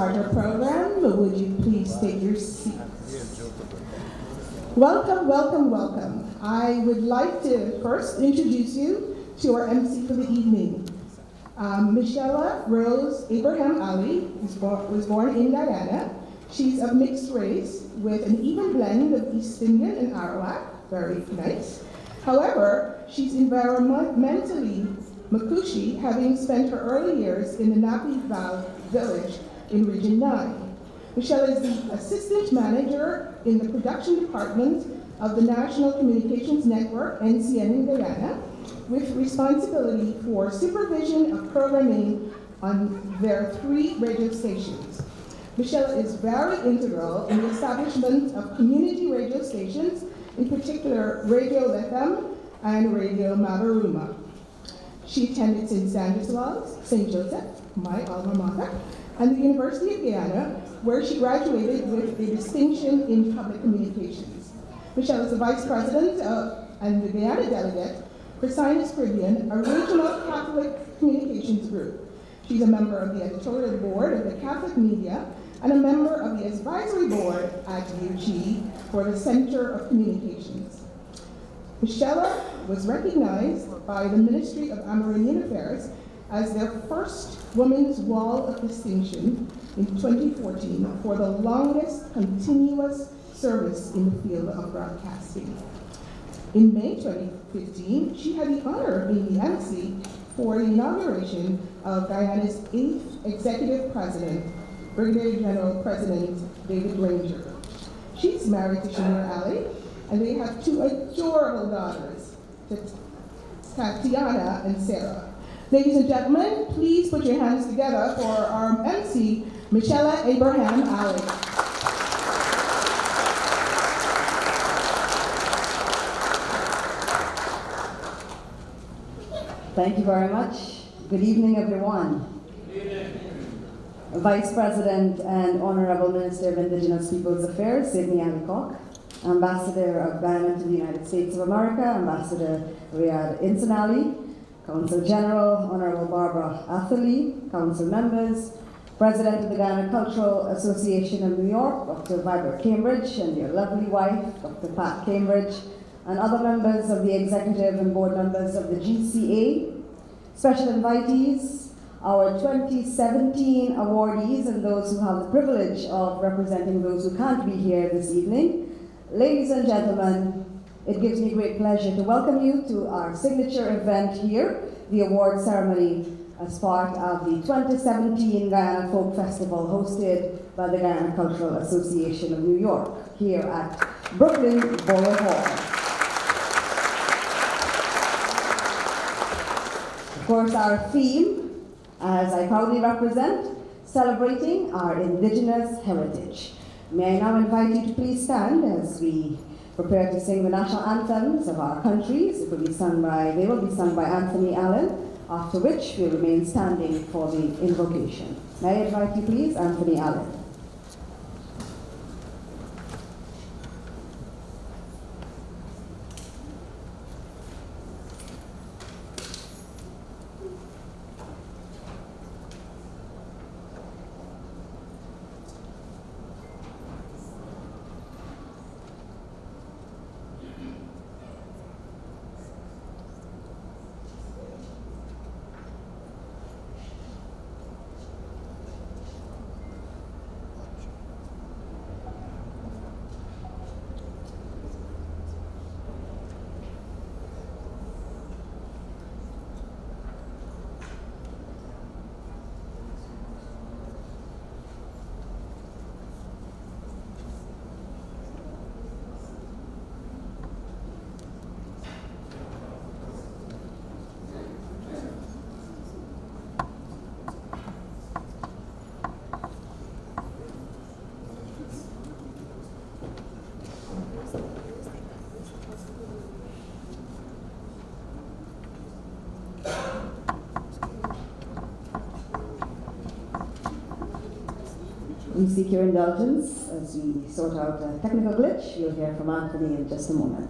start our program, would you please take your seats? Welcome, welcome, welcome. I would like to first introduce you to our MC for the evening. Michelle Rose Abraham Ali was born in Guyana. She's of mixed race with an even blend of East Indian and Arawak, very nice. However, she's environmentally Makushi, having spent her early years in the Napi village in Region 9. Michelle is the assistant manager in the production department of the National Communications Network, NCN in Guyana, with responsibility for supervision of programming on their 3 radio stations. Michelle is very integral in the establishment of community radio stations, in particular Radio Lethem and Radio Mabaruma. She attended St. Stanislaus, St. Joseph, my alma mater, and the University of Guyana, where she graduated with a distinction in public communications. Michelle is the vice president and the Guyana delegate for Sinus Caribbean, a regional Catholic communications group. She's a member of the editorial board of the Catholic Media and a member of the advisory board at UG for the Center of Communications. Michelle was recognized by the Ministry of Amerindian Affairs as their first Women's Wall of Distinction in 2014 for the longest continuous service in the field of broadcasting. In May 2015, she had the honor of being the MC for the inauguration of Guyana's 8th Executive President, Brigadier General President David Granger. She's married to Shamir Ali, and they have 2 adorable daughters, Tatiana and Sarah. Ladies and gentlemen, please put your hands together for our MC, Michelle Abraham Ali. Thank you very much. Good evening, everyone. Good evening. Vice President and Honorable Minister of Indigenous Peoples Affairs, Sidney Alicock, Ambassador of Guyana to the United States of America, Ambassador Riyad Insanali, Council General, Honorable Barbara Atherley, Council members, President of the Guyana Cultural Association of New York, Dr. Vibert Cambridge, and your lovely wife, Dr. Pat Cambridge, and other members of the executive and board members of the GCA, special invitees, our 2017 awardees, and those who have the privilege of representing those who can't be here this evening. Ladies and gentlemen, it gives me great pleasure to welcome you to our signature event here, the award ceremony, as part of the 2017 Guyana Folk Festival hosted by the Guyana Cultural Association of New York, here at Brooklyn Borough Hall. Of course, our theme, as I proudly represent, celebrating our indigenous heritage. May I now invite you to please stand as we prepare to sing the national anthems of our countries. They will be sung by Anthony Allen, after which we'll remain standing for the invocation. May I invite you please, Anthony Allen. We seek your indulgence as we sort out a technical glitch. You'll hear from Anthony in just a moment.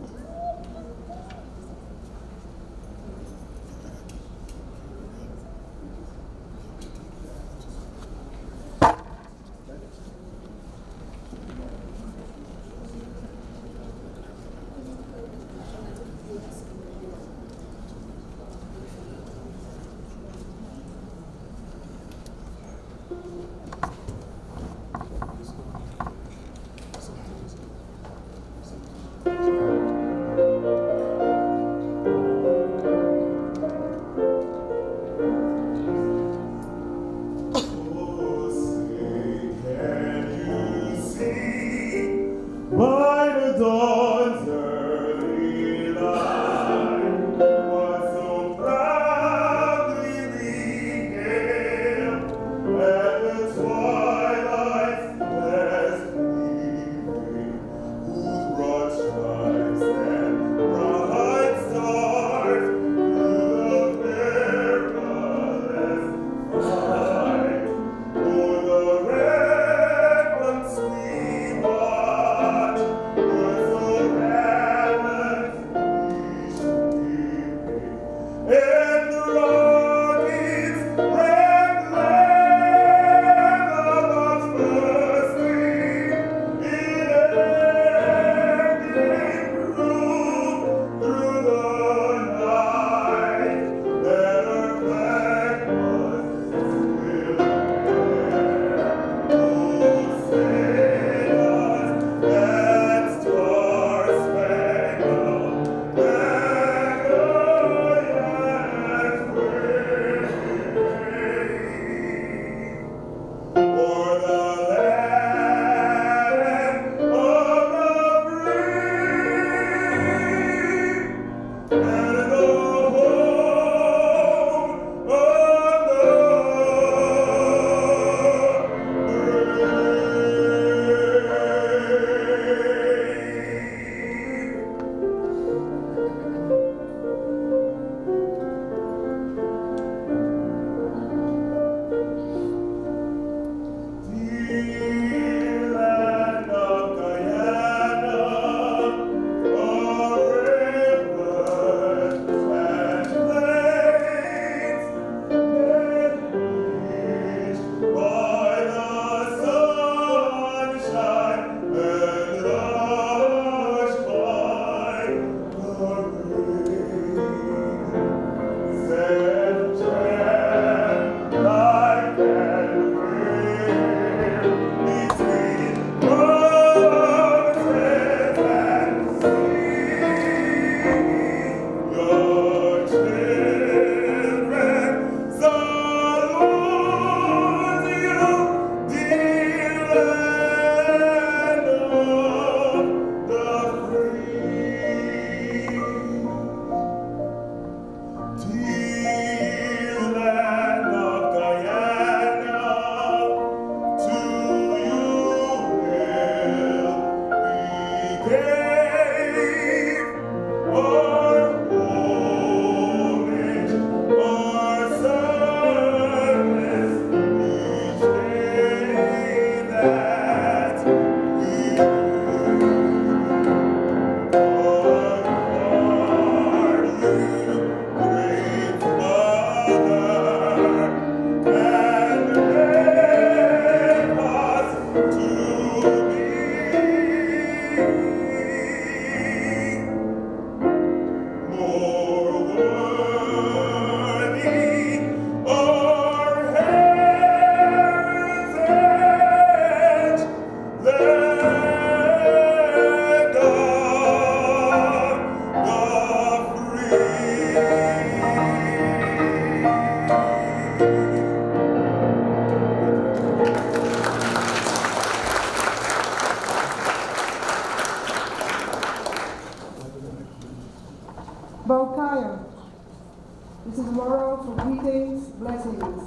blessings,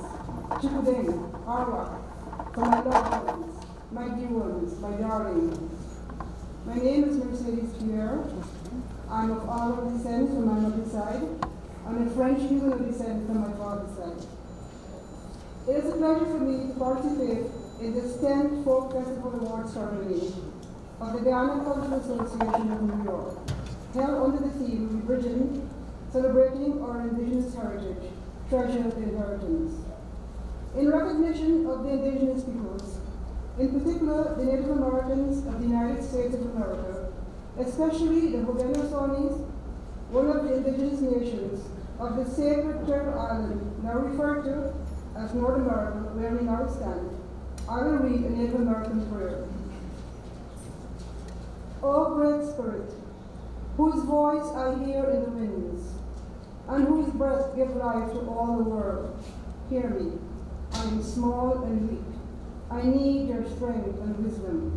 chukudeng, arwa, for my loved ones, my dear ones, my darlings. My name is Mercedes Pierre. I'm of Arab descent from my mother's side, and of French Huguenot descent from my father's side. It is a pleasure for me to participate in this 10th Folk Festival Awards ceremony of the Guyana Cultural Association of New York, held under the theme Bridging, celebrating our indigenous heritage, treasure the inheritance. In recognition of the indigenous peoples, in particular the Native Americans of the United States of America, especially the Haudenosaunee, one of the indigenous nations of the sacred Turtle Island, now referred to as North America, where we now stand, I will read a Native American prayer. O Great Spirit, whose voice I hear in the winds, and whose breath gives life to all the world, hear me. I am small and weak. I need your strength and wisdom.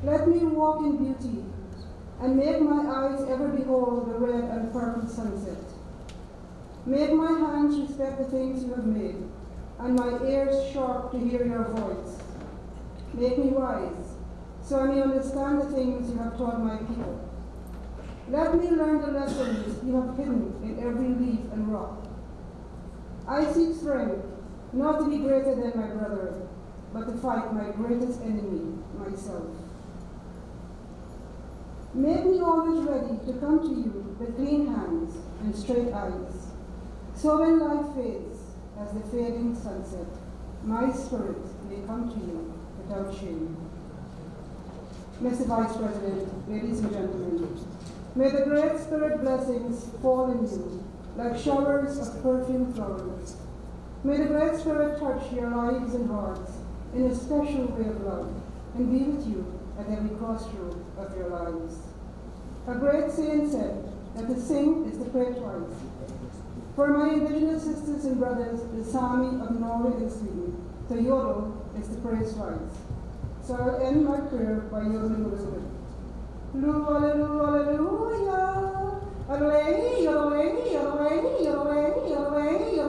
Let me walk in beauty, and make my eyes ever behold the red and purple sunset. Make my hands respect the things you have made, and my ears sharp to hear your voice. Make me wise, so I may understand the things you have taught my people. Let me learn the lessons you have hidden in every leaf and rock. I seek strength, not to be greater than my brother, but to fight my greatest enemy, myself. Make me always ready to come to you with clean hands and straight eyes. So when life fades, as the fading sunset, my spirit may come to you without shame. Mr. Vice President, ladies and gentlemen, may the Great Spirit blessings fall in you like showers of perfumed flowers. May the Great Spirit touch your lives and hearts in a special way of love and be with you at every crossroad of your lives. A great saint said that to sing is to pray twice. For my indigenous sisters and brothers, the Sami of Norway and Sweden, to yodel is to pray twice. So I'll end my prayer by yodeling a little bit. Hallelujah, hallelujah, hallelujah, hallelujah, hallelujah, hallelujah,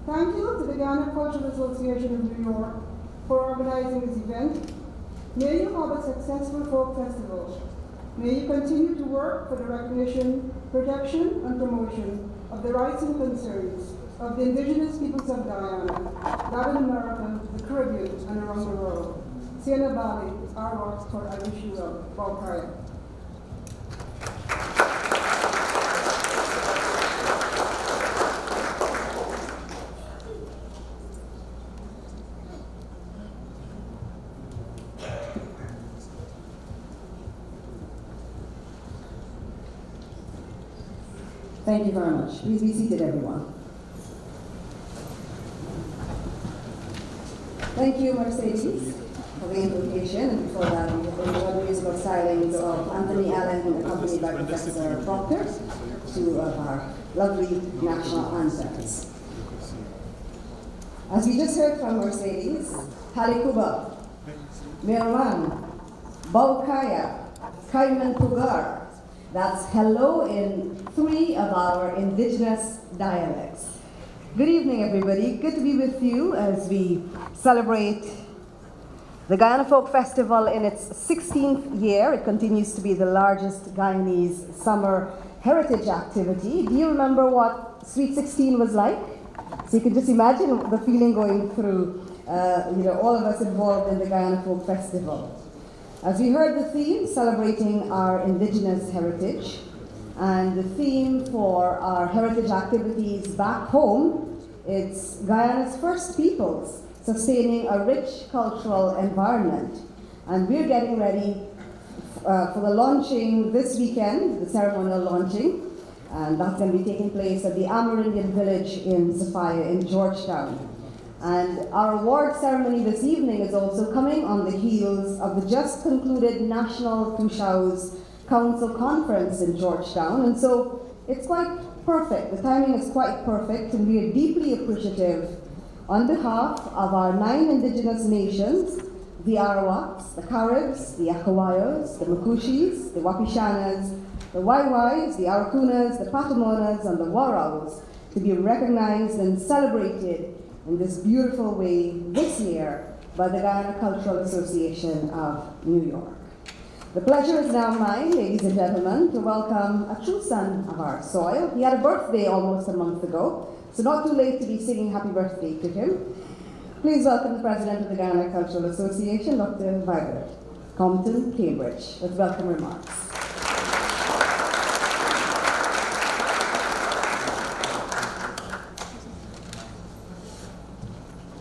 Thank you to the Guyana Cultural Association of New York for organizing this event. May you have a successful folk festival. May you continue to work for the recognition, protection, and promotion of the rights and concerns of the indigenous peoples of Guyana, Latin America, the Caribbean, and around the world. Siena Bali, our rocks for I wish you well. Gca. Thank you very much. Please be seated, everyone. Thank you, Mercedes, for the invitation. And before that, we have the musical stylings of Anthony Allen, accompanied by Professor Proctor, two of our lovely national anthems. As we just heard from Mercedes, Halikuba, Mirman, Baukaya, Kaiman Pugar. That's hello in 3 of our indigenous dialects. Good evening, everybody. Good to be with you as we celebrate the Guyana Folk Festival in its 16th year. It continues to be the largest Guyanese summer heritage activity. Do you remember what Sweet 16 was like? So you can just imagine the feeling going through, all of us involved in the Guyana Folk Festival. As we heard the theme, celebrating our indigenous heritage, and the theme for our heritage activities back home, it's Guyana's first peoples, sustaining a rich cultural environment. And we're getting ready for the launching this weekend, the ceremonial launching, and that's going to be taking place at the Amerindian Village in Sophia in Georgetown. And our award ceremony this evening is also coming on the heels of the just concluded National Tushaus Council Conference in Georgetown. And so it's quite perfect. The timing is quite perfect, and we are deeply appreciative on behalf of our 9 indigenous nations, the Arawaks, the Caribs, the Akawayos, the Makushis, the Wapishanas, the Waiwais, the Arakunas, the Patamonas, and the Waraus to be recognized and celebrated in this beautiful way this year by the Guyana Cultural Association of New York. The pleasure is now mine, ladies and gentlemen, to welcome a true son of our soil. He had a birthday almost a month ago, so not too late to be singing happy birthday to him. Please welcome the President of the Guyana Cultural Association, Dr. Violet Compton, Cambridge, with welcome remarks.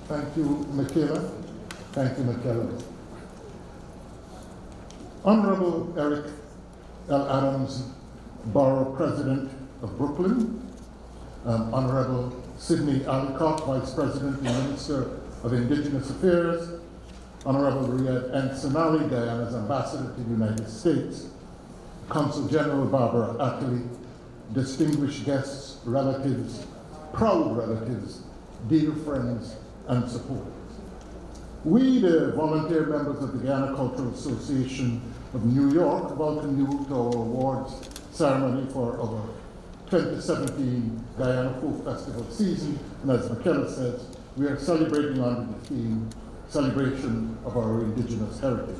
Thank you, Michaela. Thank you, Michaela. Honorable Eric L. Adams, Borough President of Brooklyn, Honorable Sidney Alcott, Vice President and Minister of Indigenous Affairs, Honorable Riyad N. Senali, Guyana's Ambassador to the United States, Consul General Barbara Attlee, distinguished guests, relatives, proud relatives, dear friends, and supporters. We, the volunteer members of the Guyana Cultural Association of New York, welcome you to our awards ceremony for our 2017 Guyana Folk Festival season. And as Michaela says, we are celebrating under the theme, Celebration of Our Indigenous Heritage.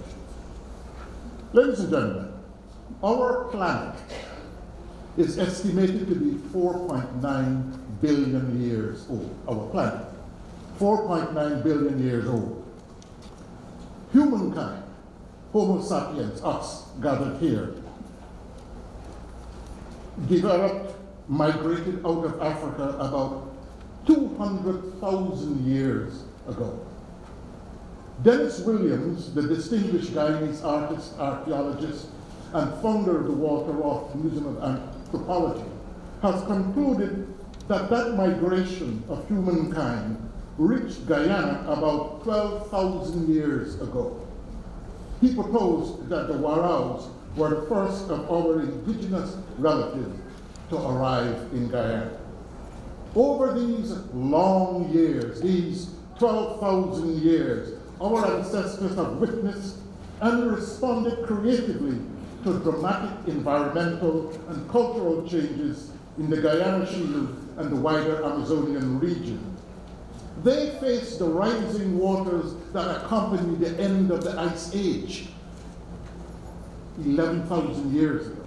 Ladies and gentlemen, our planet is estimated to be 4.9 billion years old. Our planet, 4.9 billion years old. Humankind, Homo sapiens, us, gathered here, developed, migrated out of Africa about 200,000 years ago. Dennis Williams, the distinguished Guyanese artist, archaeologist, and founder of the Walter Roth Museum of Anthropology, has concluded that that migration of humankind reached Guyana about 12,000 years ago. He proposed that the Waraus were the first of our indigenous relatives to arrive in Guyana. Over these long years, these 12,000 years, our ancestors have witnessed and responded creatively to dramatic environmental and cultural changes in the Guyana Shield and the wider Amazonian region. They faced the rising waters that accompanied the end of the Ice Age 11,000 years ago.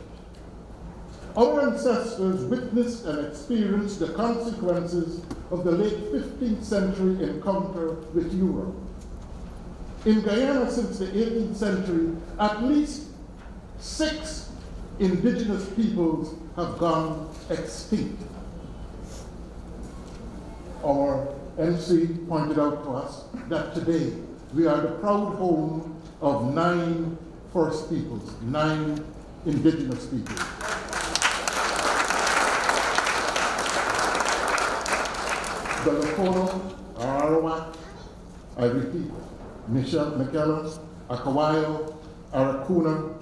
Our ancestors witnessed and experienced the consequences of the late 15th century encounter with Europe. In Guyana since the 18th century, at least 6 indigenous peoples have gone extinct. Our MC pointed out to us that today we are the proud home of 9 First Peoples, 9 indigenous peoples. The Lakota, Arawak, I repeat, Michaela, Akawayo, Arakuna,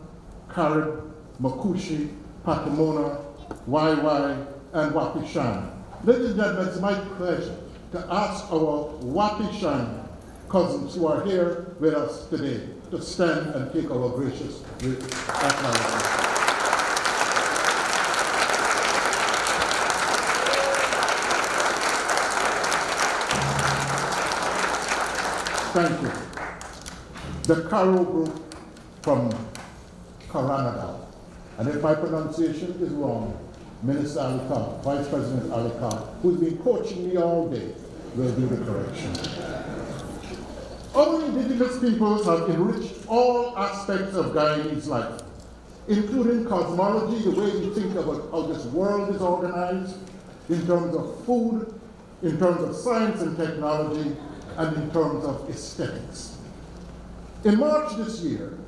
Carib, Makushi, Patamona, Waiwai, and Wapishan. Ladies and gentlemen, it's my pleasure to ask our Wapishan cousins who are here with us today to stand and take our gracious acknowledgement. Thank you. The Karo group from Karanadal. And if my pronunciation is wrong, Minister Alicott, Vice President Alicott, who's been coaching me all day, will do the correction. Our indigenous peoples have enriched all aspects of Guyanese life, including cosmology, the way we think about how this world is organized, in terms of food, in terms of science and technology, and in terms of aesthetics. In March this year,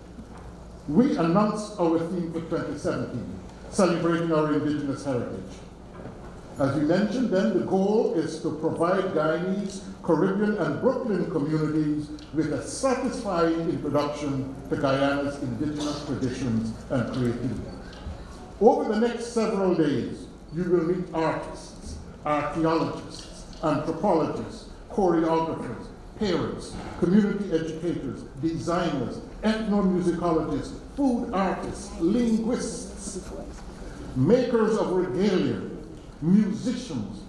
we announced our theme for 2017, celebrating our indigenous heritage. As we mentioned then, the goal is to provide Guyanese, Caribbean, and Brooklyn communities with a satisfying introduction to Guyana's indigenous traditions and creativity. Over the next several days, you will meet artists, archaeologists, anthropologists, choreographers, parents, community educators, designers, ethnomusicologists, food artists, linguists, makers of regalia, musicians,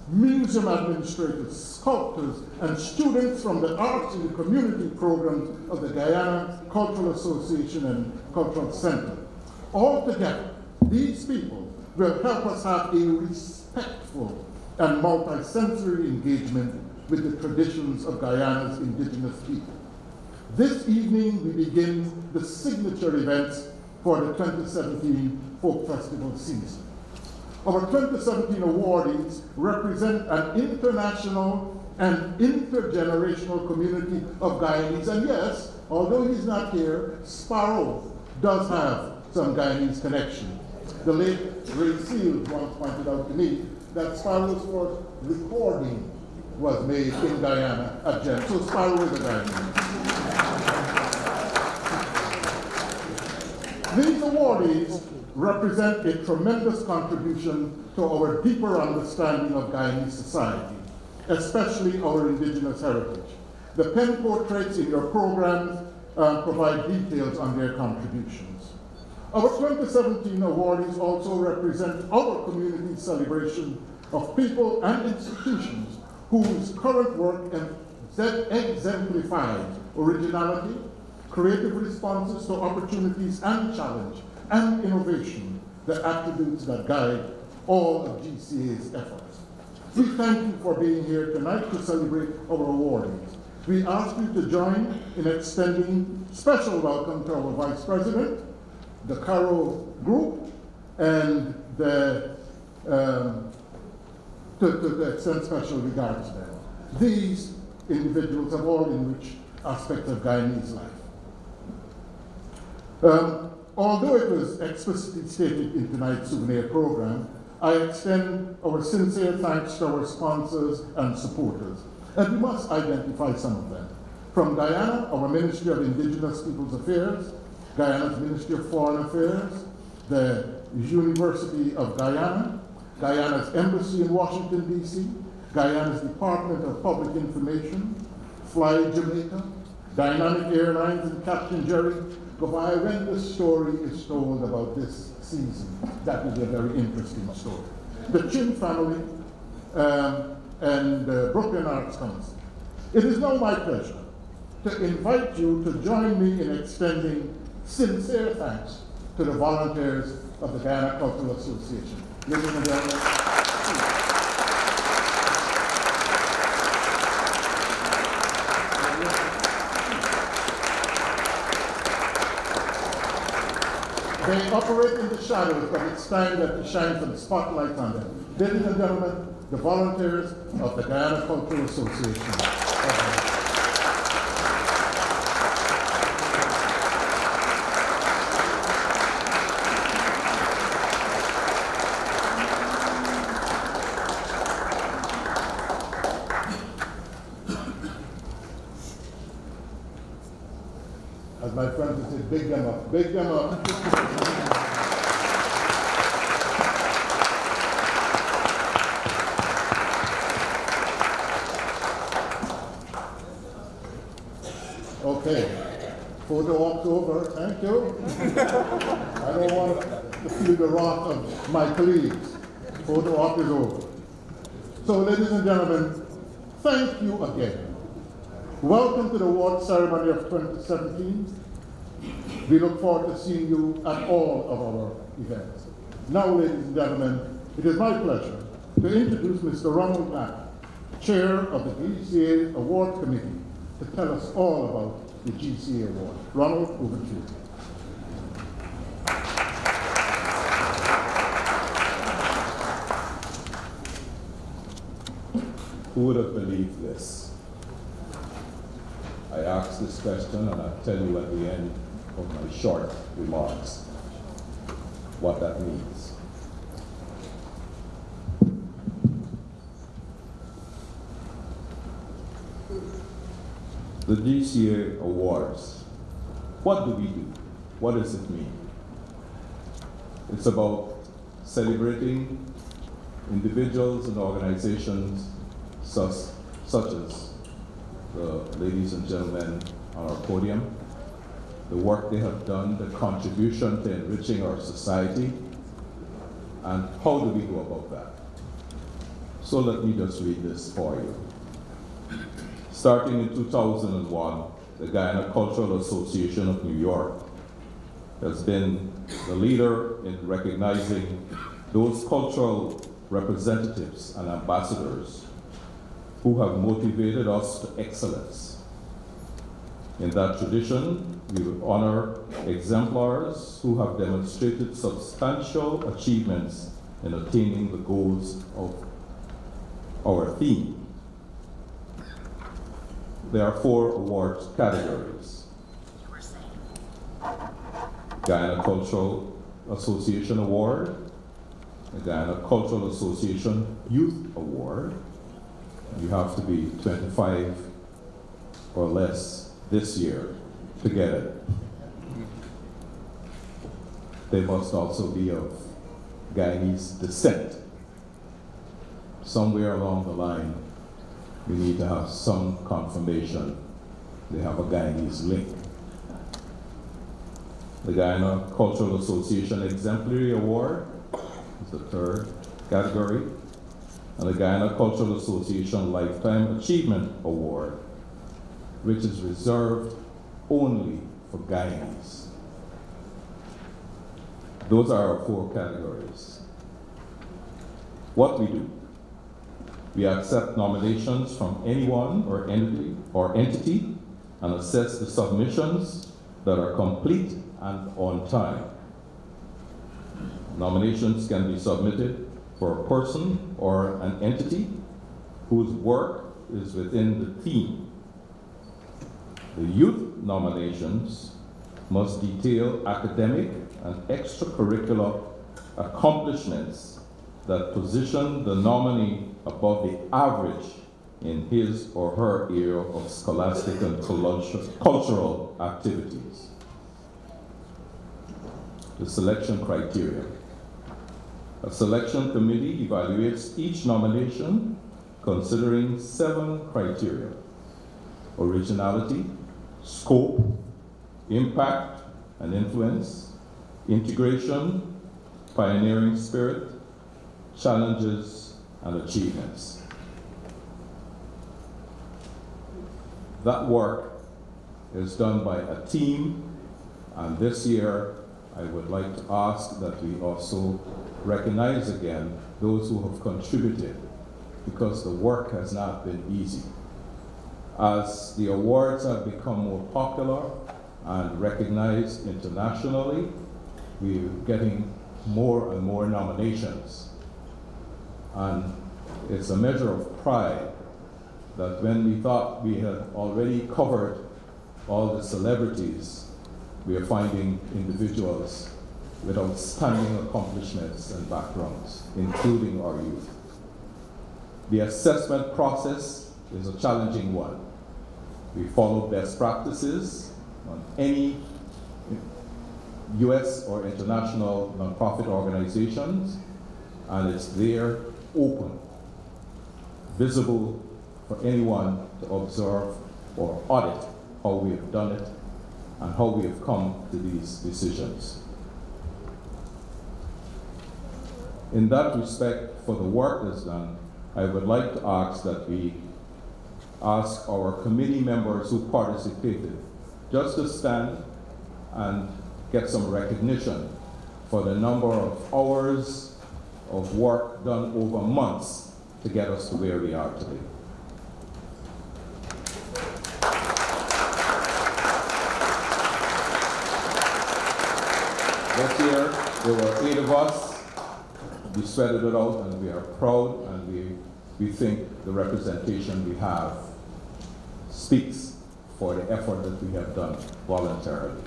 museum administrators, sculptors, and students from the arts and the community programs of the Guyana Cultural Association and Cultural Center. Altogether, these people will help us have a respectful and multisensory engagement with the traditions of Guyana's indigenous people. This evening, we begin the signature events for the 2017 Folk Festival season. Our 2017 awardees represent an international and intergenerational community of Guyanese. And yes, although he's not here, Sparrow does have some Guyanese connection. The late Ray Seals once pointed out to me that Sparrow's first recording was made in Guyana at Jen. So Sparrow is a Guyanese. These awardees represent a tremendous contribution to our deeper understanding of Guyanese society, especially our indigenous heritage. The pen portraits in your programs provide details on their contributions. Our 2017 awardees also represent our community celebration of people and institutions whose current work exemplifies originality, creative responses to opportunities and challenge, and innovation, the attributes that guide all of GCA's efforts. We thank you for being here tonight to celebrate our awardees. We ask you to join in extending special welcome to our Vice President, the Caro Group, and to extend special regards to them. These individuals have all enriched aspects of Guyanese life. Although it was explicitly stated in tonight's souvenir program, I extend our sincere thanks to our sponsors and supporters. And we must identify some of them. From Guyana, our Ministry of Indigenous Peoples Affairs, Guyana's Ministry of Foreign Affairs, the University of Guyana, Guyana's Embassy in Washington, D.C., Guyana's Department of Public Information, Fly Jamaica, Dynamic Airlines, and Captain Jerry. When the story is told about this season, that will be a very interesting story. The Chin family and the Brooklyn Arts Council. It is now my pleasure to invite you to join me in extending sincere thanks to the volunteers of the Guyana Cultural Association. Ladies and gentlemen, they operate in the shadows, but it's time that we shine for the spotlight on them. Ladies and gentlemen, the volunteers of the Guyana Cultural Association. As my friends would say, big them up, big them up. Okay, photo op's over, thank you. I don't want to feel the wrath of my colleagues. Photo op is over. So ladies and gentlemen, thank you again. Welcome to the award ceremony of 2017. We look forward to seeing you at all of our events. Now, ladies and gentlemen, it is my pleasure to introduce Mr. Ronald Black, Chair of the GCA Award Committee, to tell us all about the GCA Award. Ronald, over to you. Who would have believed this? I asked this question and I'll tell you at the end of my short remarks what that means. The GCA Awards. What do we do? What does it mean? It's about celebrating individuals and organizations such as the ladies and gentlemen on our podium, the work they have done, the contribution to enriching our society, and how do we go about that? So let me just read this for you. Starting in 2001, the Guyana Cultural Association of New York has been the leader in recognizing those cultural representatives and ambassadors who have motivated us to excellence. In that tradition, we will honor exemplars who have demonstrated substantial achievements in attaining the goals of our theme. There are 4 award categories. Guyana Cultural Association Award, the Guyana Cultural Association Youth Award. You have to be 25 or less this year to get it. They must also be of Guyanese descent. Somewhere along the line, we need to have some confirmation they have a Guyanese link. The Guyana Cultural Association Exemplary Award is the 3rd category, and the Guyana Cultural Association Lifetime Achievement Award, which is reserved only for Guyanese. Those are our 4 categories. What we do: we accept nominations from anyone or entity and assess the submissions that are complete and on time. Nominations can be submitted for a person or an entity whose work is within the theme. The youth nominations must detail academic and extracurricular accomplishments that position the nominee above the average in his or her area of scholastic and cultural activities. The selection criteria. A selection committee evaluates each nomination considering 7 criteria: originality, scope, impact and influence, integration, pioneering spirit, challenges, and achievements. That work is done by a team, and this year I would like to ask that we also recognize again those who have contributed, because the work has not been easy. As the awards have become more popular and recognized internationally, we're getting more and more nominations. And it's a measure of pride that when we thought we had already covered all the celebrities, we are finding individuals with outstanding accomplishments and backgrounds, including our youth. The assessment process is a challenging one. We follow best practices on any US or international nonprofit organizations, and it's there, open, visible for anyone to observe or audit how we have done it and how we have come to these decisions. In that respect, for the work that's done, I would like to ask that we ask our committee members who participated just to stand and get some recognition for the number of hours of work done over months to get us to where we are today. This year, there were 8 of us. We sweated it out, and we are proud, and we think the representation we have speaks for the effort that we have done voluntarily.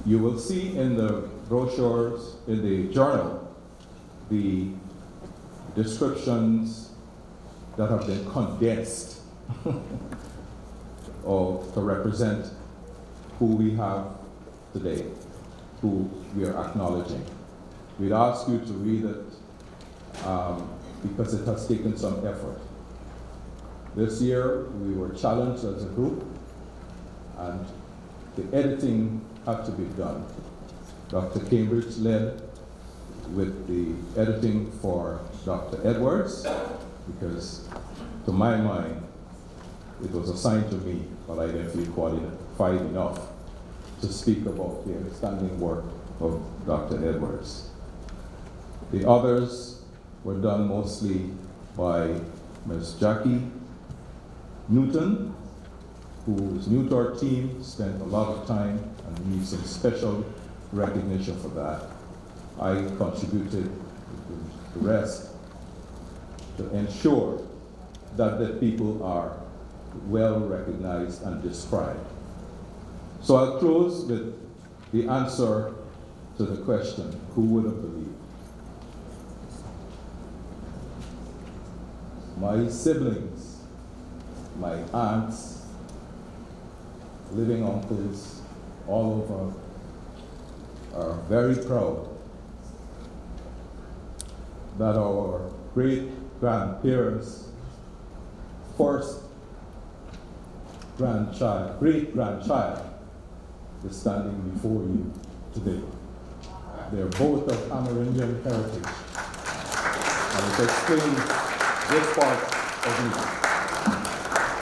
You will see in the brochures, in the journal, the descriptions that have been condensed to represent who we have today, who we are acknowledging. We'd ask you to read it because it has taken some effort. This year, we were challenged as a group, and the editing had to be done. Dr. Cambridge led with the editing for Dr. Edwards, because to my mind, it was assigned to me, but I didn't feel qualified enough to speak about the outstanding work of Dr. Edwards. The others were done mostly by Ms. Jackie Newton, who is new to our team, spent a lot of time, and needs some special recognition for that. I contributed the rest to ensure that the people are well recognized and described. So I'll close with the answer to the question, who would have believed? My siblings, my aunts, living uncles all over are very proud that our great-grandparents' first great-grandchild is standing before you today. They're both of Amerindian heritage, and it explains this part of me.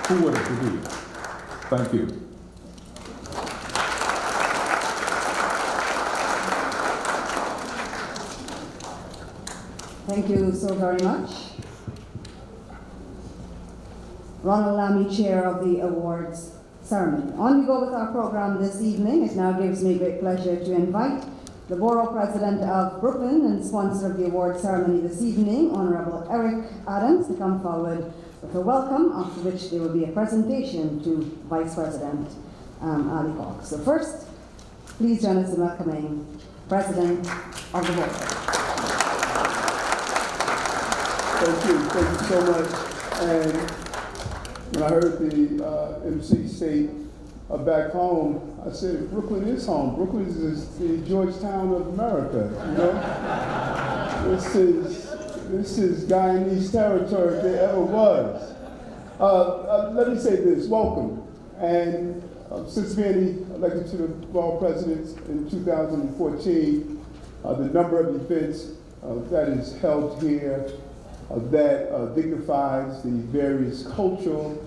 Who would have believed? Thank you. Thank you so very much. Ronald Lamy, Chair of the Awards Ceremony. On we go with our program this evening. It now gives me great pleasure to invite the Borough President of Brooklyn and sponsor of the award ceremony this evening, Honorable Eric Adams, to come forward with a welcome, after which there will be a presentation to Vice President Ali Cox. So first, please join us in welcoming President of the Borough. Thank you so much. And when I heard the MC say back home, I said, Brooklyn is home. Brooklyn is the Georgetown of America, you know? This is Guyanese territory if there ever was. Let me say this, welcome. And since being elected to the borough president in 2014, the number of events that is held here that dignifies the various cultural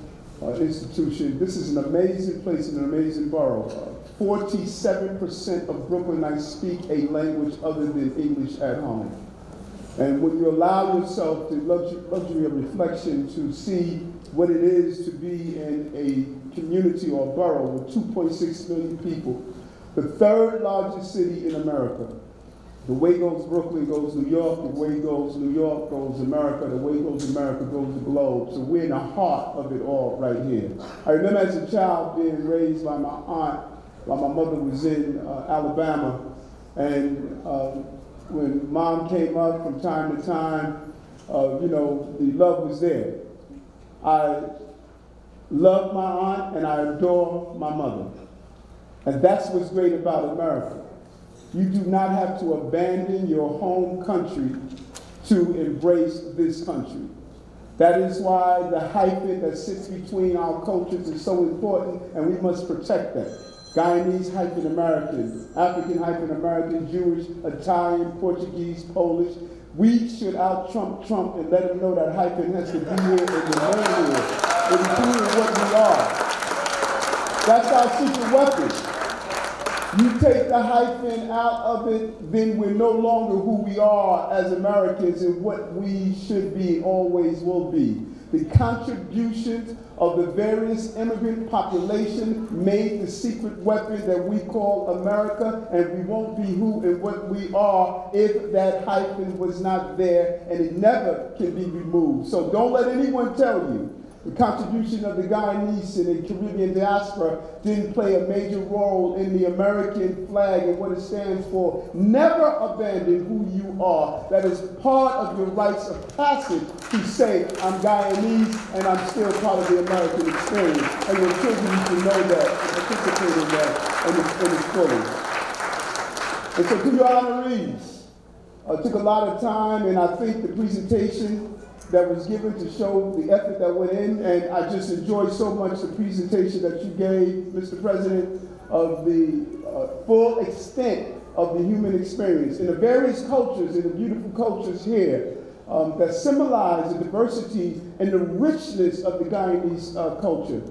institutions. This is an amazing place and an amazing borough. 47% of Brooklynites speak a language other than English at home. And when you allow yourself the luxury of reflection to see what it is to be in a community or borough with 2.6 million people, the third largest city in America. The way goes Brooklyn goes New York, the way goes New York goes America, the way goes America goes the globe. So we're in the heart of it all right here. I remember as a child being raised by my aunt while my mother was in Alabama. And when mom came up from time to time, you know, the love was there. I love my aunt and I adore my mother. And that's what's great about America. You do not have to abandon your home country to embrace this country. That is why the hyphen that sits between our cultures is so important, and we must protect that. Guyanese hyphen American, African hyphen American, Jewish, Italian, Portuguese, Polish. We should out-Trump Trump and let him know that hyphen has to be here and remain here. It is being what we are. That's our secret weapon. You take the hyphen out of it, then we're no longer who we are as Americans and what we should be, always will be. The contributions of the various immigrant population made the secret weapon that we call America, and we won't be who and what we are if that hyphen was not there, and it never can be removed. So don't let anyone tell you the contribution of the Guyanese and the Caribbean diaspora didn't play a major role in the American flag and what it stands for. Never abandon who you are. That is part of your rites of passage to say, I'm Guyanese and I'm still part of the American experience. And your children need to know that and participate in that in its fullest. And so to your honorees, it took a lot of time, and I think the presentation that was given to show the effort that went in, and I just enjoyed so much the presentation that you gave, Mr. President, of the full extent of the human experience in the various cultures, in the beautiful cultures here that symbolize the diversity and the richness of the Guyanese culture.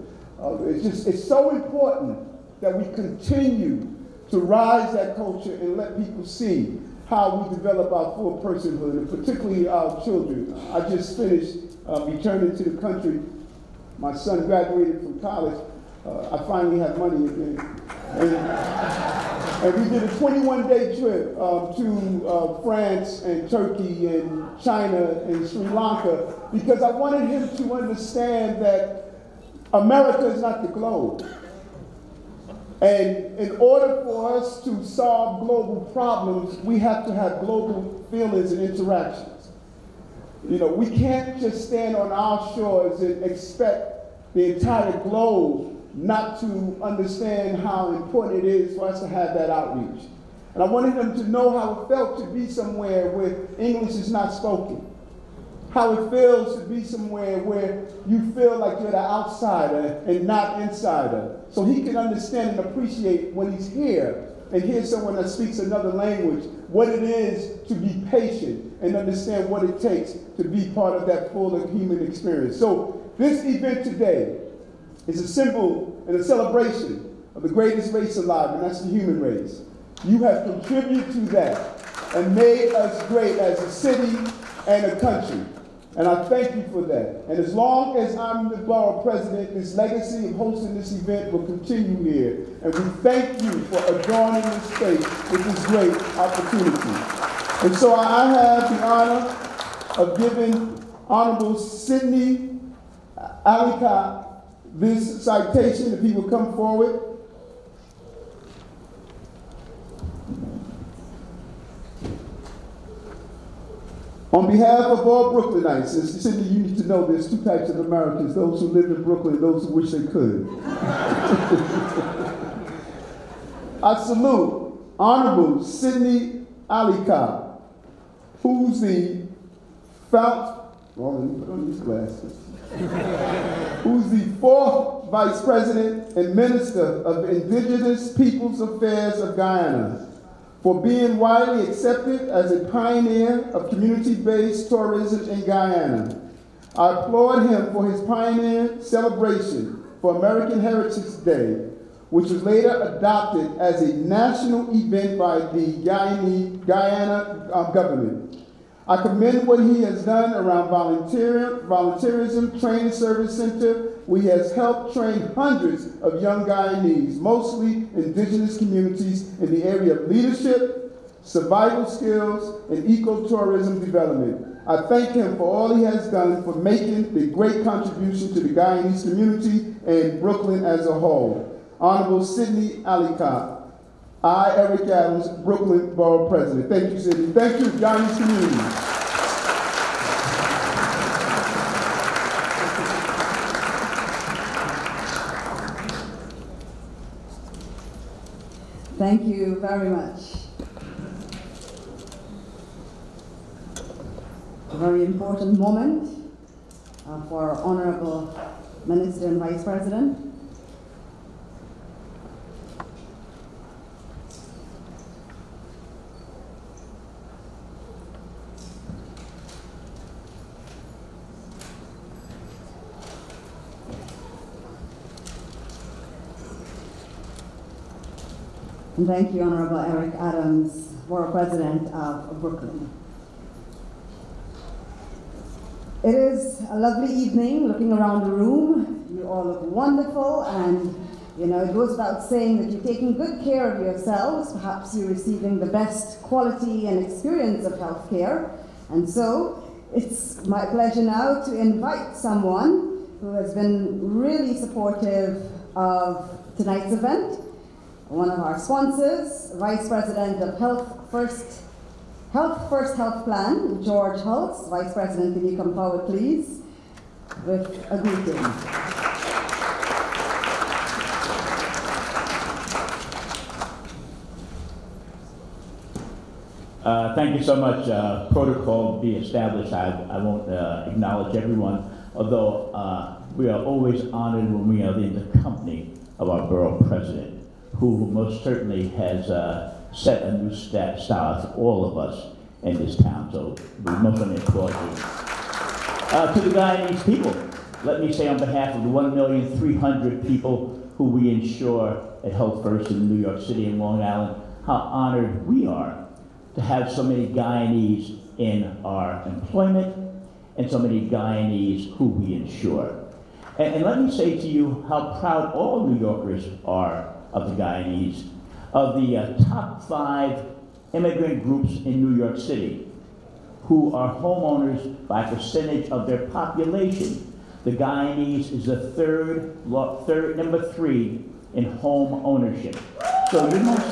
It's so important that we continue to rise that culture and let people see how we develop our full personhood, and particularly our children. I just finished returning to the country. My son graduated from college. I finally have money again. And we did a 21-day trip to France and Turkey and China and Sri Lanka because I wanted him to understand that America is not the globe. And in order for us to solve global problems, we have to have global feelings and interactions. You know, we can't just stand on our shores and expect the entire globe not to understand how important it is for us to have that outreach. And I wanted them to know how it felt to be somewhere where English is not spoken. How it feels to be somewhere where you feel like you're the outsider and not insider. So he can understand and appreciate when he's here and hear someone that speaks another language, what it is to be patient and understand what it takes to be part of that full human experience. So this event today is a symbol and a celebration of the greatest race alive, and that's the human race. You have contributed to that and made us great as a city and a country. And I thank you for that. And as long as I'm the borough president, this legacy of hosting this event will continue here. And we thank you for adorning this space with this great opportunity. And so I have the honor of giving Honorable Sidney Alicott this citation, if he will come forward. On behalf of all Brooklynites, and Sidney, you need to know there's two types of Americans, those who live in Brooklyn and those who wish they could. I salute Honorable Sidney Alicott, who's the who's the fourth Vice President and Minister of Indigenous Peoples Affairs of Guyana, for being widely accepted as a pioneer of community-based tourism in Guyana. I applaud him for his pioneer celebration for American Heritage Day, which was later adopted as a national event by the Guyana government. I commend what he has done around volunteerism, training service center, where he has helped train hundreds of young Guyanese, mostly indigenous communities, in the area of leadership, survival skills, and ecotourism development. I thank him for all he has done for making the great contribution to the Guyanese community and Brooklyn as a whole. Honorable Sidney Alicott. I, Eric Adams, Brooklyn Borough President. Thank you, Sidney. Thank you, Guyanese community. Thank you very much. A very important moment for our Honorable Minister and Vice President. And thank you, Honorable Eric Adams, Borough President of Brooklyn. It is a lovely evening. Looking around the room, you all look wonderful, and it goes without saying that you're taking good care of yourselves. Perhaps you're receiving the best quality and experience of healthcare. And so it's my pleasure now to invite someone who has been really supportive of tonight's event. One of our sponsors, Vice President of Health First Health Plan, George Hulse. Vice President, can you come forward, please, with a greeting. Thank you so much. Protocol be established. I won't acknowledge everyone, although we are always honored when we are in the company of our borough president, who most certainly has set a new style for all of us in this town. So we most certainly applaud you. To the Guyanese people, let me say on behalf of the 1,300,000 people who we insure at Health First in New York City and Long Island, how honored we are to have so many Guyanese in our employment and so many Guyanese who we insure. And let me say to you how proud all New Yorkers are of the Guyanese. Of the top 5 immigrant groups in New York City who are homeowners by percentage of their population, the Guyanese is the number 3 in home ownership. So you most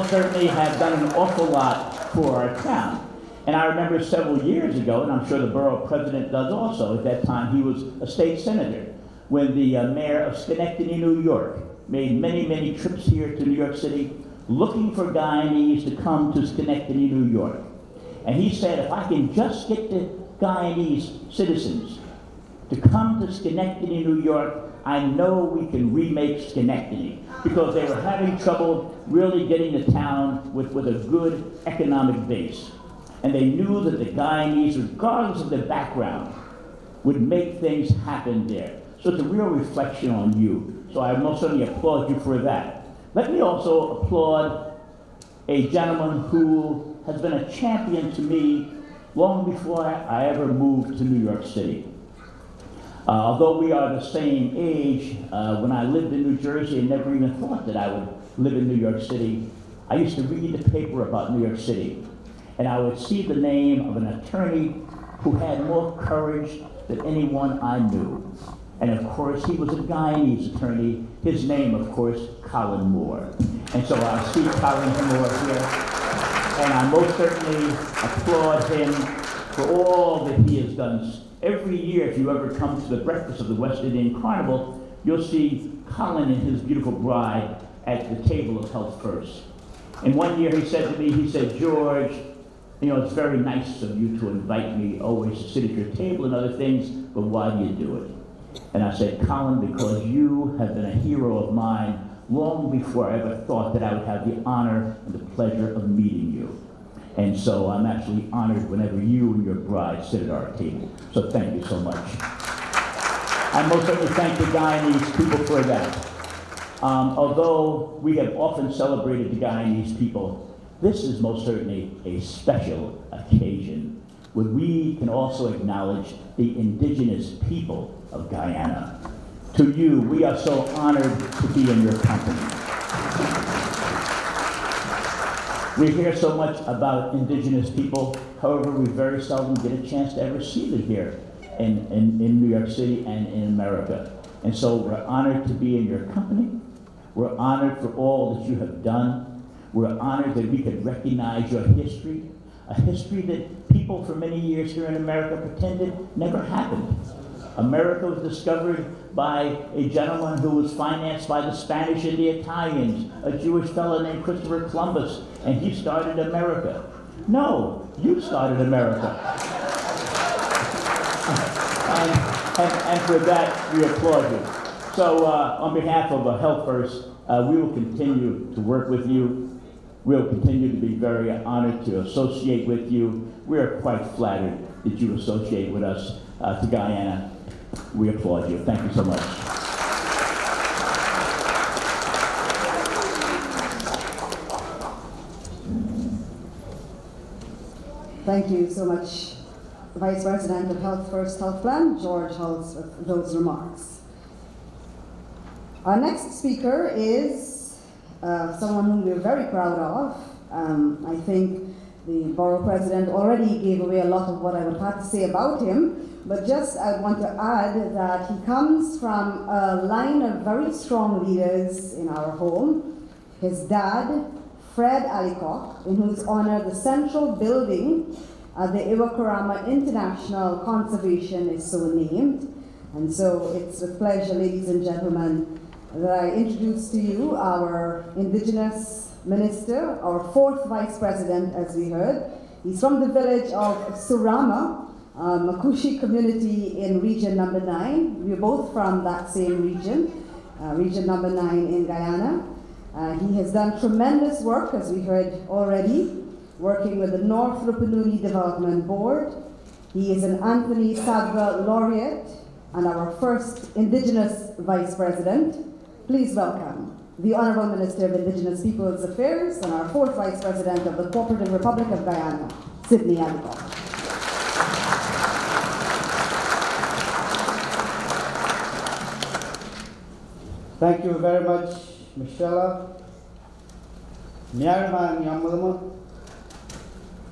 certainly have done an awful lot for our town. And I remember several years ago, and I'm sure the borough president does also, at that time he was a state senator, when the mayor of Schenectady, New York, made many, many trips here to New York City looking for Guyanese to come to Schenectady, New York. And he said, if I can just get the Guyanese citizens to come to Schenectady, New York, I know we can remake Schenectady, because they were having trouble really getting the town with a good economic base. And they knew that the Guyanese, regardless of their background, would make things happen there. So it's a real reflection on you. So I most certainly applaud you for that. Let me also applaud a gentleman who has been a champion to me long before I ever moved to New York City. Although we are the same age, when I lived in New Jersey, I never even thought that I would live in New York City. I used to read the paper about New York City, and I would see the name of an attorney who had more courage than anyone I knew. And of course, he was a Guyanese attorney. His name, of course, Colin Moore. And so I see Colin Moore here, and I most certainly applaud him for all that he has done. Every year, if you ever come to the breakfast of the West Indian Carnival, you'll see Colin and his beautiful bride at the table of Health First. And one year he said to me, he said, George, you know, it's very nice of you to invite me always to sit at your table and other things, but why do you do it? And I said, Colin, because you have been a hero of mine long before I ever thought that I would have the honor and the pleasure of meeting you. And so I'm actually honored whenever you and your bride sit at our table. So thank you so much. I most certainly thank the Guyanese people for that. Although we have often celebrated the Guyanese people, this is most certainly a special occasion where we can also acknowledge the indigenous people of Guyana. To you, we are so honored to be in your company. We hear so much about indigenous people, however, we very seldom get a chance to ever see them here in New York City and in America. And so we're honored to be in your company. We're honored for all that you have done. We're honored that we could recognize your history, a history that people for many years here in America pretended never happened. America was discovered by a gentleman who was financed by the Spanish and the Italians, a Jewish fellow named Christopher Columbus, and he started America. No, you started America. and for that, we applaud you. So on behalf of Health First, we will continue to work with you. We'll continue to be very honored to associate with you. We are quite flattered that you associate with us to Guyana. We applaud you. Thank you so much. Thank you so much, Vice President of Health First Health Plan, George Hulse, with those remarks. Our next speaker is someone whom we're very proud of. I think the borough president already gave away a lot of what I would have to say about him, but just I want to add that he comes from a line of very strong leaders in our home. His dad, Fred Alicock, in whose honor the central building at the Iwakurama International Conservation is so named. And so it's with pleasure, ladies and gentlemen, that I introduce to you our Indigenous Minister, our fourth Vice President, as we heard. He's from the village of Surama, Makushi community in region number 9. We're both from that same region, region number 9 in Guyana. He has done tremendous work, as we heard already, working with the North Rupununi Development Board. He is an Anthony Sadra Laureate and our first Indigenous Vice President. Please welcome the Honourable Minister of Indigenous Peoples Affairs and our fourth Vice President of the Cooperative Republic of Guyana, Sydney Alicott. Thank you very much, Michelle. Nyarman Yamalama,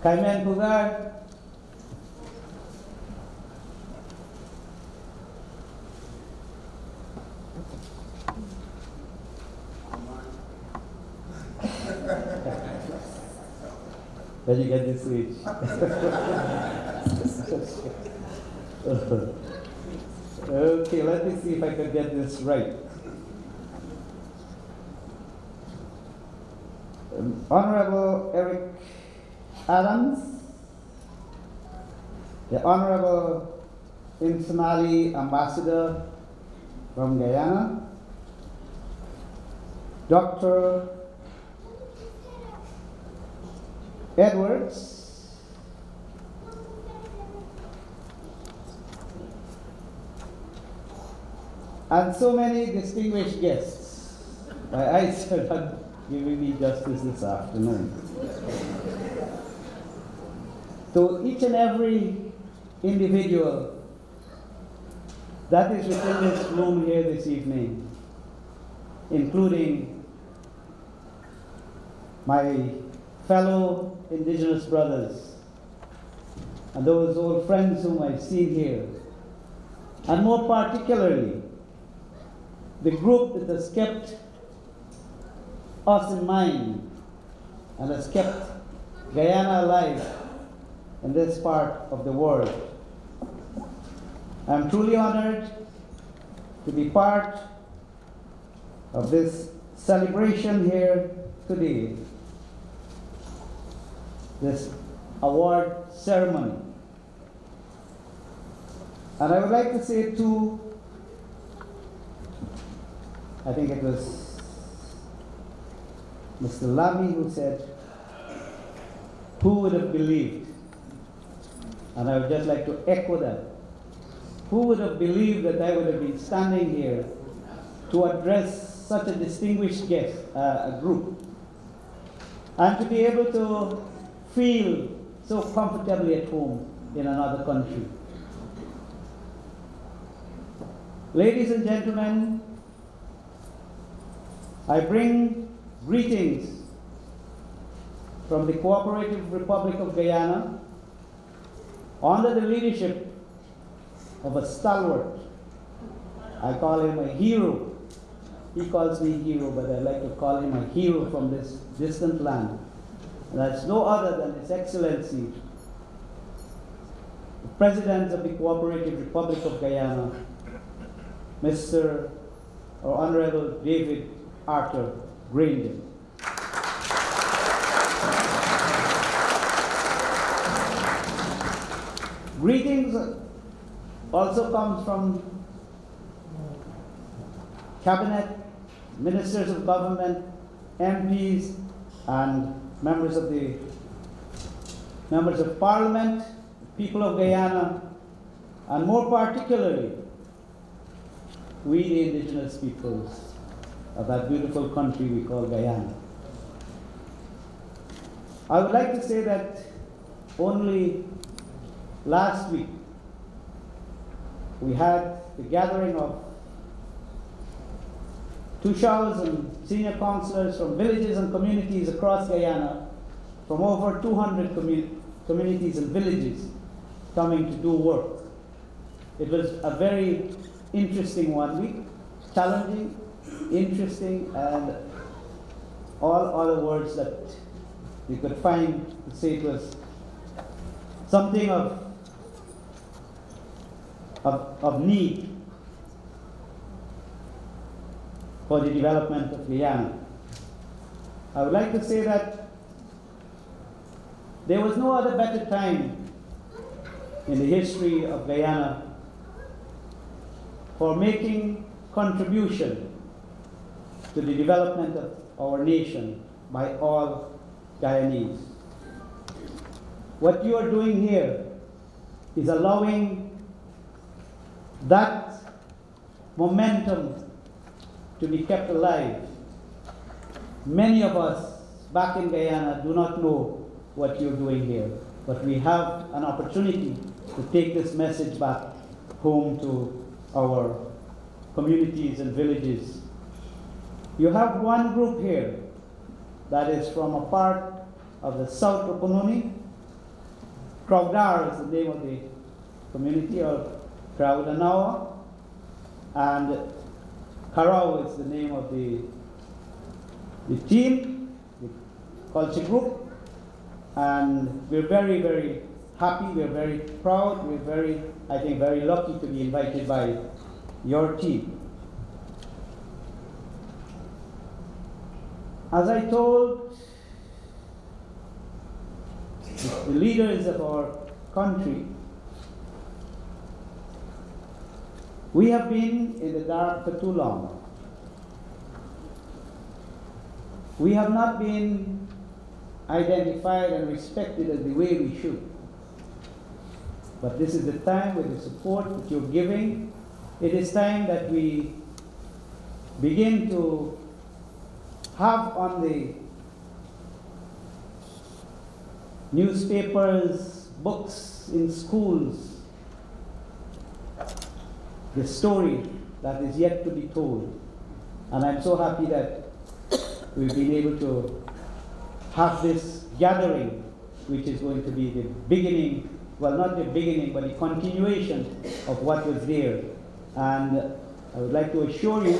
Kaimen Pugar, Did you get this speech? Okay, let me see if I can get this right. Honorable Eric Adams, the Honorable Insomali Ambassador from Guyana, Dr. Edwards, and so many distinguished guests. My eyes are not giving me justice this afternoon. To each and every individual that is within this room here this evening, including my fellow Indigenous brothers and those old friends whom I've seen here, and more particularly the group that has kept us in mind and has kept Guyana alive in this part of the world. I'm truly honored to be part of this celebration here today, this award ceremony. And I would like to say too, I think it was Mr. Lamy who said, who would have believed? And I would just like to echo that. Who would have believed that I would have been standing here to address such a distinguished guest, group, and to be able to feel so comfortably at home in another country. Ladies and gentlemen, I bring greetings from the Cooperative Republic of Guyana under the leadership of a stalwart. I call him a hero. He calls me hero, but I like to call him a hero from this distant land. And that's no other than His Excellency, the President of the Cooperative Republic of Guyana, Mr. or Honorable David Arthur Granger. Greetings also comes from Cabinet, Ministers of Government, MPs, and members of Parliament, people of Guyana, and more particularly, we the indigenous peoples of that beautiful country we call Guyana. I would like to say that only last week we had the gathering of 2,000 senior councillors from villages and communities across Guyana, from over 200 communities and villages coming to do work. It was a very interesting 1 week, challenging, interesting, and all other words that you could find to say it was something of need for the development of Guyana. I would like to say that there was no other better time in the history of Guyana for making contribution to the development of our nation by all Guyanese. What you are doing here is allowing that momentum to be kept alive. Many of us back in Guyana do not know what you're doing here, but we have an opportunity to take this message back home to our communities and villages. You have one group here that is from a part of the South Opununi. Crowdar is the name of the community, or Crowdanawa, and Karau is the name of the team, the culture group, and we're very, very happy, we're very proud, we're very, I think, very lucky to be invited by your team. As I told the leaders of our country, we have been in the dark for too long. We have not been identified and respected as the way we should. But this is the time, with the support that you're giving, it is time that we begin to have on the newspapers, books, in schools, the story that is yet to be told. And I'm so happy that we've been able to have this gathering, which is going to be the beginning, well, not the beginning, but the continuation of what was there. And I would like to assure you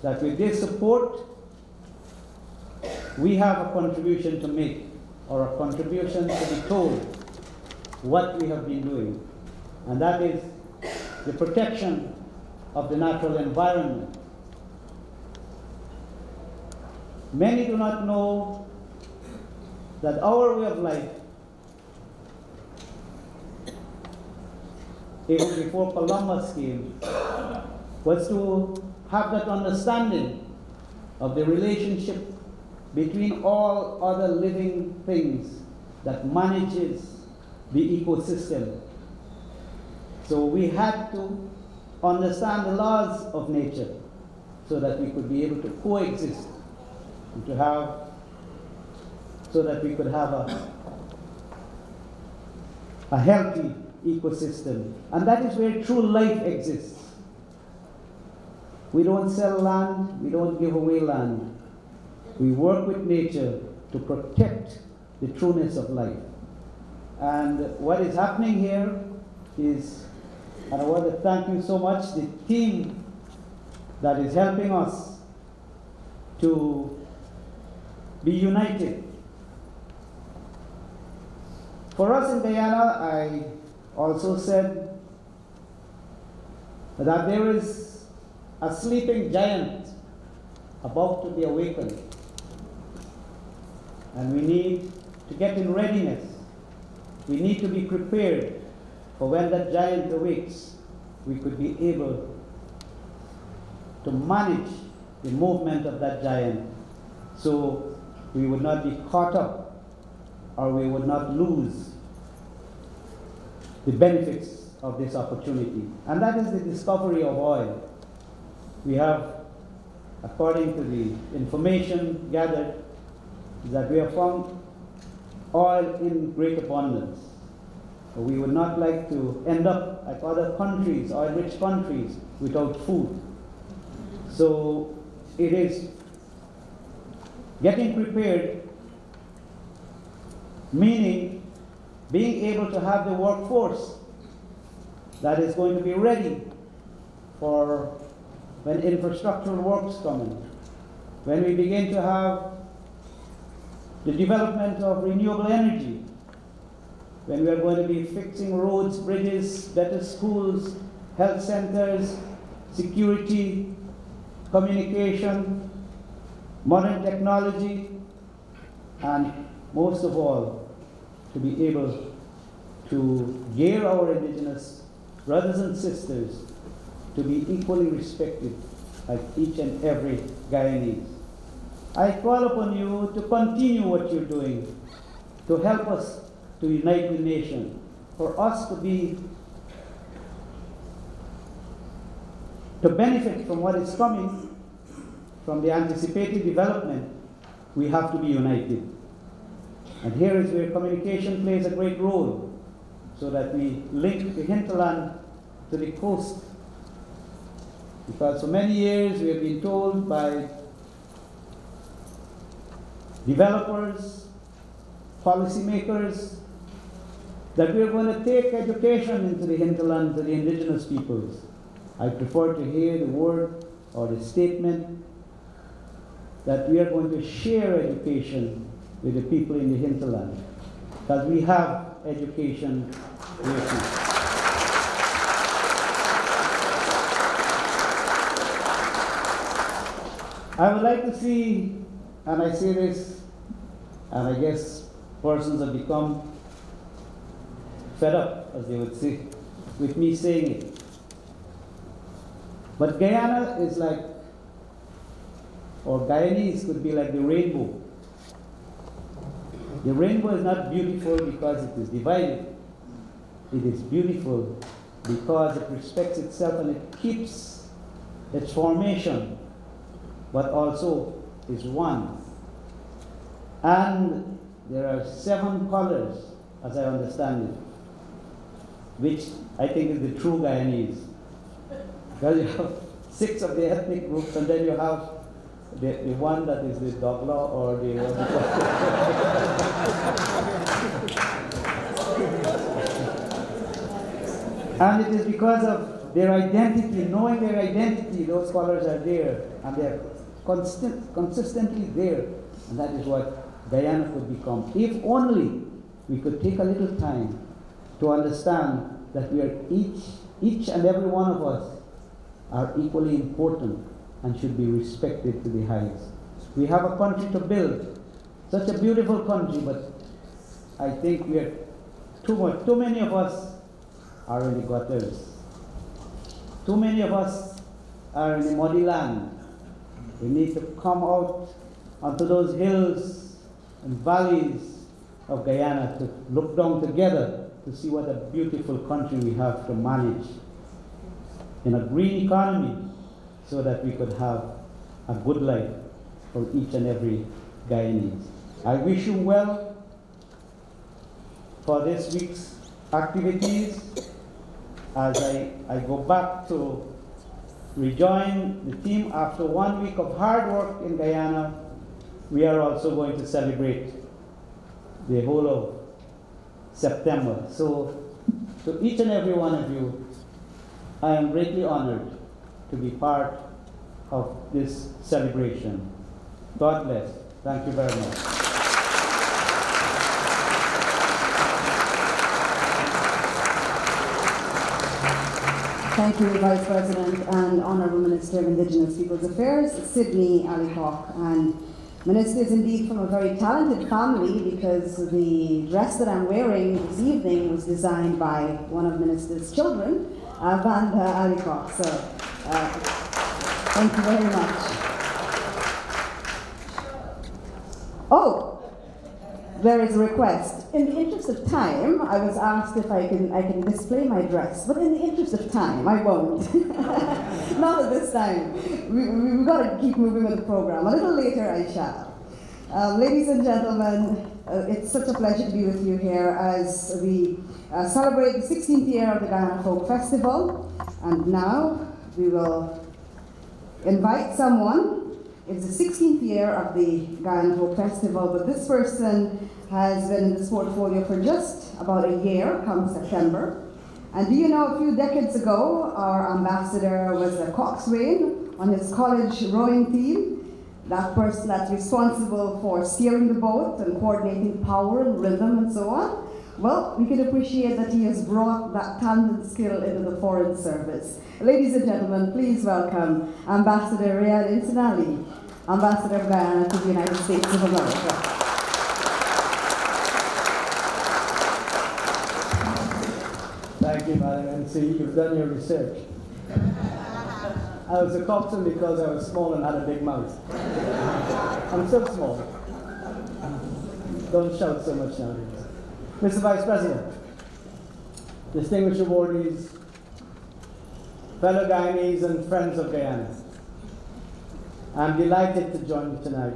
that with this support, we have a contribution to make, or a contribution to be told what we have been doing. And that is the protection of the natural environment. Many do not know that our way of life, even before Columbus came, was to have that understanding of the relationship between all other living things that manages the ecosystem. So we had to understand the laws of nature so that we could be able to coexist and to have, so that we could have a healthy ecosystem. And that is where true life exists. We don't sell land, we don't give away land. We work with nature to protect the trueness of life. And what is happening here is, and I want to thank you so much, the team that is helping us to be united. For us in Guyana, I also said that there is a sleeping giant about to be awakened. And we need to get in readiness. We need to be prepared for when that giant awakes, we could be able to manage the movement of that giant so we would not be caught up or we would not lose the benefits of this opportunity. And that is the discovery of oil. We have, according to the information gathered, that we have found oil in great abundance. We would not like to end up like other countries, oil-rich countries, without food. So it is getting prepared, meaning being able to have the workforce that is going to be ready for when infrastructural works come in, when we begin to have the development of renewable energy, when we are going to be fixing roads, bridges, better schools, health centers, security, communication, modern technology, and most of all, to be able to gear our indigenous brothers and sisters to be equally respected like each and every Guyanese. I call upon you to continue what you're doing, to help us to unite the nation, for us to benefit from what is coming, from the anticipated development. We have to be united. And here is where communication plays a great role, so that we link the hinterland to the coast. Because for many years we have been told by developers, policymakers, that we are going to take education into the hinterland to the indigenous peoples. I prefer to hear the word or the statement that we are going to share education with the people in the hinterland, because we have education here too. I would like to see, and I say this, and I guess persons have become fed up, as they would say, with me saying it. But Guyana is like, or Guyanese could be like the rainbow. The rainbow is not beautiful because it is divided. It is beautiful because it respects itself and it keeps its formation, but also is one. And there are 7 colors, as I understand it, which I think is the true Guyanese. Because you have 6 of the ethnic groups, and then you have the one that is the Dogla or the and it is because of their identity, knowing their identity, those colors are there, and they are consistently there, and that is what Guyana could become. If only we could take a little time to understand that we are each and every one of us are equally important and should be respected to the highest. We have a country to build, such a beautiful country, but I think we are too many of us are in the gutters. Too many of us are in the muddy land. We need to come out onto those hills and valleys of Guyana to look down together to see what a beautiful country we have to manage in a green economy, so that we could have a good life for each and every Guyanese. I wish you well for this week's activities. As I go back to rejoin the team after 1 week of hard work in Guyana, we are also going to celebrate the whole of September. So to each and every one of you, I am greatly honored to be part of this celebration. God bless. Thank you very much. Thank you, Vice President and Honourable Minister of Indigenous Peoples Affairs, Sydney Alicock. And Minister is indeed from a very talented family, because the dress that I'm wearing this evening was designed by one of Minister's children, Vanda Alicock. So, thank you very much. Oh, there is a request. In the interest of time, I was asked if I can display my dress, but in the interest of time, I won't. Not at this time. We've got to keep moving with the program. A little later, I shall. Ladies and gentlemen, it's such a pleasure to be with you here as we celebrate the 16th year of the Guyana Folk Festival. And now we will invite someone. It's the 16th year of the Guyana Folk Festival, but this person has been in this portfolio for just about a year, come September. And do you know, a few decades ago, our ambassador was a coxswain on his college rowing team, that person that's responsible for steering the boat and coordinating power and rhythm and so on. Well, we can appreciate that he has brought that talent and skill into the foreign service. Ladies and gentlemen, please welcome Ambassador Riyad Insanali, Ambassador of Guyana to the United States of America. Thank you, Madam MC. You've done your research. I was a coxswain because I was small and had a big mouth. I'm still small. Don't shout so much nowadays. Mr. Vice President, distinguished awardees, fellow Guyanese and friends of Guyana, I'm delighted to join you tonight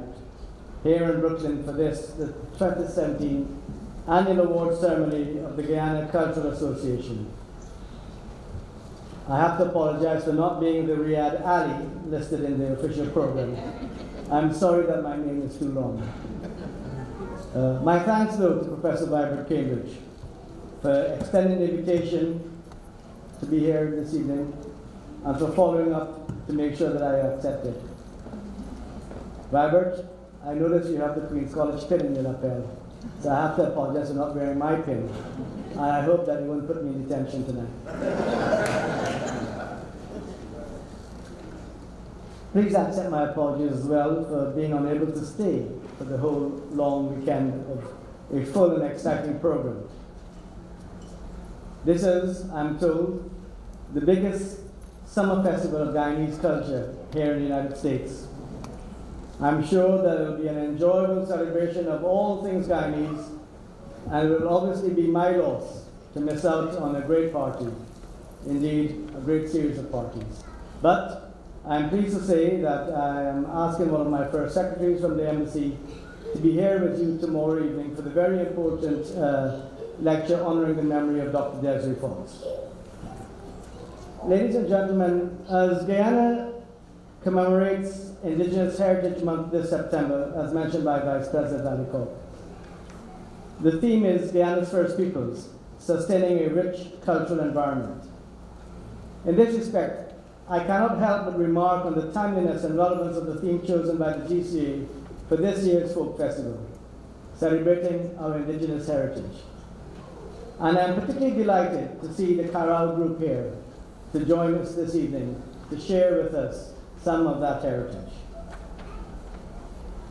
here in Brooklyn for this, the 2017 annual award ceremony of the Guyana Cultural Association. I have to apologize for not being the Riyadh Ali listed in the official program. I'm sorry that my name is too long. My thanks though to Professor Vibert Cambridge for extending the invitation to be here this evening and for following up to make sure that I accepted. Vibert, I notice you have the Queen's College pin in your lapel, so I have to apologize for not wearing my pin. I hope that you won't put me in detention tonight. Please accept my apologies as well for being unable to stay for the whole long weekend of a full and exciting program. This is, I'm told, the biggest summer festival of Guyanese culture here in the United States. I'm sure that it will be an enjoyable celebration of all things Guyanese, and it will obviously be my loss to miss out on a great party, indeed a great series of parties. But I'm pleased to say that I am asking one of my first secretaries from the embassy to be here with you tomorrow evening for the very important lecture honoring the memory of Dr. Desiree Fox. Ladies and gentlemen, as Guyana commemorates Indigenous Heritage Month this September, as mentioned by Vice President Ali Koch, the theme is Guyana's First Peoples, sustaining a rich cultural environment. In this respect, I cannot help but remark on the timeliness and relevance of the theme chosen by the GCA for this year's Folk Festival, celebrating our Indigenous heritage. And I'm particularly delighted to see the Carao group here to join us this evening to share with us some of that heritage.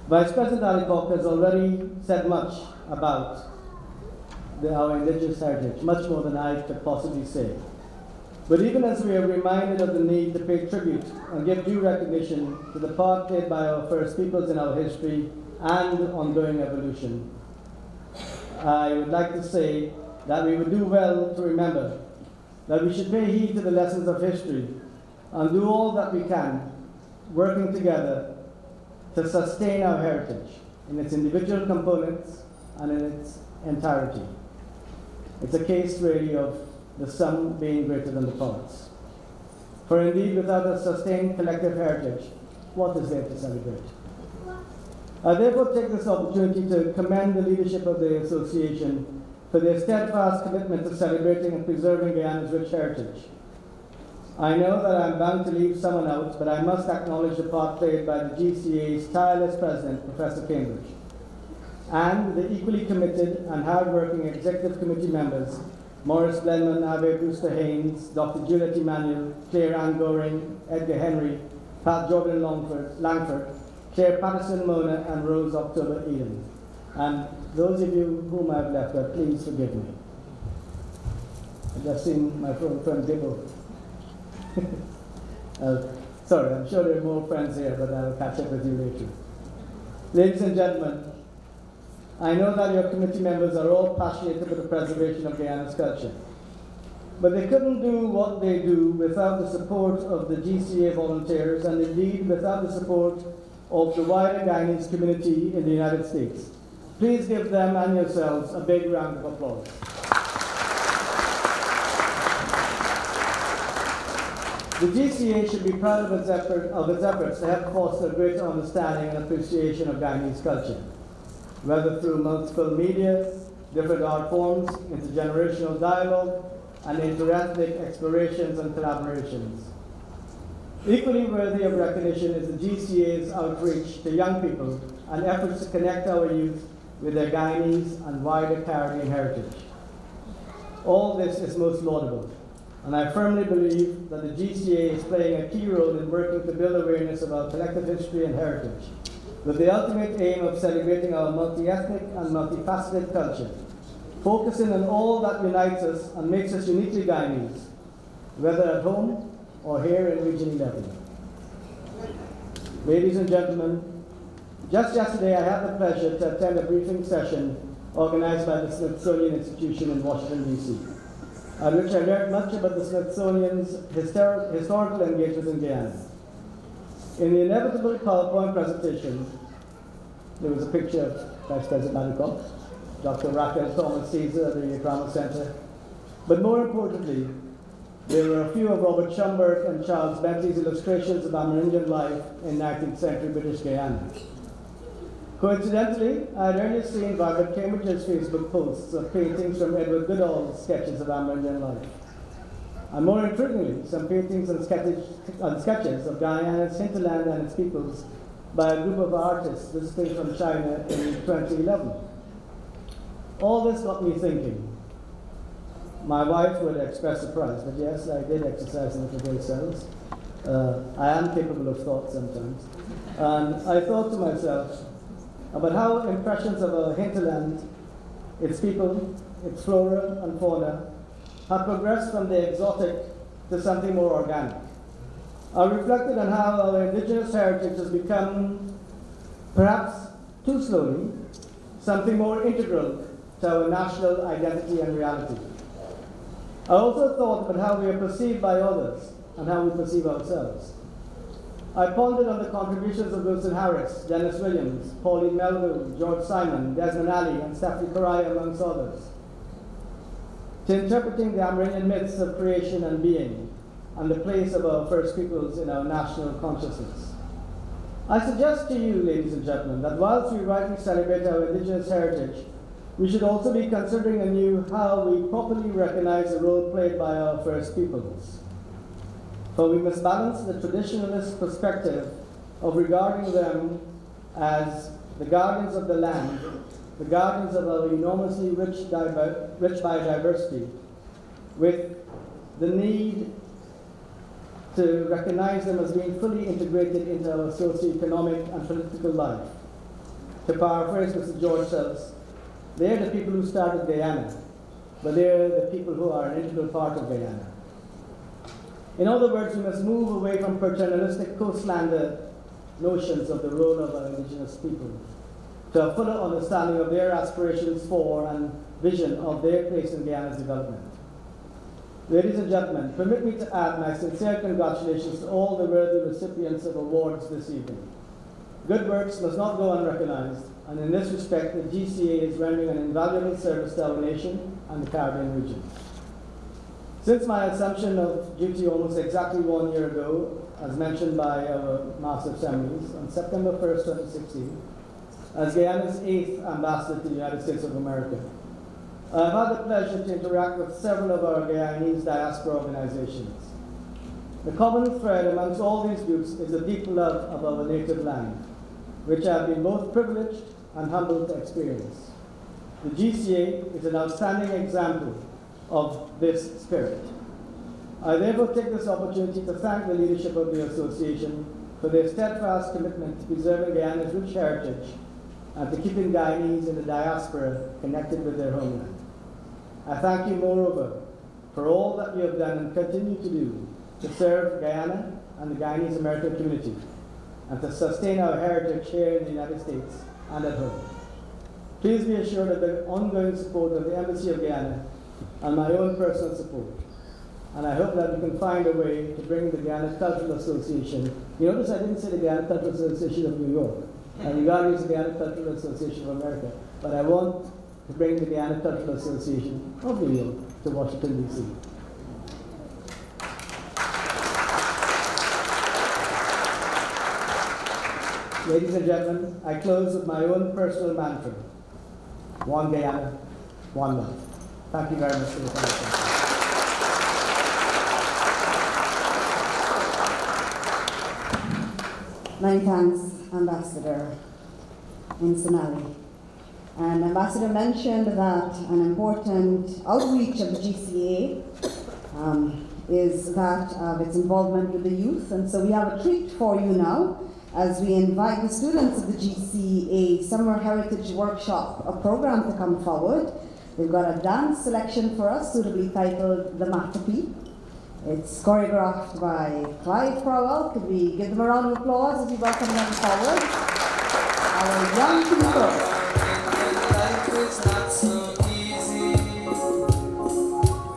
Vice President Ali Koch has already said much about our Indigenous heritage, much more than I could possibly say. But even as we are reminded of the need to pay tribute and give due recognition to the part played by our First Peoples in our history and ongoing evolution, I would like to say that we would do well to remember that we should pay heed to the lessons of history and do all that we can, working together to sustain our heritage in its individual components and in its entirety. It's a case really of the sum being greater than the parts. For indeed, without a sustained collective heritage, what is there to celebrate? I therefore take this opportunity to commend the leadership of the association for their steadfast commitment to celebrating and preserving Guyana's rich heritage. I know that I'm bound to leave someone out, but I must acknowledge the part played by the GCA's tireless president, Professor Cambridge, and the equally committed and hard-working executive committee members, Morris Blenman, Ave Brewster Haynes, Dr. Juliet Emanuel, Claire Ann Goring, Edgar Henry, Pat Jordan Langford, Claire Patterson Mona, and Rose October Eden. And those of you whom I've left out, please forgive me. I've just seen my friend Dibble. Sorry, I'm sure there are more friends here, but I'll catch up with you later. Ladies and gentlemen, I know that your committee members are all passionate about the preservation of Guyana's culture, but they couldn't do what they do without the support of the GCA volunteers and indeed without the support of the wider Guyanese community in the United States. Please give them and yourselves a big round of applause. The GCA should be proud of its efforts to help foster greater understanding and appreciation of Guyanese culture, whether through multiple media, different art forms, intergenerational dialogue, and interethnic explorations and collaborations. Equally worthy of recognition is the GCA's outreach to young people and efforts to connect our youth with their Guyanese and wider Caribbean heritage. All this is most laudable, and I firmly believe that the GCA is playing a key role in working to build awareness of our collective history and heritage, with the ultimate aim of celebrating our multi-ethnic and multifaceted culture, focusing on all that unites us and makes us uniquely Guyanese, whether at home or here in Region 11. Ladies and gentlemen, just yesterday I had the pleasure to attend a briefing session organized by the Smithsonian Institution in Washington, D.C., at which I learned much about the Smithsonian's historical engagement in Guyana. In the inevitable PowerPoint presentation, there was a picture of Vice President Alcock, Dr. Raquel Thomas Caesar at the Drama Center, but more importantly, there were a few of Robert Schomburg and Charles Bentley's illustrations of Amerindian life in 19th century British Guyana. Coincidentally, I had earlier seen Barbara Cambridge's Facebook posts of paintings from Edward Goodall's sketches of Amerindian life. And more intriguingly, some paintings and sketches of Guyana's hinterland and its peoples by a group of artists visiting from China in 2011. All this got me thinking. My wife would express surprise, but yes, I did exercise in the brain cells. I am capable of thought sometimes. And I thought to myself about how impressions of our hinterland, its people, its flora and fauna, have progressed from the exotic to something more organic. I reflected on how our indigenous heritage has become, perhaps too slowly, something more integral to our national identity and reality. I also thought about how we are perceived by others and how we perceive ourselves. I pondered on the contributions of Wilson Harris, Dennis Williams, Pauline Melville, George Simon, Desmond Alley, and Stephanie Correa, amongst others, to interpreting the Amerindian myths of creation and being and the place of our first peoples in our national consciousness. I suggest to you, ladies and gentlemen, that whilst we rightly celebrate our indigenous heritage, we should also be considering anew how we properly recognize the role played by our first peoples. For we must balance the traditionalist perspective of regarding them as the guardians of the land, the guardians of our enormously rich biodiversity, with the need to recognize them as being fully integrated into our socio-economic and political life. To paraphrase Mr. George Sells, they're the people who started Guyana, but they're the people who are an integral part of Guyana. In other words, we must move away from paternalistic coastlander notions of the role of our indigenous people to a fuller understanding of their aspirations for and vision of their place in Guyana's development. Ladies and gentlemen, permit me to add my sincere congratulations to all the worthy recipients of awards this evening. Good works must not go unrecognized, and in this respect, the GCA is rendering an invaluable service to our nation and the Caribbean region. Since my assumption of duty almost exactly 1 year ago, as mentioned by our Master of Ceremonies, on September 1st, 2016, as Guyana's 8th ambassador to the United States of America, I've had the pleasure to interact with several of our Guyanese diaspora organizations. The common thread amongst all these groups is a deep love of our native land, which I have been both privileged and humbled to experience. The GCA is an outstanding example of this spirit. I therefore take this opportunity to thank the leadership of the association for their steadfast commitment to preserving Guyana's rich heritage and to keeping Guyanese in the diaspora connected with their homeland. I thank you, moreover, for all that you have done and continue to do to serve Guyana and the Guyanese American community and to sustain our heritage here in the United States and at home. Please be assured of the ongoing support of the Embassy of Guyana and my own personal support. And I hope that we can find a way to bring the Guyana Cultural Association. You notice I didn't say the Guyana Cultural Association of New York. I regard it as the Guyana Cultural Association of America. But I want to bring the Guyana Cultural Association of New York to Washington, D.C. Ladies and gentlemen, I close with my own personal mantra. One Guyana, one love. Thank you very much for your attention. Many thanks, Ambassador Insinali. And Ambassador mentioned that an important outreach of the GCA is that of its involvement with the youth. And so we have a treat for you now as we invite the students of the GCA Summer Heritage Workshop, a program, to come forward. They've got a dance selection for us, suitably titled The Masterpiece. It's choreographed by Clive Crowell. Could we give them a round of applause as we welcome them forward? Our young people. Life is not so easy.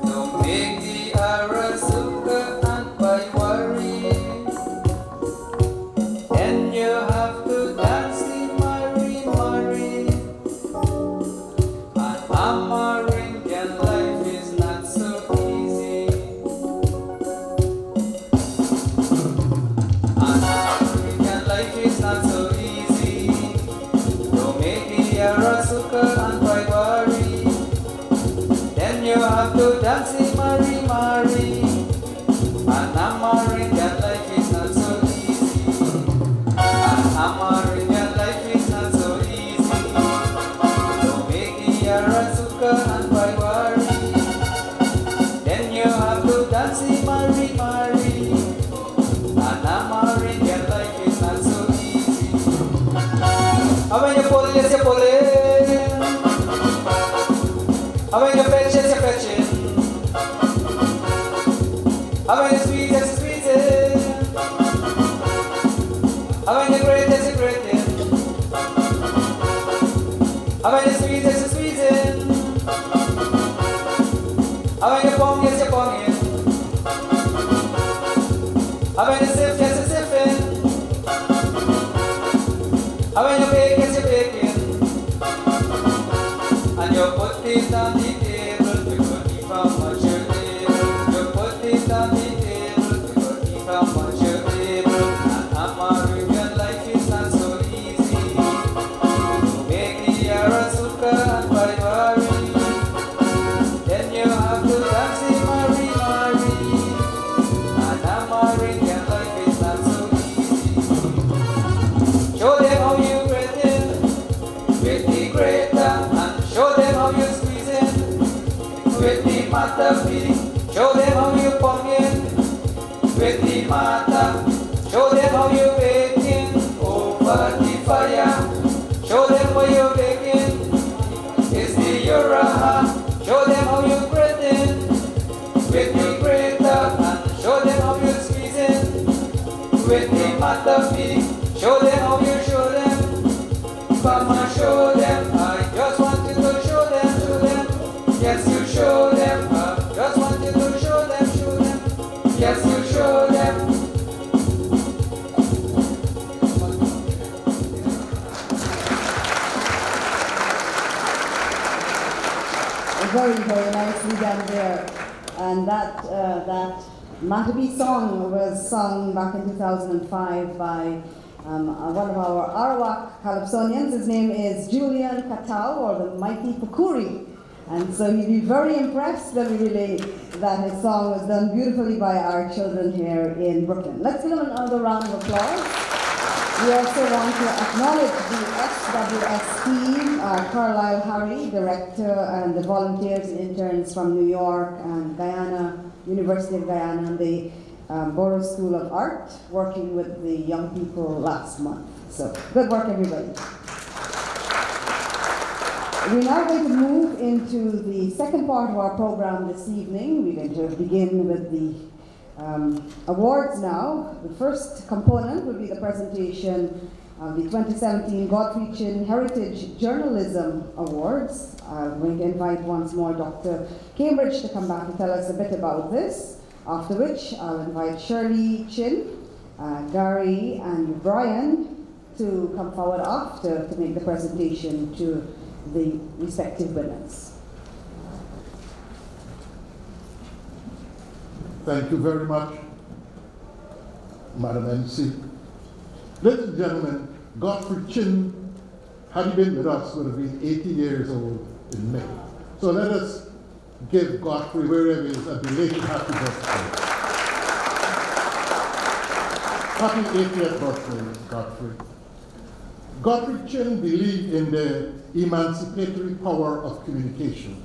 Don't make the Arasuka and by worry. And you have to dance the Mari Mari. And Amarindian life is not so easy. And Amarindian life is not so easy. Don't make the Arasuka and by worry. Then you have to dance the Mari Mari. And Amarindian life is not so easy. And Amarindian life is not so easy. Don't make the Arasuka and by worry. Then you have to dance the Mari Mari. And Amarindian life is not so easy. When you pull, yes, you pull it. When you fetch, yes, you fetch it. When you squeeze, yes, you squeeze it. When you grate, yes, you grate it. When you squeeze, yes, you squeeze it. When you pong, yes, you pong it. When you sift, yes, you sift it. When you bake, yes, you bake it. And you put it on the table, you could keep how much you table. You put it on the table, you could keep how much you table. And Amarian life is not so easy. To make the Arasuka and by worry. Then you have to dance the Mari Mari. And Amarian life is not so easy. Show them how you grate it with the grater, and show them how you squeeze it with the masterpiece. Show them how you pong it with the mata. Show them how you bake it over the fire. Show them what you're baking is the Uraha. Show them how you grate it with the grater, and show them how you squeeze it with the masterpiece. Show them how you show them. Come and show them. I just want you to show them, show them. Yes, you show them. I just want you to show them, show them. Yes, you show them. Very, very nicely done there. And that Matabee song was sung back in 2005 by one of our Arawak Calypsonians. His name is Julian Katau, or the Mighty Pukuri. And so you'd be very impressed when we relay that his song was done beautifully by our children here in Brooklyn. Let's give them another round of applause. We also want to acknowledge the SWS team, Carlisle Harry, director, and the volunteers and interns from New York and Guyana, University of Guyana, and the Borough School of Art, working with the young people last month. So, good work, everybody. We're now going to move into the second part of our program this evening. We're going to begin with the awards now. The first component will be the presentation of the 2017 Godfrey Chin Heritage Journalism Awards. I'm going to invite once more Dr. Cambridge to come back and tell us a bit about this, after which I'll invite Shirley Chin, Gary and Brian to come forward after to make the presentation to the respective winners. Thank you very much, Madam MC. Ladies and gentlemen, Godfrey Chin, had he been with us, would have been 80 years old in May. So let us give Godfrey, wherever he is, a belated happy birthday. Happy 80th birthday, Godfrey. Godfrey Chin believed in the emancipatory power of communication.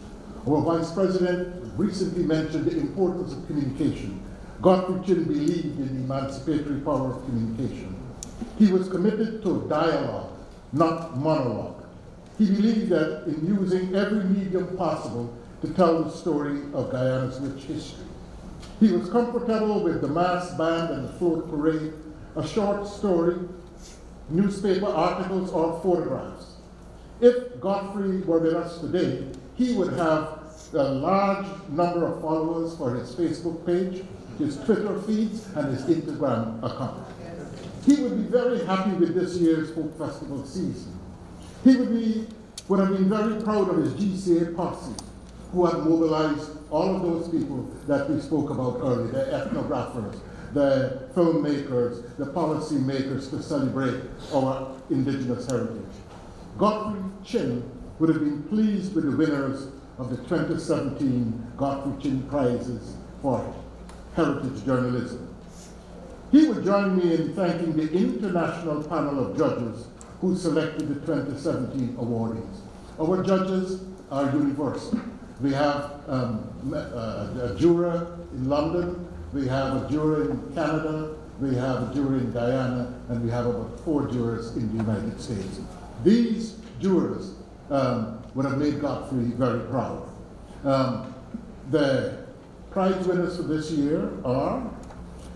Our Vice President recently mentioned the importance of communication. Godfrey Chin believed in the emancipatory power of communication. He was committed to dialogue, not monologue. he believed that in using every medium possible to tell the story of Guyana's rich history. He was comfortable with the mass band and the float parade, a short story, newspaper articles, or photographs. If Godfrey were with us today, he would have a large number of followers for his Facebook page, his Twitter feeds, and his Instagram account. He would be very happy with this year's folk festival season. He would have been very proud of his GCA posse, who had mobilized all of those people that we spoke about earlier, the ethnographers, the filmmakers, the policy makers to celebrate our indigenous heritage. Godfrey Chin would have been pleased with the winners of the 2017 Godfrey Chin Prizes for Heritage Journalism. He would join me in thanking the international panel of judges who selected the 2017 awardees. Our judges are universal. We have a juror in London, we have a juror in Canada, we have a juror in Guyana, and we have about 4 jurors in the United States. These jurors would have made Godfrey very proud. The prize winners for this year are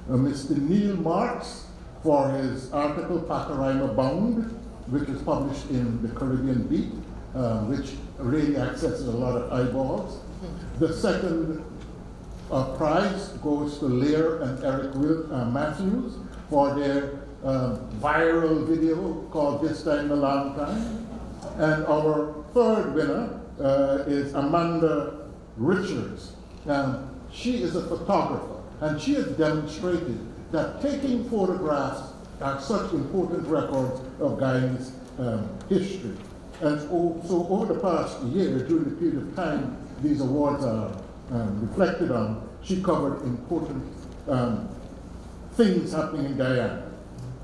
Mr. Neil Marks for his article Pakarima Bound, which was published in the Caribbean Beat, which really accesses a lot of eyeballs. The second prize goes to Lear and Eric Matthews for their viral video called This Time a Long Time. And our third winner is Amanda Richards. She is a photographer, and she has demonstrated that taking photographs are such important records of Guyana's history. And so over the past year, during the period of time these awards are reflected on, she covered important things happening in Guyana,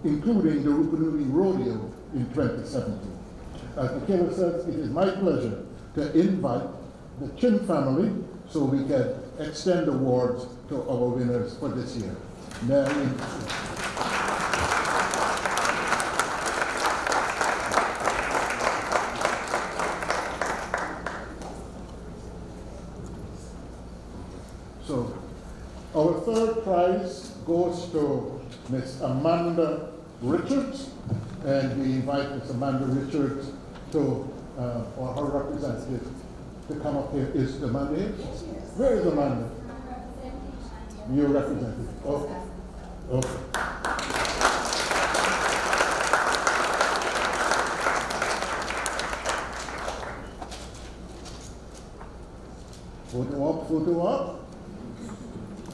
including the Rupununi Rodeo in 2017. As Michaela says, it is my pleasure to invite the Chin family so we can extend awards to our winners for this year. Mary. So, our third prize goes to Miss Amanda Richards, and we invite Miss Amanda Richards to, or her representative, to come up here. Is Amanda here? Where is Amanda? Your representative. Oh, okay. Photo up, photo up.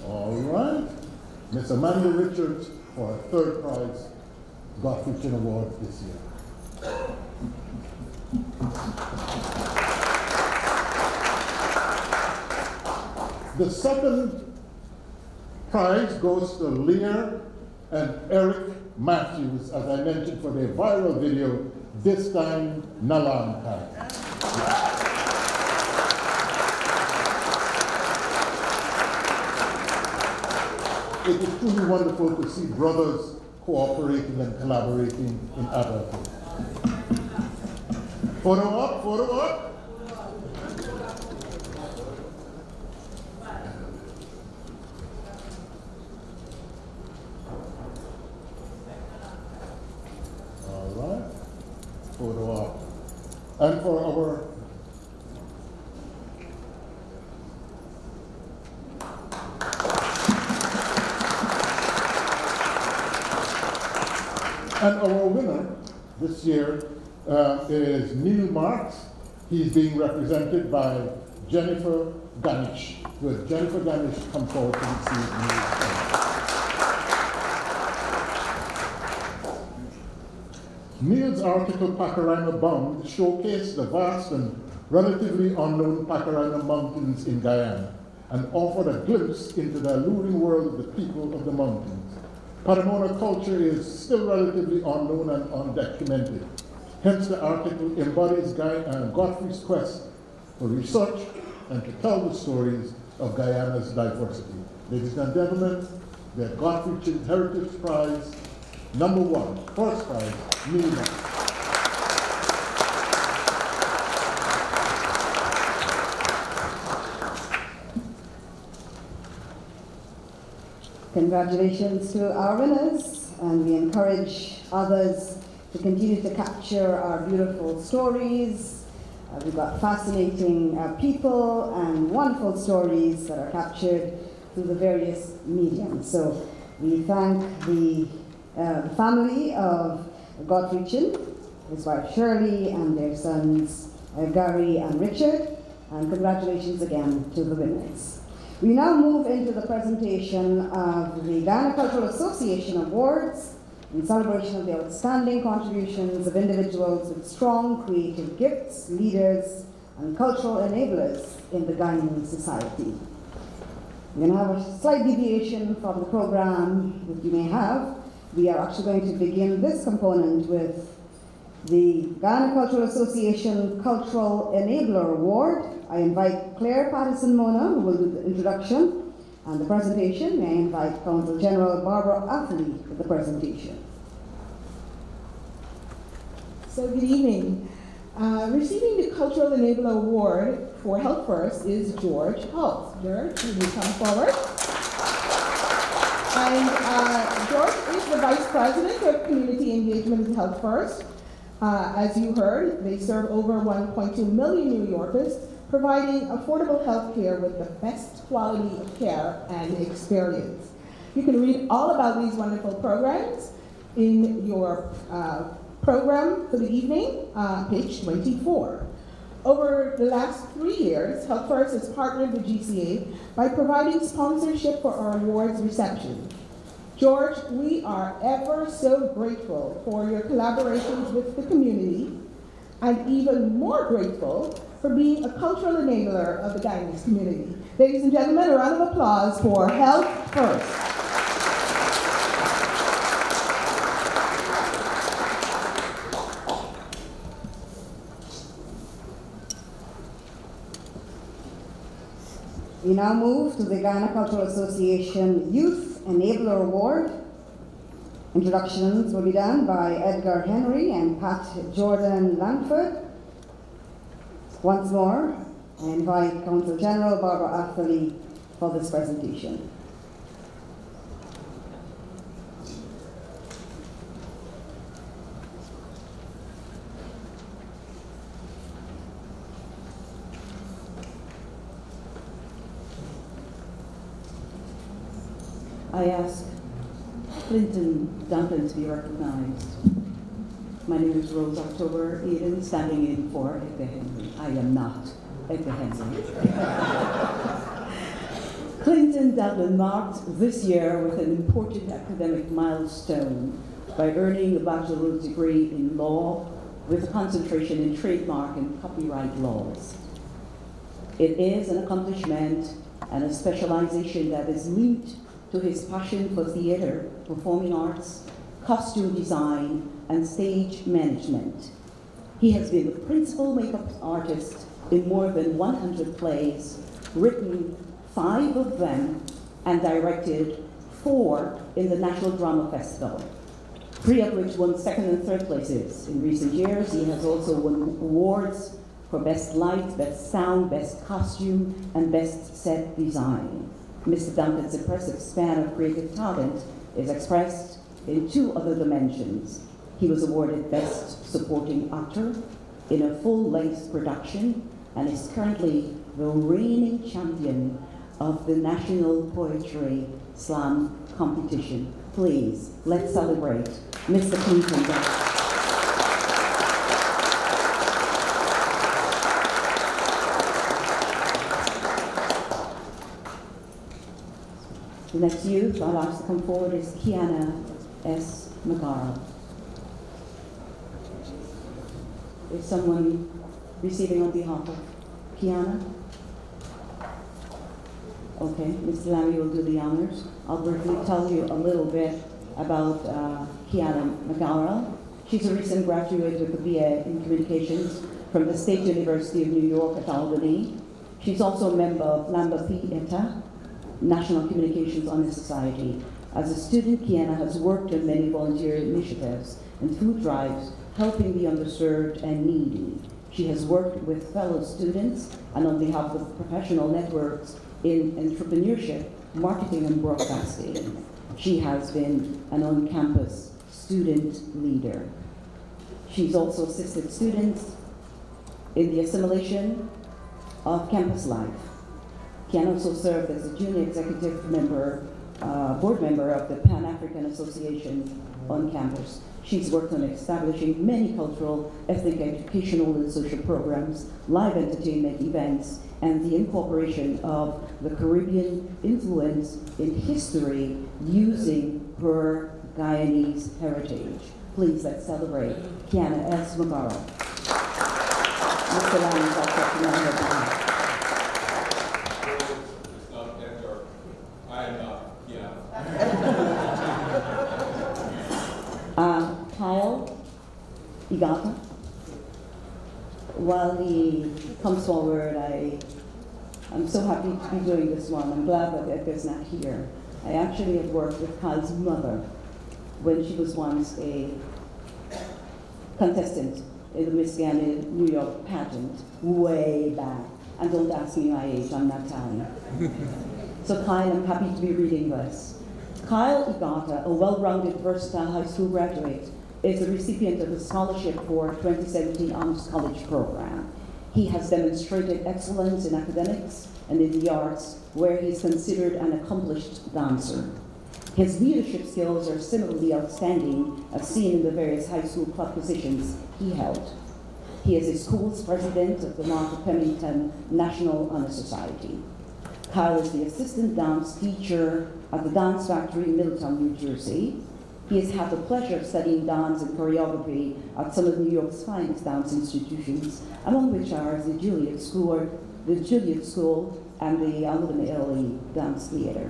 All right. Miss Amanda Richards for her third prize Godfrey Chin Award this year. The second prize goes to Lear and Eric Matthews, as I mentioned, for their viral video, This Time Nalang Time. It is truly wonderful to see brothers cooperating and collaborating in adulthood. Photo up, photo up. All right, photo up. And for our winner this year is Neil Marks. He's being represented by Jennifer Ganish. Would Jennifer Ganish come forward to receive Neil's Neil's article, Pakarima Bound, showcased the vast and relatively unknown Pakarima Mountains in Guyana and offered a glimpse into the alluring world of the people of the mountains. Paramona culture is still relatively unknown and undocumented. Hence, the article embodies Godfrey's quest for research and to tell the stories of Guyana's diversity. Ladies and gentlemen, the Godfrey Chin Heritage Prize, #1, first prize, Neil Marks. Congratulations to our winners, and we encourage others to continue to capture our beautiful stories. We've got fascinating people and wonderful stories that are captured through the various mediums. So we thank the family of Godfrey Chin, his wife Shirley, and their sons Gary and Richard, and congratulations again to the winners. We now move into the presentation of the Guyana Cultural Association Awards in celebration of the outstanding contributions of individuals with strong creative gifts, leaders, and cultural enablers in the Guyanese society. We're going to have a slight deviation from the program that you may have. We are actually going to begin this component with the Guyana Cultural Association Cultural Enabler Award. I invite Claire Patterson-Mona, who will do the introduction and the presentation. May I invite Counsel General Barbara Atherley for the presentation. So good evening. Receiving the Cultural Enabler Award for Health First is George Holt. George, will you come forward? And George is the Vice President of Community Engagement with Health First. As you heard, they serve over 1.2 million New Yorkers, providing affordable health care with the best quality of care and experience. You can read all about these wonderful programs in your program for the evening, page 24. Over the last 3 years, Health First has partnered with GCA by providing sponsorship for our awards reception. George, we are ever so grateful for your collaborations with the community, and even more grateful for being a cultural enabler of the Guyanese community. Ladies and gentlemen, a round of applause for Health First. We now move to the Guyana Cultural Association Youth Enabler Award. Introductions will be done by Edgar Henry and Pat Jordan Langford. Once more, I invite Counsel General Barbara Atherley for this presentation. I ask Clinton Duncan to be recognized. My name is Rose October Eden, standing in for Edgar Henry. I am not Edgar Henry. Clinton Duncan marked this year with an important academic milestone by earning a bachelor's degree in law with a concentration in trademark and copyright laws. It is an accomplishment and a specialization that is linked to his passion for theater, performing arts, costume design, and stage management. He has been the principal makeup artist in more than 100 plays, written 5 of them, and directed 4 in the National Drama Festival, 3 of which won 2nd and 3rd places. In recent years, he has also won awards for Best Light, Best Sound, Best Costume, and Best Set Design. Mr. Duncan's impressive span of creative talent is expressed in 2 other dimensions. He was awarded Best Supporting Actor in a full-length production and is currently the reigning champion of the National Poetry Slam competition. Please, let's celebrate Mr. Clinton Duncan. The next youth I'll ask to come forward is Kiana S. Magara. Is someone receiving on behalf of Kiana? Okay, Mr. Larry will do the honors. I'll briefly tell you a little bit about Kiana Magara. She's a recent graduate with a BA in Communications from the State University of New York at Albany. She's also a member of Lambda Phi Eta, National Communications Honor Society. As a student, Kiana has worked on many volunteer initiatives and food drives, helping the underserved and needy. She has worked with fellow students and on behalf of professional networks in entrepreneurship, marketing, and broadcasting. She has been an on-campus student leader. She's also assisted students in the assimilation of campus life. Kiana also served as a junior executive member, board member of the Pan-African Association on campus. She's worked on establishing many cultural, ethnic, educational, and social programs, live entertainment events, and the incorporation of the Caribbean influence in history using her Guyanese heritage. Please, let's celebrate Kiana S. Magaro. Mr. Lang is accepting on her behalf. Kyle Igata, while he comes forward, I'm so happy to be doing this one. I'm glad that Edgar's not here. I actually have worked with Kyle's mother when she was once a contestant in the Miss Gannett New York pageant way back. And don't ask me my age, I'm not telling you. So Kyle, I'm happy to be reading this. Kyle Igata, a well-rounded, versatile high school graduate, is the recipient of a scholarship for 2017 Honors College program. He has demonstrated excellence in academics and in the arts, where he is considered an accomplished dancer. His leadership skills are similarly outstanding, as seen in the various high school club positions he held. He is the school's president of the Martha Pemberton National Honor Society. Kyle is the assistant dance teacher at the Dance Factory in Middletown, New Jersey. He has had the pleasure of studying dance and choreography at some of New York's finest dance institutions, among which are the Juilliard School and the Alden Ailey Dance Theater.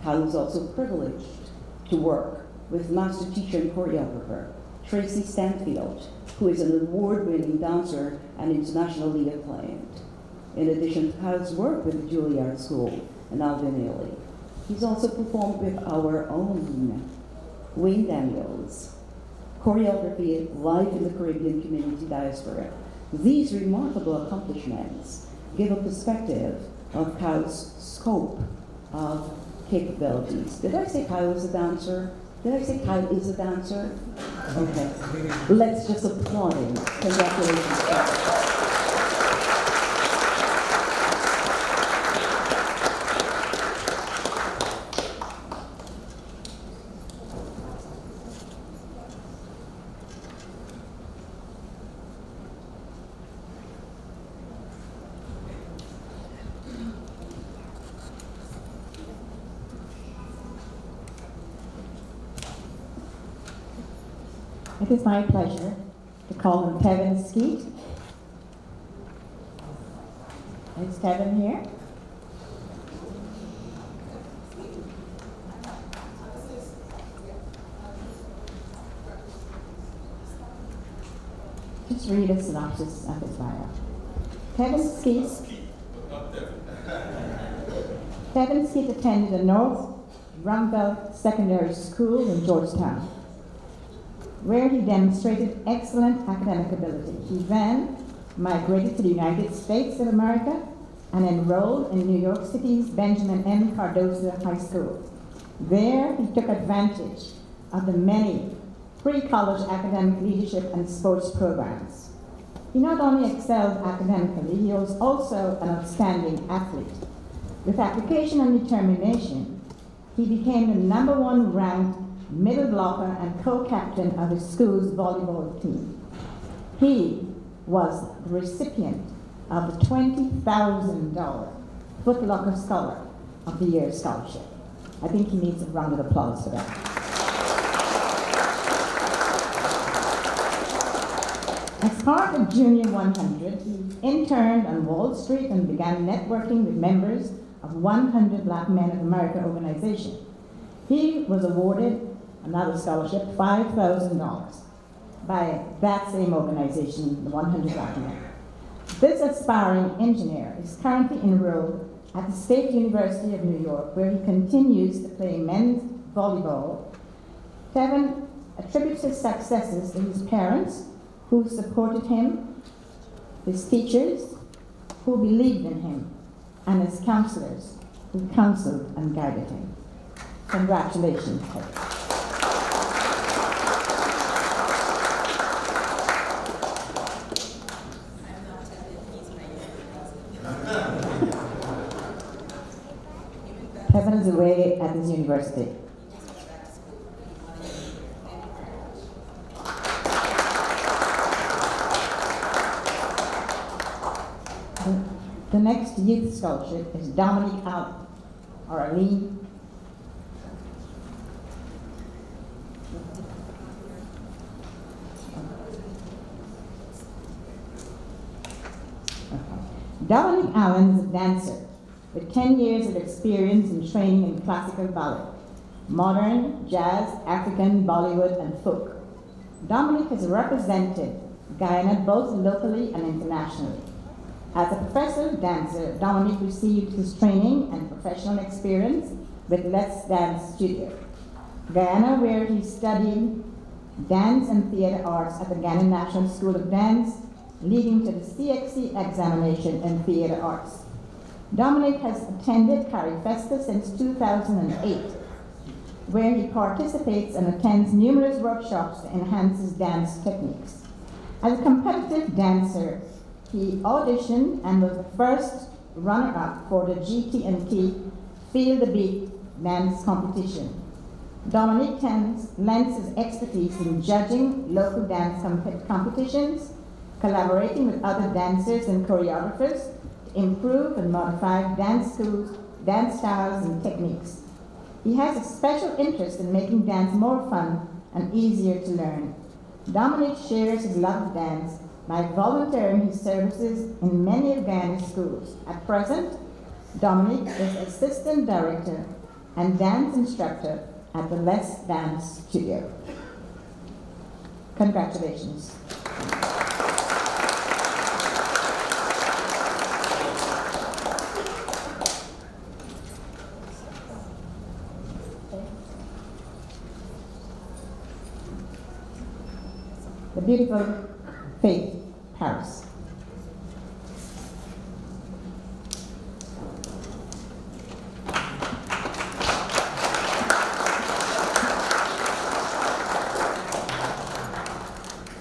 Kyle is also privileged to work with master teacher and choreographer Tracy Stanfield, who is an award-winning dancer and internationally acclaimed. In addition to Kyle's work with the Juilliard School and Alden Ailey, he's also performed with our own Wayne Daniels, choreography live in the Caribbean community diaspora. These remarkable accomplishments give a perspective of Kyle's scope of capabilities. Did I say Kyle was a dancer? Did I say Kyle is a dancer? Okay. Let's just applaud him. Congratulations, Kyle. It is my pleasure to call on Kevin Skeet. Is Kevin here? Just read a synopsis of his bio. Kevin Skeet. Kevin Skeet attended the North Rumbell Secondary School in Georgetown, where he demonstrated excellent academic ability. He then migrated to the United States of America and enrolled in New York City's Benjamin M. Cardozo High School. There, he took advantage of the many pre-college academic leadership and sports programs. He not only excelled academically, he was also an outstanding athlete. With application and determination, he became the #1 ranked middle blocker and co-captain of his school's volleyball team. He was the recipient of the $20,000 Foot Locker Scholar of the Year scholarship. I think he needs a round of applause for that. As part of Junior 100, he interned on Wall Street and began networking with members of 100 Black Men of America organization. He was awarded another scholarship, $5,000, by that same organization, the 100 Black Men. This aspiring engineer is currently enrolled at the State University of New York, where he continues to play men's volleyball. Kevin attributes his successes to his parents, who supported him, his teachers, who believed in him, and his counselors who counseled and guided him. Congratulations, Ted. Kevin is away at his university. The next youth scholarship is Dominique Allen, or Aline. Dominique Allen is a dancer with 10 years of experience in training in classical ballet, modern, jazz, African, Bollywood, and folk. Dominique has represented Guyana both locally and internationally. As a professional dancer, Dominique received his training and professional experience with Let's Dance Studio, Guyana, where he studied dance and theater arts at the Ghana National School of Dance, leading to the CXC examination in theater arts. Dominique has attended Carifesta since 2008, where he participates and attends numerous workshops to enhance his dance techniques. As a competitive dancer, he auditioned and was the first runner-up for the GT&T Feel the Beat dance competition. Dominique lends his expertise in judging local dance competitions, collaborating with other dancers and choreographers to improve and modify dance schools, dance styles, and techniques. He has a special interest in making dance more fun and easier to learn. Dominique shares his love of dance by volunteering his services in many of Guyana's schools. At present, Dominique is Assistant Director and Dance Instructor at the Let's Dance Studio. Congratulations. The beautiful Faith Paris.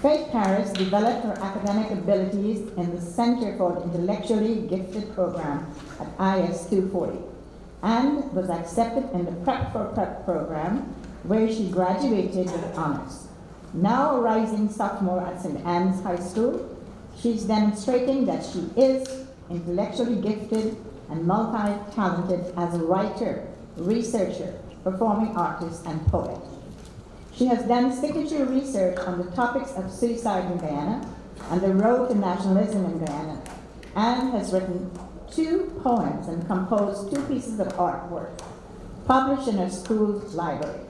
Faith Paris developed her academic abilities in the Center for the Intellectually Gifted program at IS 240 and was accepted in the Prep for Prep program, where she graduated with honors. Now a rising sophomore at St. Anne's High School, she's demonstrating that she is intellectually gifted and multi-talented as a writer, researcher, performing artist, and poet. She has done signature research on the topics of suicide in Guyana and the road to nationalism in Guyana, and has written 2 poems and composed 2 pieces of artwork published in her school's library.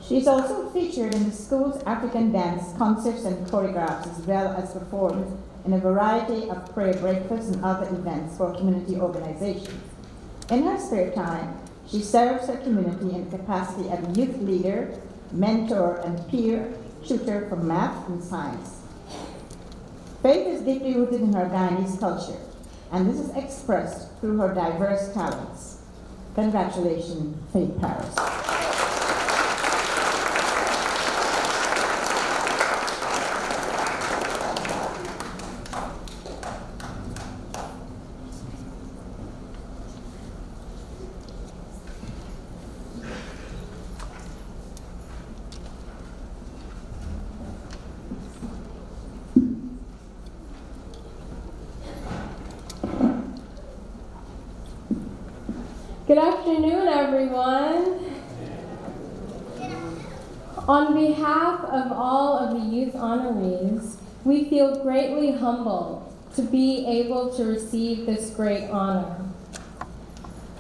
She's also featured in the school's African dance concerts and choreographs, as well as performed in a variety of prayer breakfasts and other events for community organizations. In her spare time, she serves her community in the capacity of a youth leader, mentor, and peer tutor for math and science. Faith is deeply rooted in her Guyanese culture, and this is expressed through her diverse talents. Congratulations, Faith Paris. Good afternoon, everyone. On behalf of all of the youth honorees, we feel greatly humbled to be able to receive this great honor.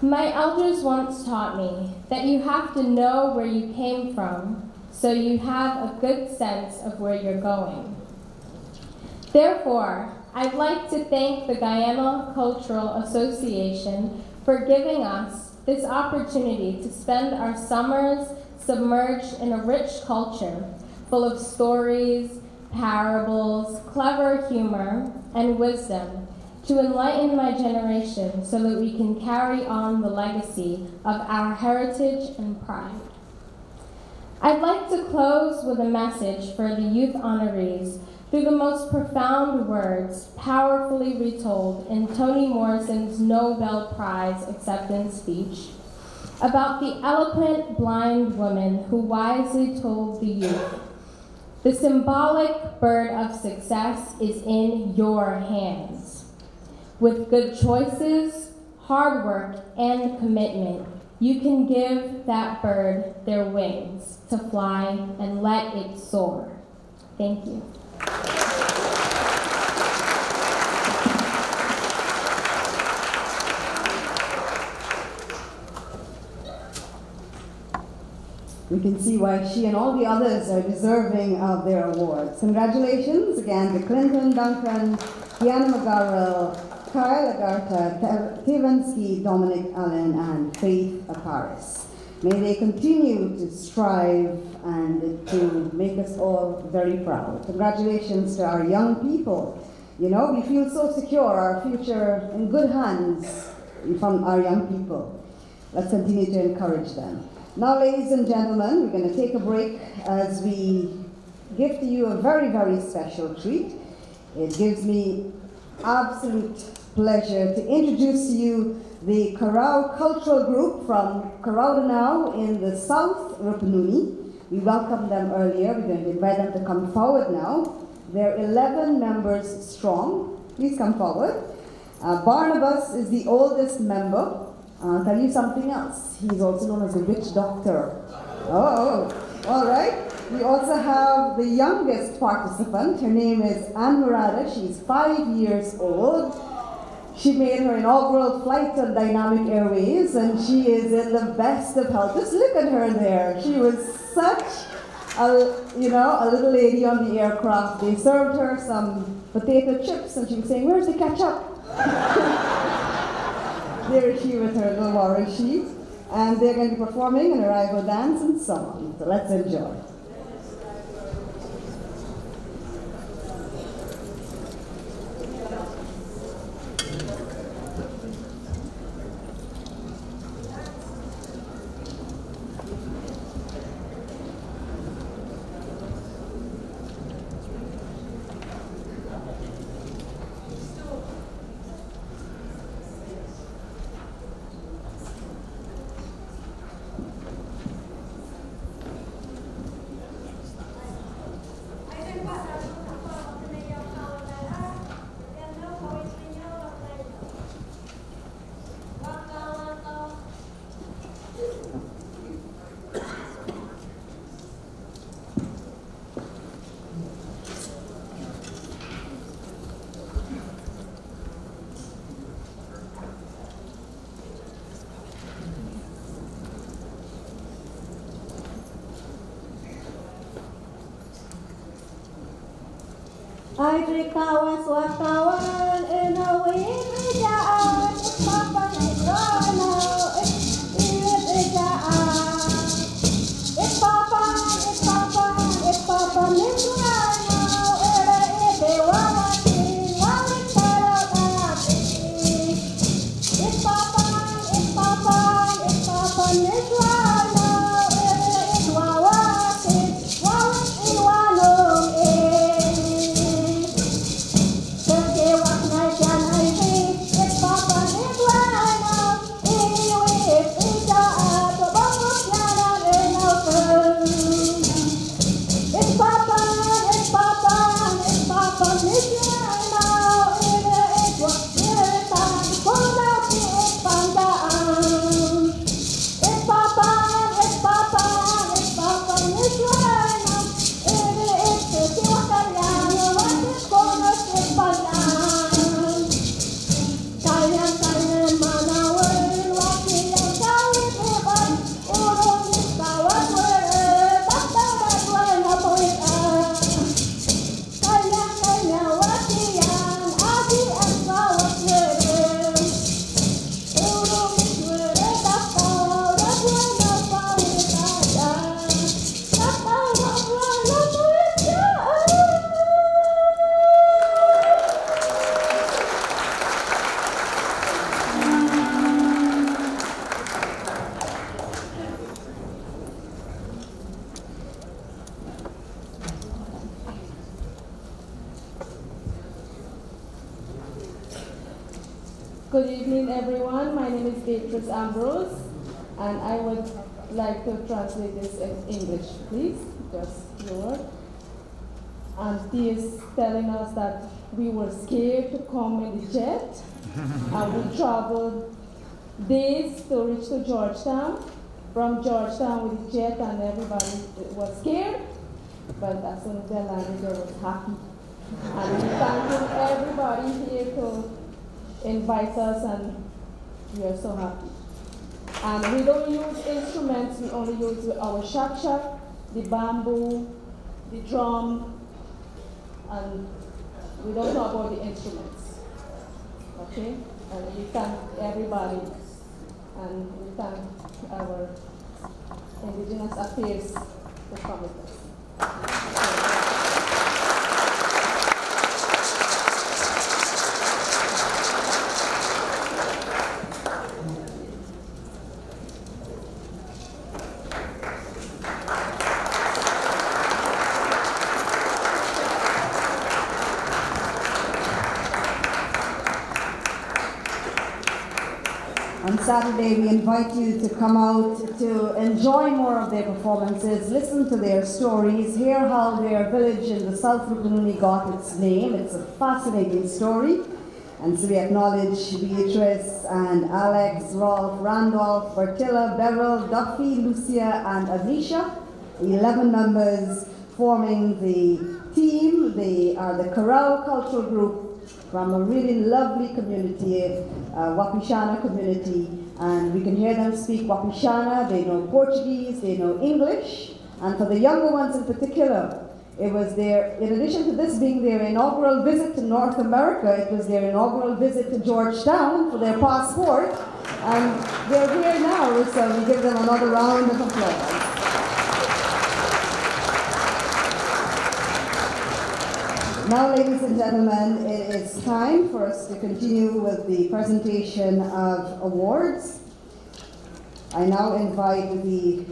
My elders once taught me that you have to know where you came from so you have a good sense of where you're going. Therefore, I'd like to thank the Guyana Cultural Association for giving us this opportunity to spend our summers submerged in a rich culture full of stories, parables, clever humor, and wisdom to enlighten my generation so that we can carry on the legacy of our heritage and pride. I'd like to close with a message for the youth honorees through the most profound words powerfully retold in Toni Morrison's Nobel Prize acceptance speech about the eloquent blind woman who wisely told the youth, "The symbolic bird of success is in your hands. With good choices, hard work, and commitment, you can give that bird their wings to fly and let it soar." Thank you. We can see why she and all the others are deserving of their awards. Congratulations again to Clinton Duncan, Kiana McGarrell, Kyle Agartha, Tivansky, Dominic Allen, and Faith Aparis. May they continue to strive and to make us all very proud. Congratulations to our young people. You know, we feel so secure, our future in good hands from our young people. Let's continue to encourage them. Now, ladies and gentlemen, we're going to take a break as we give to you a very, very special treat. It gives me absolute pleasure to introduce to you the Karau Cultural Group from Karaudanau in the South Rupununi. We welcomed them earlier. We're going to invite them to come forward now. They're 11 members strong. Please come forward. Barnabas is the oldest member. I'll tell you something else. He's also known as the witch doctor. Oh, all right. We also have the youngest participant. Her name is Ann Murada. She's 5 years old. She made her inaugural flight on Dynamic Airways, and she is in the best of health. Just look at her there. She was such a little lady on the aircraft. They served her some potato chips, and she was saying, "Where's the ketchup?" There is she with her little warrior sheet, and they're going to be performing an arrival dance and so on. So let's enjoy. Ay kawan wartawan enawin ejaan papan ikrano iwit ejaan papan ikrano ere edewawati wawit karotati papan ikrano ere edewawati wawit iwanong It's Good evening, everyone. My name is Beatrice Ambrose, and I would like to translate this in English, please. Just your word. And he is telling us that we were scared to come in the jet, and we traveled days to reach to Georgetown. From Georgetown with the jet, and everybody was scared, but as soon as they landed, they was happy. And we thank everybody here to invite us, and we are so happy. And we don't use instruments, we only use our shak-shak, the bamboo, the drum, and we don't talk about the instruments. Okay? And we thank everybody, and we thank our Indigenous Affairs for coming with us. On Saturday, we invite you to come out to enjoy more of their performances, listen to their stories, hear how their village in the South Rupununi got its name. It's a fascinating story. And so we acknowledge Beatrice and Alex, Rolf, Randolph, Bertilla, Beryl, Duffy, Lucia, and Anisha, 11 members forming the team. They are the Corral Cultural Group from a really lovely community, Wapishana community, and we can hear them speak Wapishana. They know Portuguese, they know English, and for the younger ones in particular, it was their, in addition to this being their inaugural visit to North America, it was their inaugural visit to Georgetown for their passport, and they're here now, so we give them another round of applause. Now, ladies and gentlemen, it is time for us to continue with the presentation of awards. I now invite the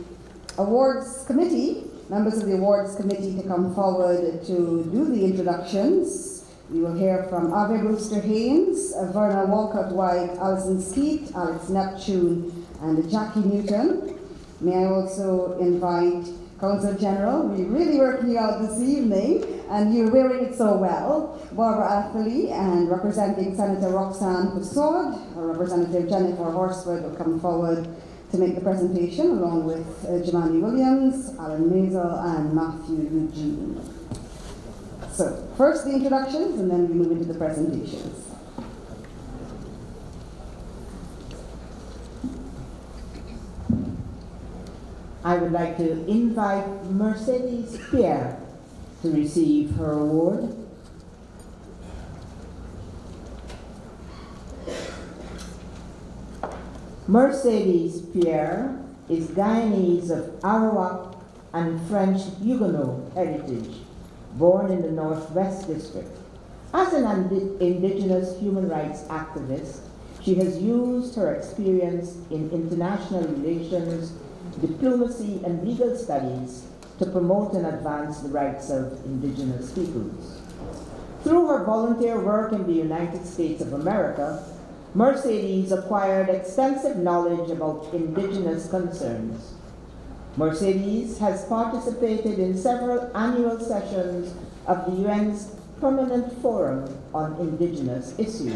awards committee, members of the awards committee, to come forward to do the introductions. We will hear from Ave Brewster Haynes, Verna Walcott White, Alison Skeet, Alex Neptune, and Jackie Newton. May I also invite Council General, we're really working you out this evening, and you're wearing it so well. Barbara Atherley, and representing Senator Roxanne Pusod, Representative Jennifer Horswood will come forward to make the presentation, along with Jamani Williams, Alan Mazel, and Matthew Eugene. So, first the introductions, and then we move into the presentations. I would like to invite Mercedes Pierre to receive her award. Mercedes Pierre is Guyanese of Arawak and French Huguenot heritage, born in the Northwest District. As an indigenous human rights activist, she has used her experience in international relations, diplomacy, and legal studies to promote and advance the rights of indigenous peoples. Through her volunteer work in the United States of America, Mercedes acquired extensive knowledge about indigenous concerns. Mercedes has participated in several annual sessions of the UN's Permanent Forum on Indigenous Issues.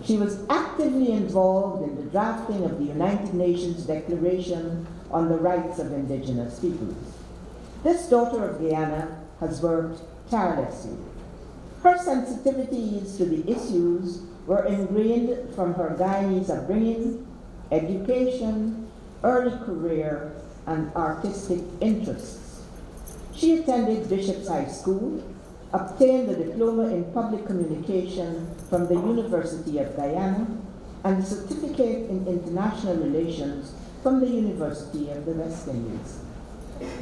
She was actively involved in the drafting of the United Nations Declaration on the Rights of Indigenous Peoples. This daughter of Guyana has worked tirelessly. Her sensitivities to the issues were ingrained from her Guyanese upbringing, education, early career, and artistic interests. She attended Bishop's High School, obtained a diploma in public communication from the University of Guyana, and a certificate in international relations from the University of the West Indies.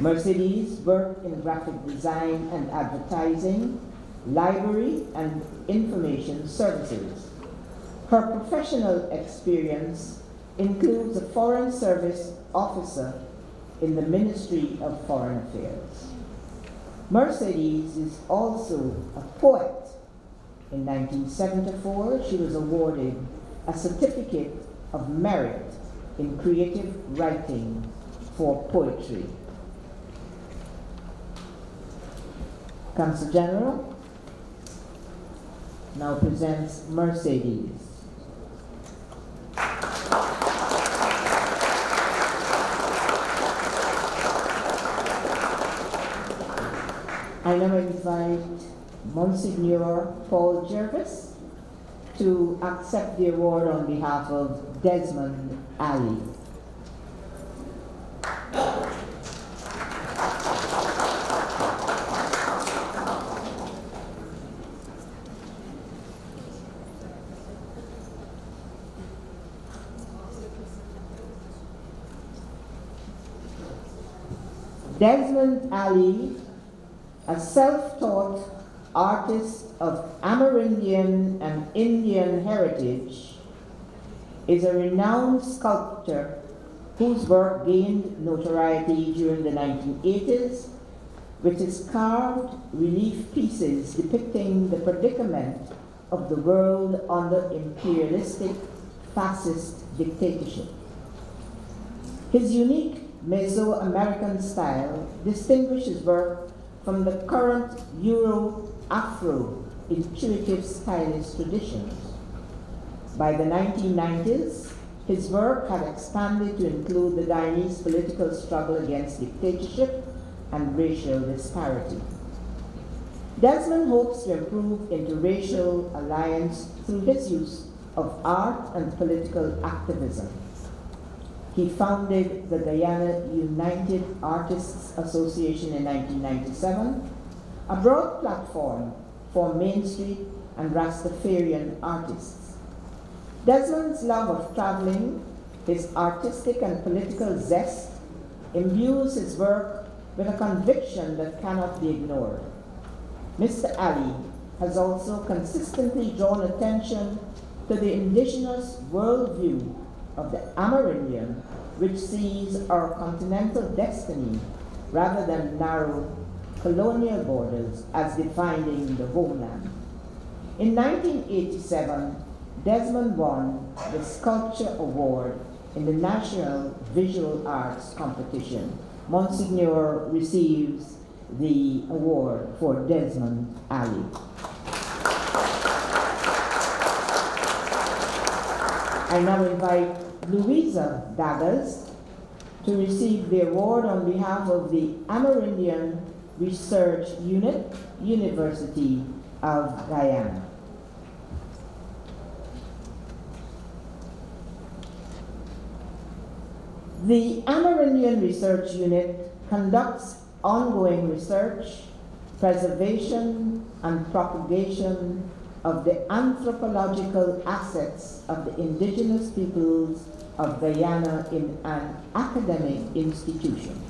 Mercedes worked in graphic design and advertising, library, and information services. Her professional experience includes a Foreign Service officer in the Ministry of Foreign Affairs. Mercedes is also a poet. In 1974, she was awarded a certificate of merit in creative writing for poetry. Council General now presents Mercedes. I now invite Monsignor Paul Jervis to accept the award on behalf of Desmond Ali. Desmond Ali, a self-taught artist of Amerindian and Indian heritage, is a renowned sculptor whose work gained notoriety during the 1980s with his carved relief pieces depicting the predicament of the world under imperialistic fascist dictatorship. His unique Mesoamerican style distinguishes work from the current Euro-Afro intuitive stylist traditions. By the 1990s, his work had expanded to include the Guyanese political struggle against dictatorship and racial disparity. Desmond hopes to improve interracial alliance through his use of art and political activism. He founded the Guyana United Artists Association in 1997, a broad platform for Main Street and Rastafarian artists. Desmond's love of traveling, his artistic and political zest, imbues his work with a conviction that cannot be ignored. Mr. Ali has also consistently drawn attention to the indigenous worldview of the Amerindian, which sees our continental destiny rather than narrow colonial borders as defining the homeland. In 1987, Desmond won the Sculpture Award in the National Visual Arts Competition. Monsignor receives the award for Desmond Ali. I now invite Louisa Daggers to receive the award on behalf of the Amerindian Research Unit, University of Guyana. The Amerindian Research Unit conducts ongoing research, preservation, and propagation of the anthropological assets of the indigenous peoples of Guyana in an academic institution.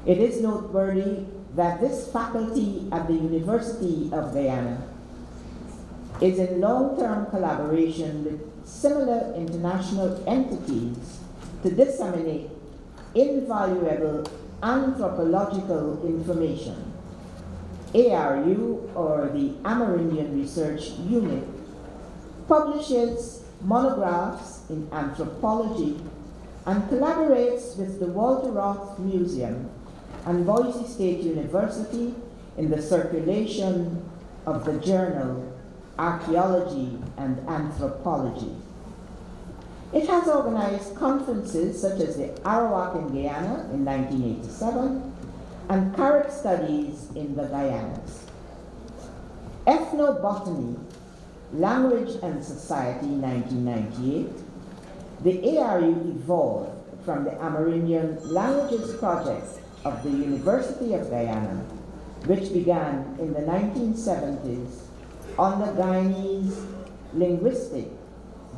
It is noteworthy that this faculty at the University of Guyana is in long-term collaboration with similar international entities to disseminate invaluable anthropological information. ARU, or the Amerindian Research Unit, publishes monographs in anthropology and collaborates with the Walter Roth Museum and Boise State University in the circulation of the journal Archaeology and Anthropology. It has organized conferences such as the Arawak in Guyana in 1987 and Carib Studies in the Guyanas. Ethnobotany, Language and Society, 1998. The ARU evolved from the Amerindian Languages Project of the University of Guyana, which began in the 1970s under Guyanese linguistic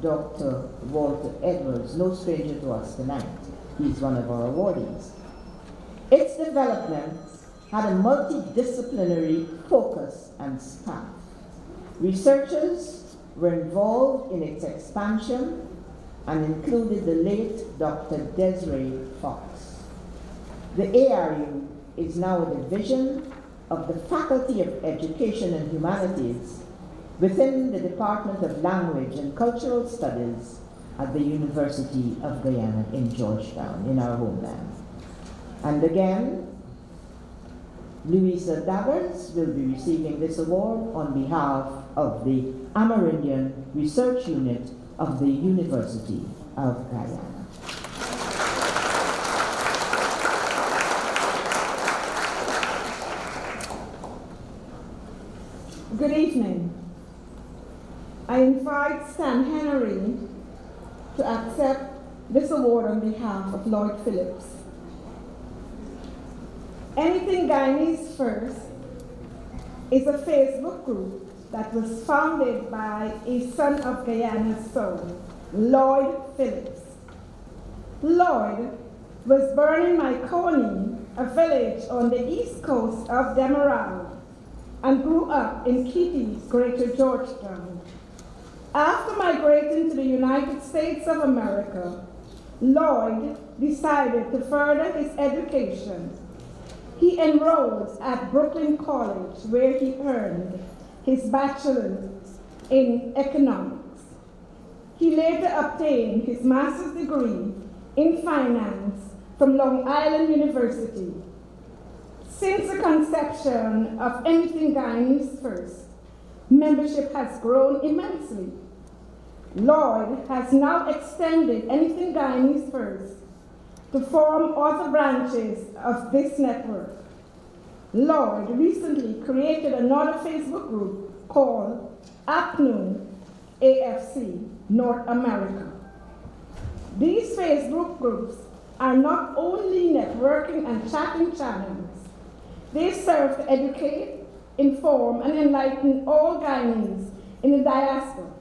Dr. Walter Edwards, no stranger to us tonight. He's one of our awardees. Its development had a multidisciplinary focus and staff. Researchers were involved in its expansion and included the late Dr. Desiree Fox. The ARU is now a division of the Faculty of Education and Humanities within the Department of Language and Cultural Studies at the University of Guyana in Georgetown, in our homeland. And again, Louisa Daggers will be receiving this award on behalf of the Amerindian Research Unit of the University of Guyana. Good evening. I invite Stan Henry to accept this award on behalf of Lloyd Phillips. Anything Guyanese First is a Facebook group that was founded by a son of Guyana's soul, Lloyd Phillips. Lloyd was born in Maikoni, a village on the east coast of Demerara, and grew up in Kitty's Greater Georgetown. After migrating to the United States of America, Lloyd decided to further his education. He enrolled at Brooklyn College, where he earned his bachelor's in economics. He later obtained his master's degree in finance from Long Island University. Since the conception of Anything Guyanese First, membership has grown immensely. Lloyd has now extended Anything Guyanese First to form other branches of this network. Lloyd recently created another Facebook group called APNU AFC North America. These Facebook groups are not only networking and chatting channels. They serve to educate, inform, and enlighten all Guyanese in the diaspora.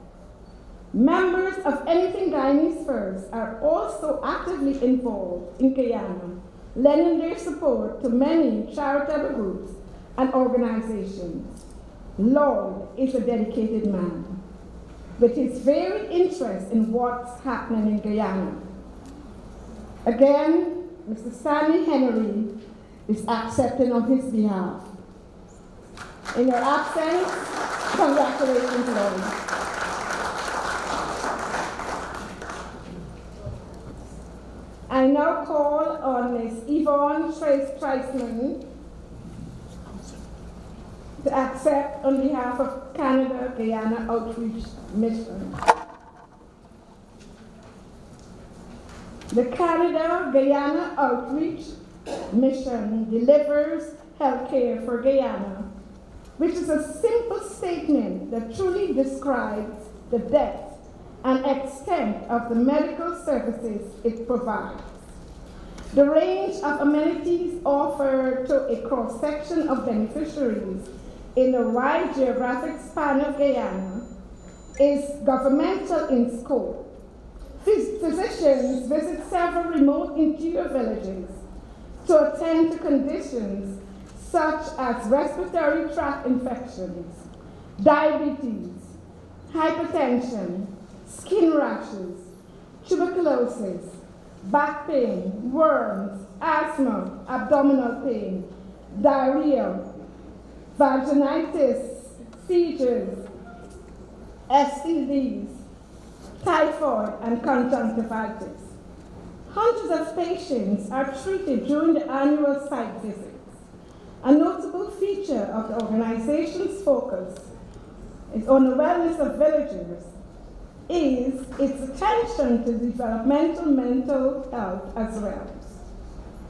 Members of Anything Guyanese First are also actively involved in Guyana, lending their support to many charitable groups and organizations. Lloyd is a dedicated man, with his very interest in what's happening in Guyana. Again, Mr. Stanley Henry is accepting on his behalf. In your absence, congratulations, Lloyd. I now call on Ms. Yvonne Treisman to accept on behalf of Canada-Guyana Outreach Mission. The Canada-Guyana Outreach Mission delivers healthcare for Guyana, which is a simple statement that truly describes the depth and extent of the medical services it provides. The range of amenities offered to a cross-section of beneficiaries in a wide geographic span of Guyana is governmental in scope. Physicians visit several remote interior villages to attend to conditions such as respiratory tract infections, diabetes, hypertension, skin rashes, tuberculosis, back pain, worms, asthma, abdominal pain, diarrhea, vaginitis, seizures, STDs, typhoid, and conjunctivitis. Hundreds of patients are treated during the annual site visits. A notable feature of the organization's focus is on the wellness of villagers is its attention to developmental mental health as well.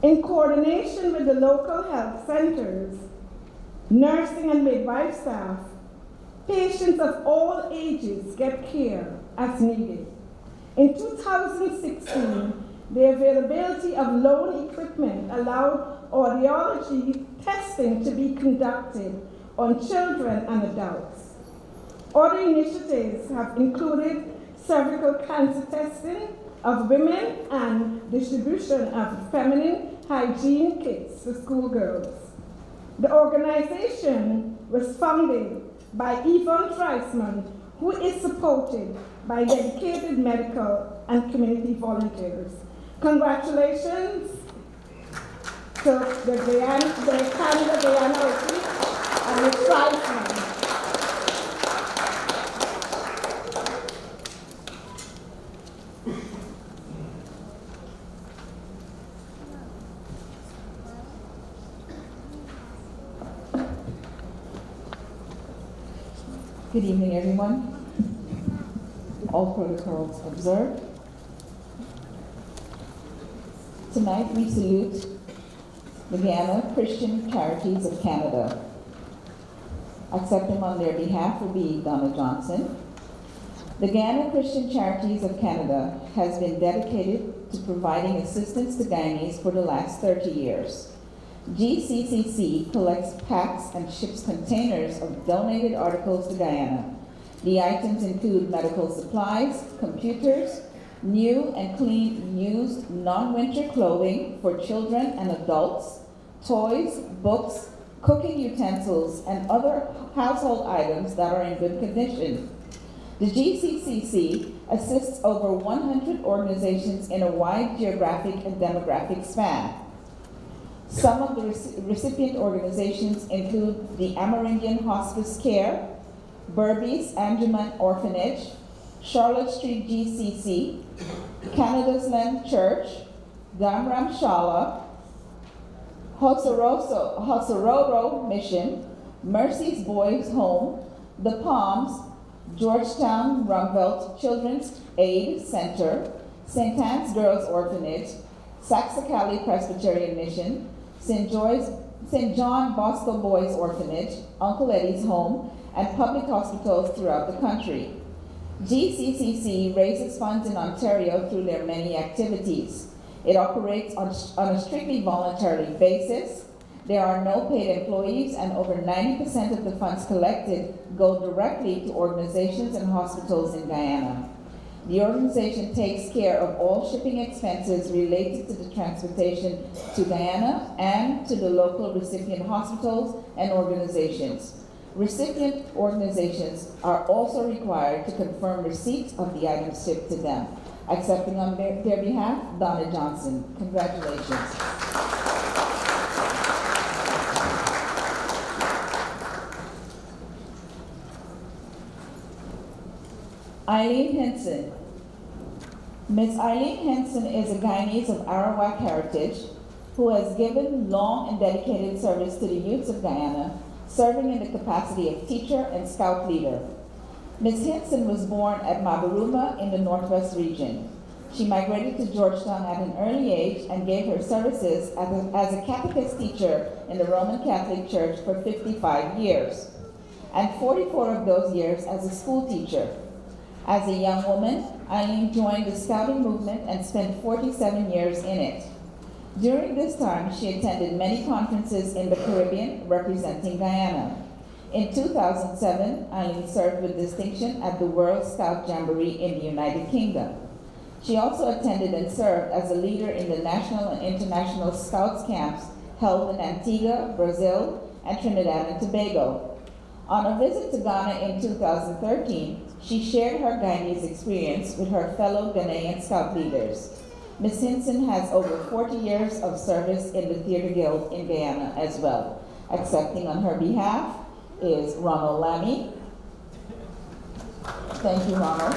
In coordination with the local health centers, nursing and midwife staff, patients of all ages get care as needed. In 2016, the availability of loan equipment allowed audiology testing to be conducted on children and adults. Other initiatives have included cervical cancer testing of women and distribution of feminine hygiene kits for schoolgirls. The organization was founded by Yvonne Treisman, who is supported by dedicated medical and community volunteers. Congratulations to the Canada-Guyana Outreach and Ms. Treisman. Good evening, everyone. All protocols observed. Tonight we salute the Guyana Christian Charities of Canada. Accepting on their behalf will be Donna Johnson. The Guyana Christian Charities of Canada has been dedicated to providing assistance to Guyanese for the last 30 years. GCCC collects packs and ships containers of donated articles to Guyana. The items include medical supplies, computers, new and clean used non-winter clothing for children and adults, toys, books, cooking utensils, and other household items that are in good condition. The GCCC assists over 100 organizations in a wide geographic and demographic span. Some of the recipient organizations include the Amerindian Hospice Care, Berbice Anjuman Orphanage, Charlotte Street GCC, Canada's Land Church, Gamram Shala, Hosororo Mission, Mercy's Boys Home, The Palms, Georgetown Rumvelt Children's Aid Center, St. Anne's Girls Orphanage, Saxacali Presbyterian Mission, St. John Bosco Boys Orphanage, Uncle Eddie's Home, and public hospitals throughout the country. GCCC raises funds in Ontario through their many activities. It operates on a strictly voluntary basis. There are no paid employees, and over 90% of the funds collected go directly to organizations and hospitals in Guyana. The organization takes care of all shipping expenses related to the transportation to Guyana and to the local recipient hospitals and organizations. Recipient organizations are also required to confirm receipt of the items shipped to them. Accepting on their behalf, Donna Johnson. Congratulations. Eileen Henson. Ms. Eileen Henson is a Guyanese of Arawak heritage who has given long and dedicated service to the youths of Guyana, serving in the capacity of teacher and scout leader. Ms. Henson was born at Mabaruma in the Northwest region. She migrated to Georgetown at an early age and gave her services as a catechist teacher in the Roman Catholic Church for 55 years, and 44 of those years as a school teacher. As a young woman, Eileen joined the Scouting movement and spent 47 years in it. During this time, she attended many conferences in the Caribbean representing Guyana. In 2007, Eileen served with distinction at the World Scout Jamboree in the United Kingdom. She also attended and served as a leader in the national and international Scouts camps held in Antigua, Brazil, and Trinidad and Tobago. On a visit to Ghana in 2013, she shared her Guyanese experience with her fellow Ghanaian Scout leaders. Ms. Henson has over 40 years of service in the Theater Guild in Guyana as well. Accepting on her behalf is Ronald Lammy. Thank you, Ronald.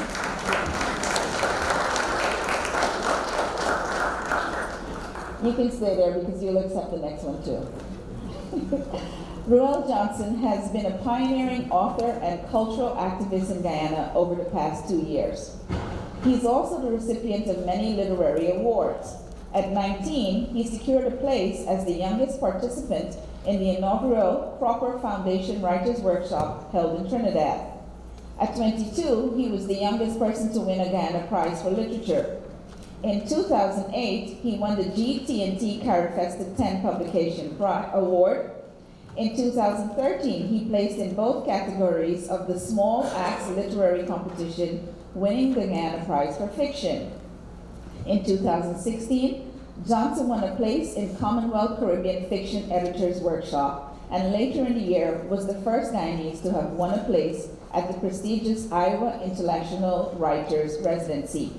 You can stay there because you'll accept the next one too. Ruel Johnson has been a pioneering author and cultural activist in Guyana over the past 2 years. He's also the recipient of many literary awards. At 19, he secured a place as the youngest participant in the inaugural Cropper Foundation Writers' Workshop held in Trinidad. At 22, he was the youngest person to win a Guyana Prize for Literature. In 2008, he won the GT&T Carifesta 10 Publication Award. In 2013, he placed in both categories of the Small Acts Literary Competition, winning the Guyana Prize for Fiction. In 2016, Johnson won a place in Commonwealth Caribbean Fiction Editors Workshop, and later in the year was the first Guyanese to have won a place at the prestigious Iowa International Writers Residency.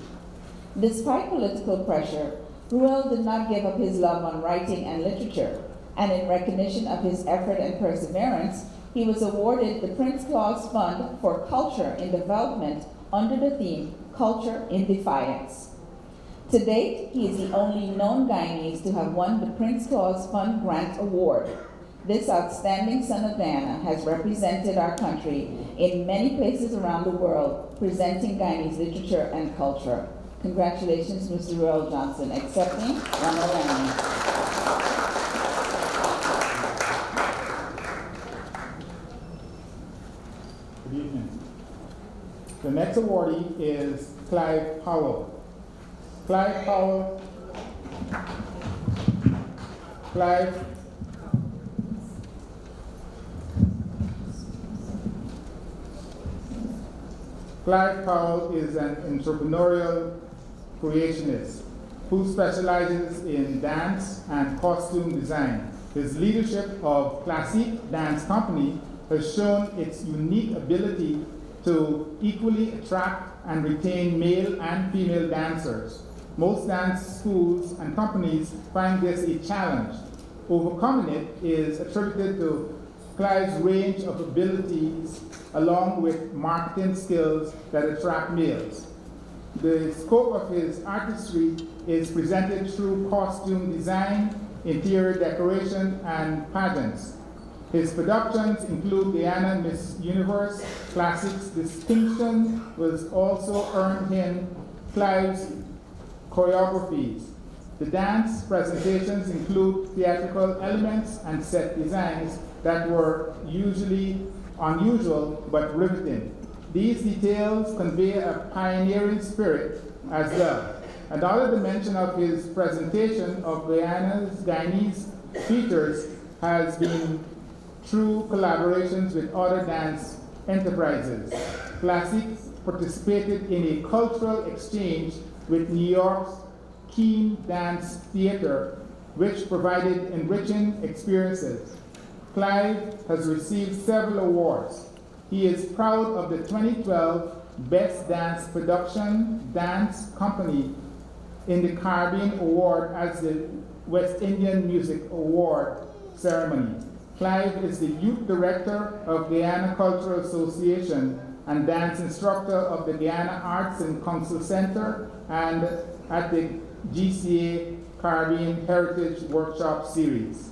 Despite political pressure, Ruel did not give up his love on writing and literature, and in recognition of his effort and perseverance, he was awarded the Prince Claus Fund for Culture in Development under the theme Culture in Defiance. To date, he is the only known Guyanese to have won the Prince Claus Fund Grant Award. This outstanding son of Guyana has represented our country in many places around the world, presenting Guyanese literature and culture. Congratulations, Mr. Royal Johnson. Accepting, Ronald Lanning. Good evening. The next awardee is Clive Powell. Clive Powell. Clive Powell is an entrepreneurial creationist who specializes in dance and costume design. His leadership of Classique Dance Company has shown its unique ability to equally attract and retain male and female dancers. Most dance schools and companies find this a challenge. Overcoming it is attributed to Clive's range of abilities along with marketing skills that attract males. The scope of his artistry is presented through costume design, interior decoration, and pageants. His productions include Guyana Miss Universe. Classics distinction was also earned him Clive's choreographies. The dance presentations include theatrical elements and set designs that were usually unusual but riveting. These details convey a pioneering spirit as well. Another dimension of his presentation of Guyanese features has been through collaborations with other dance enterprises. Classics participated in a cultural exchange with New York's Keene Dance Theater, which provided enriching experiences. Clive has received several awards. He is proud of the 2012 Best Dance Production Dance Company in the Caribbean Award as the West Indian Music Award ceremony. Clive is the Youth Director of Guyana Cultural Association and dance instructor of the Guyana Arts and Council Center and at the GCA Caribbean Heritage Workshop Series.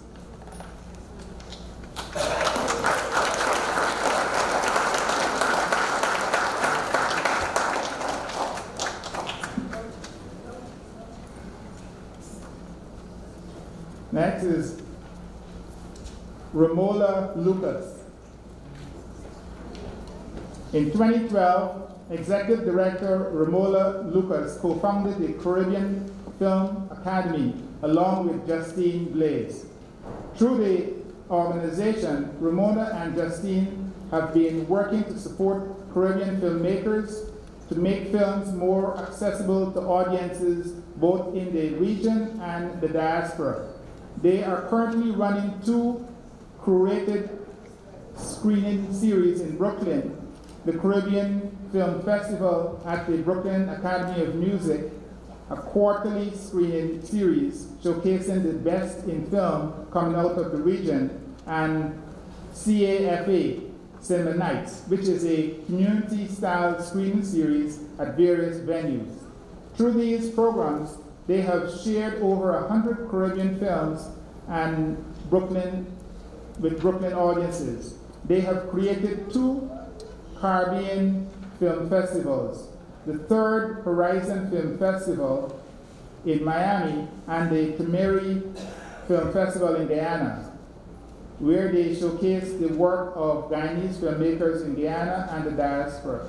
Next is Romola Lucas. In 2012, Executive Director Romola Lucas co-founded the Caribbean Film Academy along with Justine Blaze. Through the organization, Ramona and Justine have been working to support Caribbean filmmakers to make films more accessible to audiences both in the region and the diaspora. They are currently running 2 curated screening series in Brooklyn, the Caribbean Film Festival at the Brooklyn Academy of Music, a quarterly screening series showcasing the best in film coming out of the region, and CAFA, Cinema Nights, which is a community-style screening series at various venues. Through these programs, they have shared over 100 Caribbean films and with Brooklyn audiences. They have created 2 Caribbean film festivals, the 3rd Horizon Film Festival in Miami and the Temeri Film Festival in Guyana, where they showcase the work of Guyanese filmmakers in Guyana and the diaspora.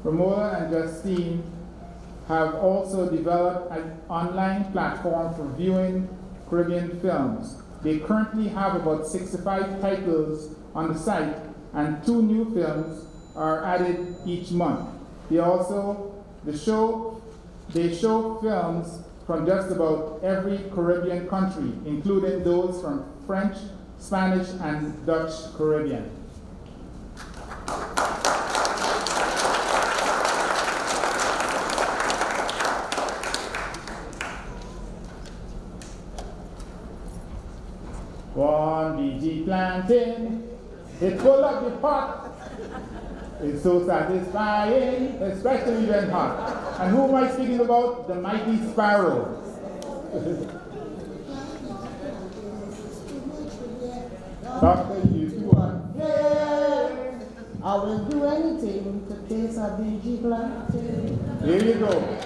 Romola and Justine have also developed an online platform for viewing Caribbean films. They currently have about 65 titles on the site, and 2 new films are added each month. They show films from just about every Caribbean country, including those from French, Spanish, and Dutch Caribbean. One BG planting, it full up the pot. It's so satisfying, especially when hot. And who am I speaking about? The mighty sparrow. Doctor, you do one. Yeah, I will do anything to taste a BG plantain. There you go.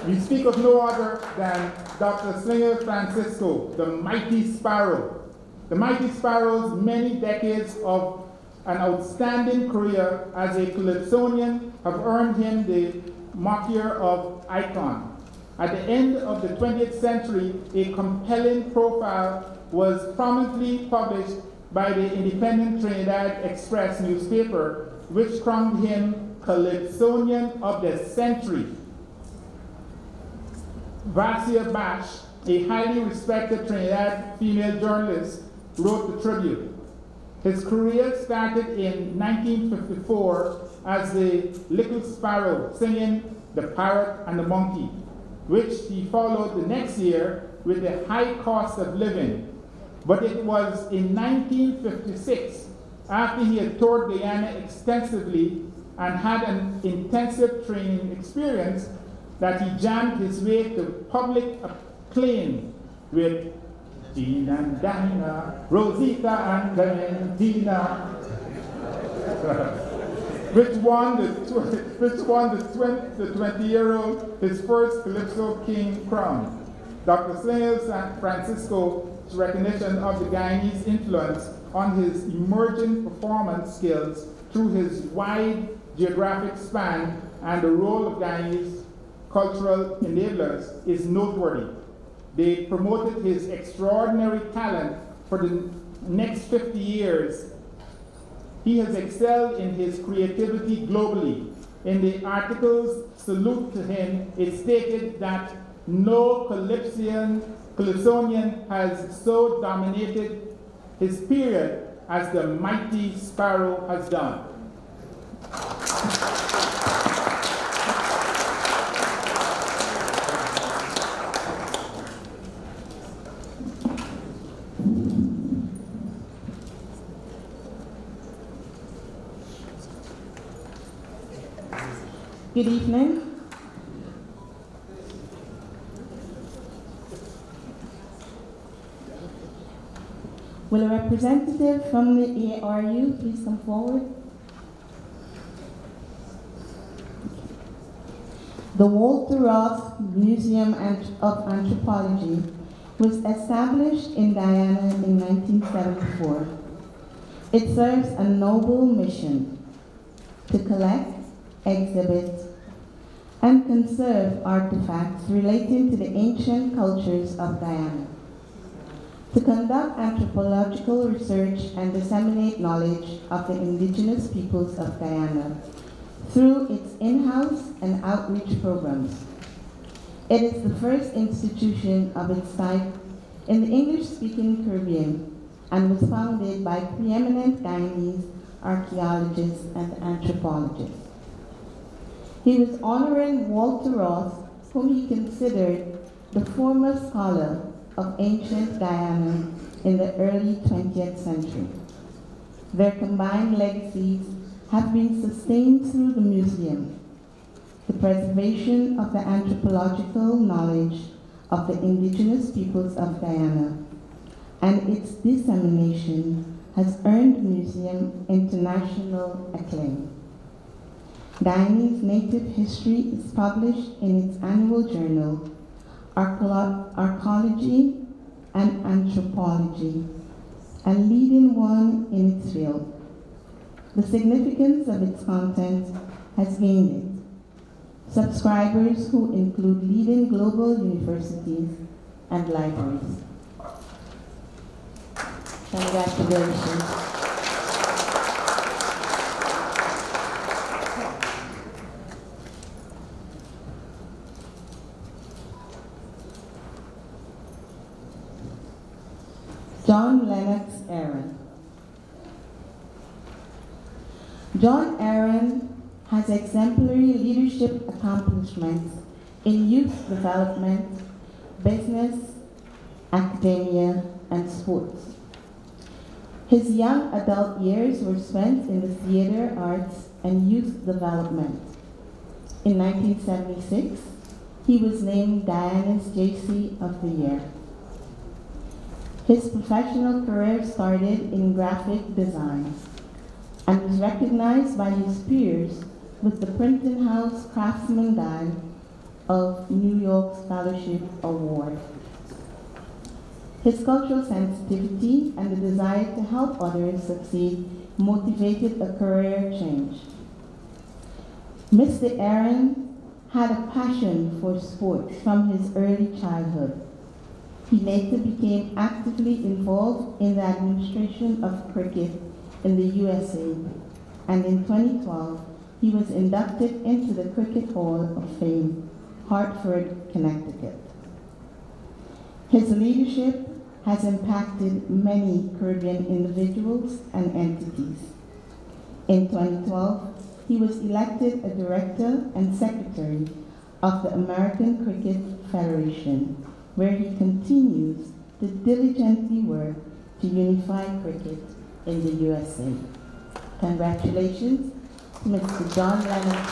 We speak of no other than Dr. Slinger Francisco, the mighty sparrow. The mighty sparrow's many decades of an outstanding career as a Calypsonian have earned him the moniker of icon. At the end of the 20th century, a compelling profile was prominently published by the independent Trinidad Express newspaper, which crowned him Calypsonian of the Century. Vasia Bash, a highly respected Trinidad female journalist, wrote the tribute. His career started in 1954 as the Little Sparrow singing The Parrot and the Monkey, which he followed the next year with The High Cost of Living. But it was in 1956, after he had toured Guyana extensively and had an intensive training experience, that he jammed his way to public acclaim with Jean and Dinah, Rosita and Clementina, which won the 20-year-old his first Calypso King crown. Dr. Slinger Francisco's recognition of the Guyanese influence on his emerging performance skills through his wide geographic span and the role of Guyanese cultural enablers is noteworthy. They promoted his extraordinary talent for the next 50 years. He has excelled in his creativity globally. In the article's salute to him, it stated that no Calypsonian has so dominated his period as the mighty sparrow has done. Good evening. Will a representative from the ARU please come forward? The Walter Roth Museum of Anthropology was established in Guyana in 1974. It serves a noble mission to collect, exhibit, and conserve artifacts relating to the ancient cultures of Guyana, to conduct anthropological research and disseminate knowledge of the indigenous peoples of Guyana through its in-house and outreach programs. It is the first institution of its type in the English-speaking Caribbean and was founded by preeminent Guyanese archaeologists and anthropologists. He was honoring Walter Roth, whom he considered the foremost scholar of ancient Guyana in the early 20th century. Their combined legacies have been sustained through the museum, the preservation of the anthropological knowledge of the indigenous peoples of Guyana, and its dissemination has earned the museum international acclaim. Guyanese native history is published in its annual journal, Archaeology and Anthropology, a leading one in its field. The significance of its content has gained it subscribers who include leading global universities and libraries. Congratulations. John Lennox Aaron. John Aaron has exemplary leadership accomplishments in youth development, business, academia, and sports. His young adult years were spent in the theater, arts, and youth development. In 1976, he was named Guyana's Gca of the Year. His professional career started in graphic design and was recognized by his peers with the Printing House Craftsman Guide of New York Scholarship Award. His cultural sensitivity and the desire to help others succeed motivated a career change. Mr. Aaron had a passion for sports from his early childhood. He later became actively involved in the administration of cricket in the USA, and in 2012, he was inducted into the Cricket Hall of Fame, Hartford, Connecticut. His leadership has impacted many Caribbean individuals and entities. In 2012, he was elected a director and secretary of the American Cricket Federation, where he continues to diligently work to unify cricket in the USA. Congratulations to Mr. John Lennox.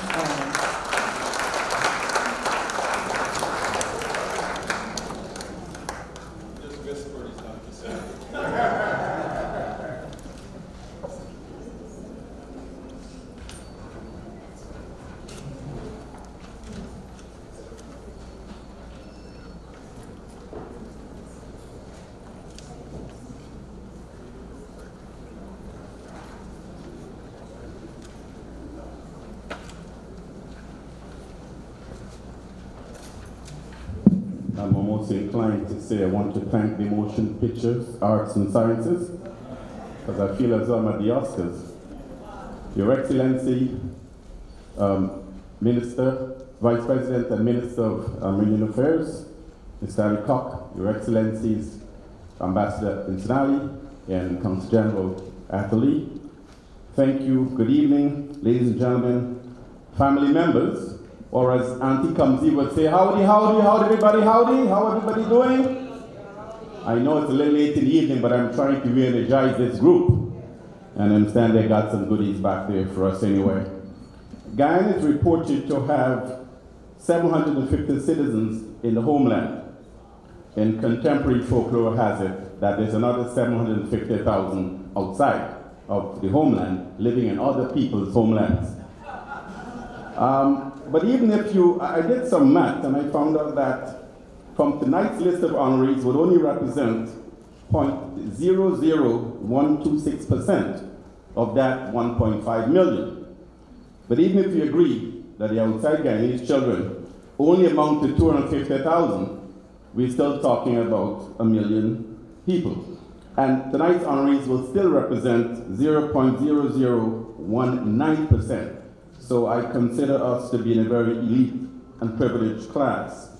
I'm almost inclined to say I want to thank the Motion Pictures, Arts and Sciences, because I feel as though I'm at the Oscars. Your Excellency, Minister, Vice President and Minister of Indian Affairs, Mr. Ali Koch, Your Excellencies, Ambassador Insinali, and Consul General Atherley. Thank you, good evening, ladies and gentlemen, family members, or as Auntie Kamsi would say, howdy, howdy, howdy everybody, howdy, how everybody doing? I know it's a little late in the evening, but I'm trying to re-energize this group. And I understand they got some goodies back there for us anyway. Guyana is reported to have 750 citizens in the homeland. And contemporary folklore has it that there's another 750,000 outside of the homeland, living in other people's homelands. But even if I did some math and I found out that from tonight's list of honorees would only represent 0.00126% of that 1.5 million. But even if you agree that the outside Guyanese children only amount to 250,000, we're still talking about 1 million people. And tonight's honorees will still represent 0.0019%. So I consider us to be in a very elite and privileged class.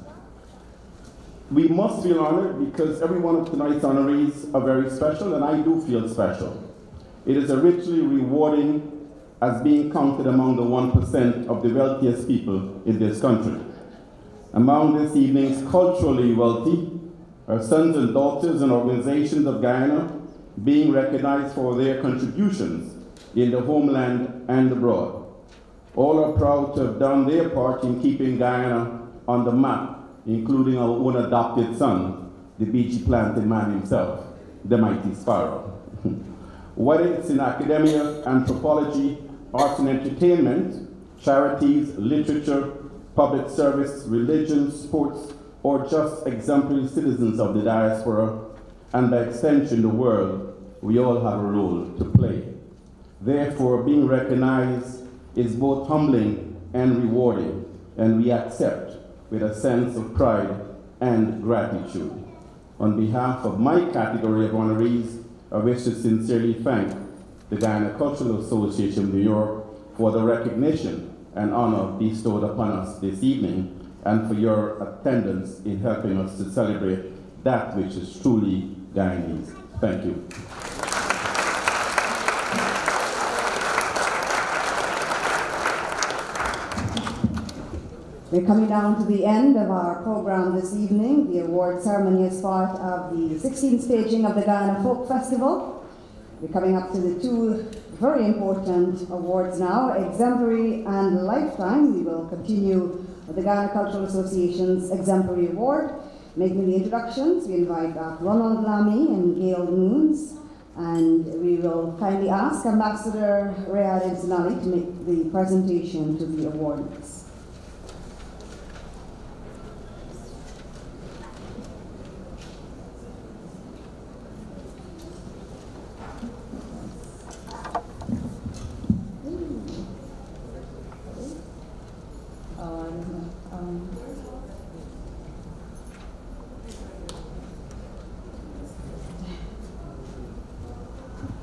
We must feel honored because every one of tonight's honorees are very special, and I do feel special. It is richly rewarding as being counted among the 1% of the wealthiest people in this country. Among this evening's culturally wealthy are sons and daughters and organizations of Guyana being recognized for their contributions in the homeland and abroad. All are proud to have done their part in keeping Guyana on the map, including our own adopted son, the beachy planted man himself, the mighty sparrow. Whether it's in academia, anthropology, arts and entertainment, charities, literature, public service, religion, sports, or just exemplary citizens of the diaspora, and by extension the world, we all have a role to play. Therefore, being recognized is both humbling and rewarding, and we accept with a sense of pride and gratitude. On behalf of my category of honorees, I wish to sincerely thank the Guyana Cultural Association of New York for the recognition and honor bestowed upon us this evening, and for your attendance in helping us to celebrate that which is truly Guyanese. Thank you. We're coming down to the end of our program this evening. The award ceremony is part of the 16th staging of the Guyana Folk Festival. We're coming up to the two very important awards now, Exemplary and Lifetime. We will continue with the Guyana Cultural Association's Exemplary Award. making the introductions, we invite Ronald Lamy and Gail Moons, and we will kindly ask Ambassador Riyad Insanali to make the presentation to the awardees.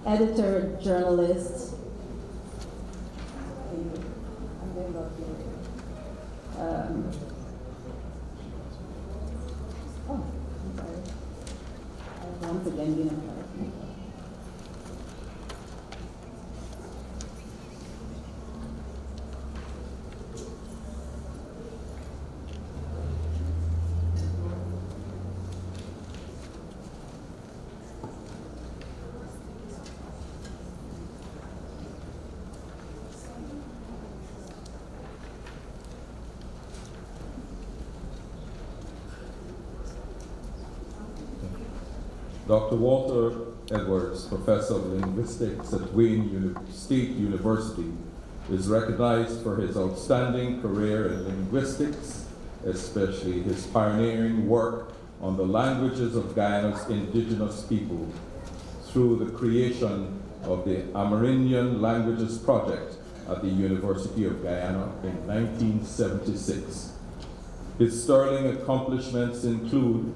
Editor, journalist, once again, Dr. Walter Edwards, Professor of Linguistics at Wayne State University, is recognized for his outstanding career in linguistics, especially his pioneering work on the languages of Guyana's indigenous people through the creation of the Amerindian Languages Project at the University of Guyana in 1976. His sterling accomplishments include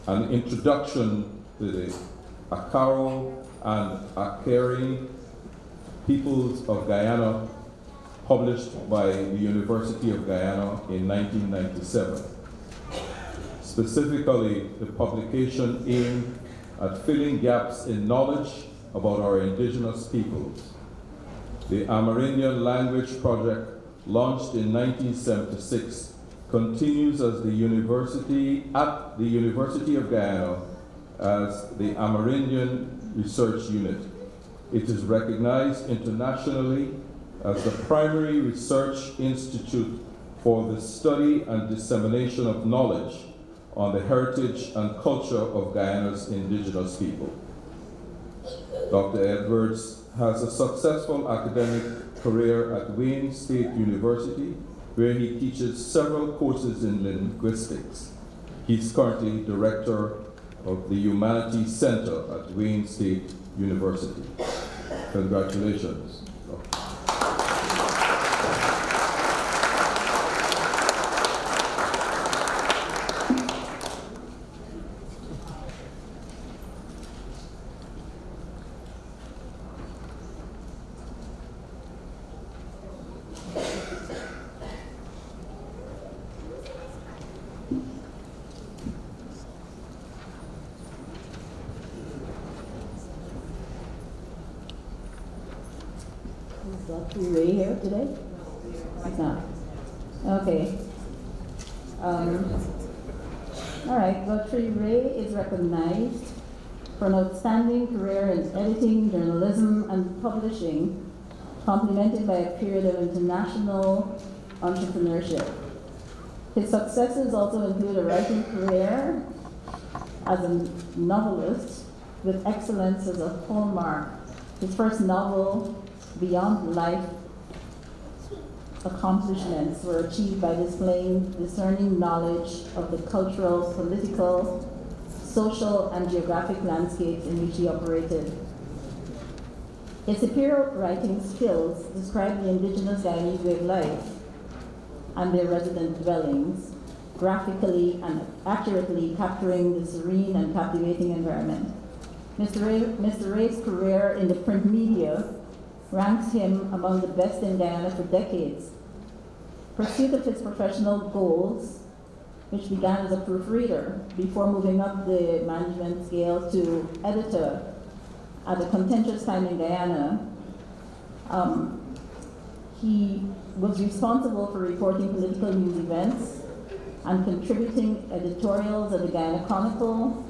an introduction to the Akaro and Akeri peoples of Guyana, published by the University of Guyana in 1997. Specifically, the publication aimed at filling gaps in knowledge about our indigenous peoples. The Amerindian Language Project, launched in 1976, continues as the University of Guyana as the Amerindian Research Unit. It is recognized internationally as the primary research institute for the study and dissemination of knowledge on the heritage and culture of Guyana's indigenous people. Dr. Edwards has a successful academic career at Wayne State University, where he teaches several courses in linguistics. He's currently director of the Humanities Center at Wayne State University. Congratulations. Dr. Ray here today? He's not. Okay. All right, Godfrey Ray is recognized for an outstanding career in editing, journalism, and publishing, complemented by a period of international entrepreneurship. His successes also include a writing career as a novelist with excellence as a hallmark. His first novel, Beyond Life accomplishments, were achieved by displaying discerning knowledge of the cultural, political, social, and geographic landscapes in which he operated. His superior writing skills describe the indigenous Guyanese way of life and their resident dwellings, graphically and accurately capturing the serene and captivating environment. Mr. Ray's career in the print media ranks him among the best in Guyana for decades. Pursuit of his professional goals, which began as a proofreader before moving up the management scale to editor at a contentious time in Guyana, he was responsible for reporting political news events and contributing editorials at the Guyana Chronicle,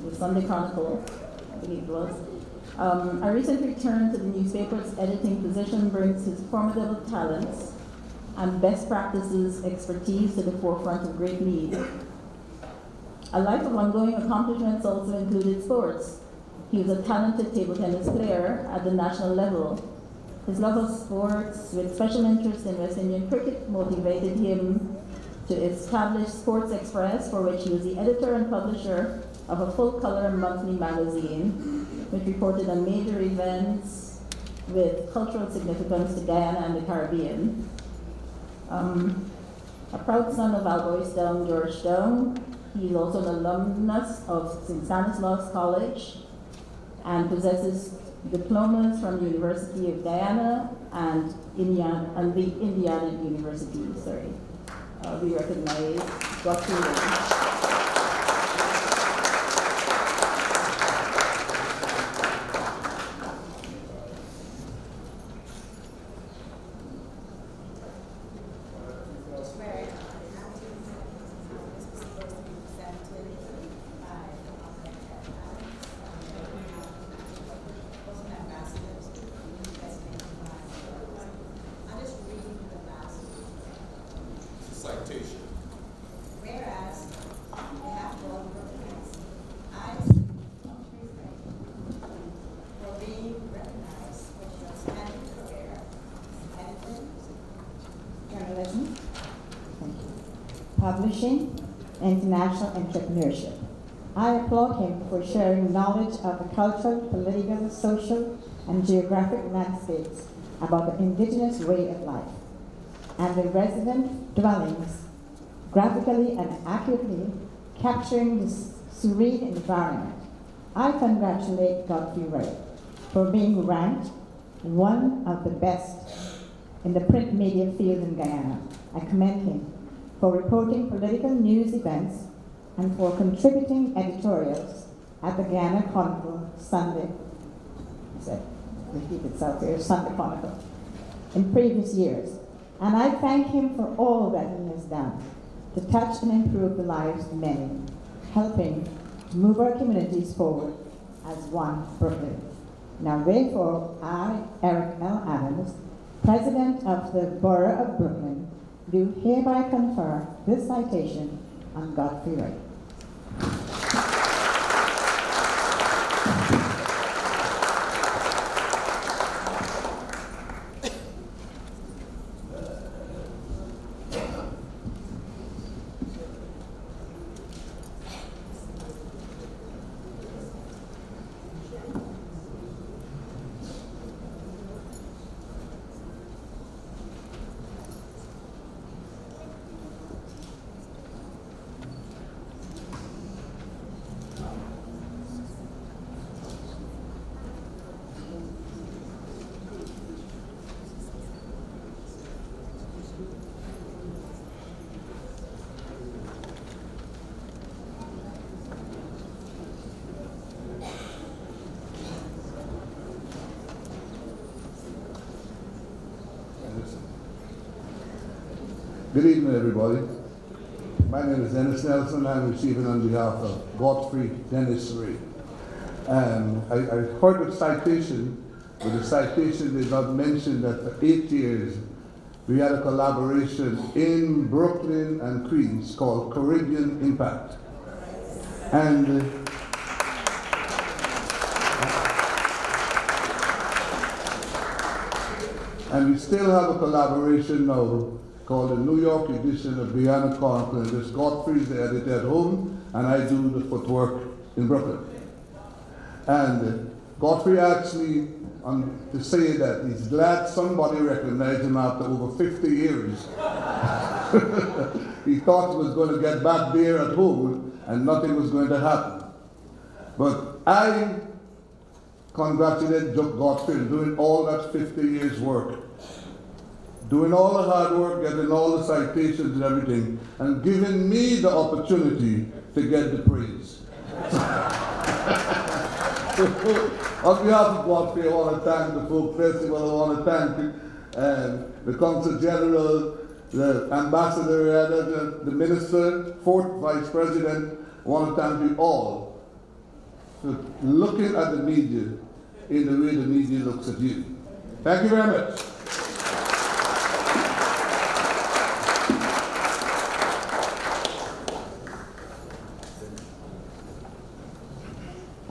the Sunday Chronicle, I believe it was. A recent return to the newspaper's editing position brings his formidable talents and best practices expertise to the forefront of great need. A life of ongoing accomplishments also included sports. He was a talented table tennis player at the national level. His love of sports, with special interest in West Indian cricket, motivated him to establish Sports Express, for which he was the editor and publisher of a full-color monthly magazine, which reported on major events with cultural significance to Guyana and the Caribbean. A proud son of Albois Down, George Down, he is also an alumnus of St. Stanislaus College and possesses diplomas from the University of Guyana and the Indiana University. We recognize Dr. Citation. Whereas, on behalf of all Brooklynites, I for being recognized for your outstanding career in Journalism, publishing, international entrepreneurship. I applaud him for sharing knowledge of the cultural, political, social, and geographic landscapes about the indigenous way of life and the resident dwellings, graphically and accurately capturing this serene environment. I congratulate Godfrey Ray for being ranked one of the best in the print media field in Guyana. I commend him for reporting political news events and for contributing editorials at the Guyana Chronicle Sunday, repeat itself here, Sunday Chronicle, in previous years. And I thank him for all that he has done to touch and improve the lives of many, helping to move our communities forward as one Brooklyn. Now therefore, I, Eric L. Adams, President of the Borough of Brooklyn, do hereby confer this citation on Godfrey Ray. Good evening, everybody. My name is Dennis Nelson. I'm receiving on behalf of Godfrey Dennis Ray. I heard the citation, but the citation did not mention that for 8 years we had a collaboration in Brooklyn and Queens called Caribbean Impact. And we still have a collaboration now called the New York edition of Guyana Chronicle. And this Godfrey's the editor at home, and I do the footwork in Brooklyn. And Godfrey asked me to say that he's glad somebody recognized him after over 50 years. He thought he was going to get back there at home and nothing was going to happen. But I congratulate Godfrey on doing all that 50 years work. Doing all the hard work, getting all the citations and everything, and giving me the opportunity to get the praise. On behalf of Godfrey, I want to thank the full festival. I want to thank the Consul General, the Ambassador, the Minister, 4th Vice President. I want to thank you all for looking at the media in the way the media looks at you. Thank you very much.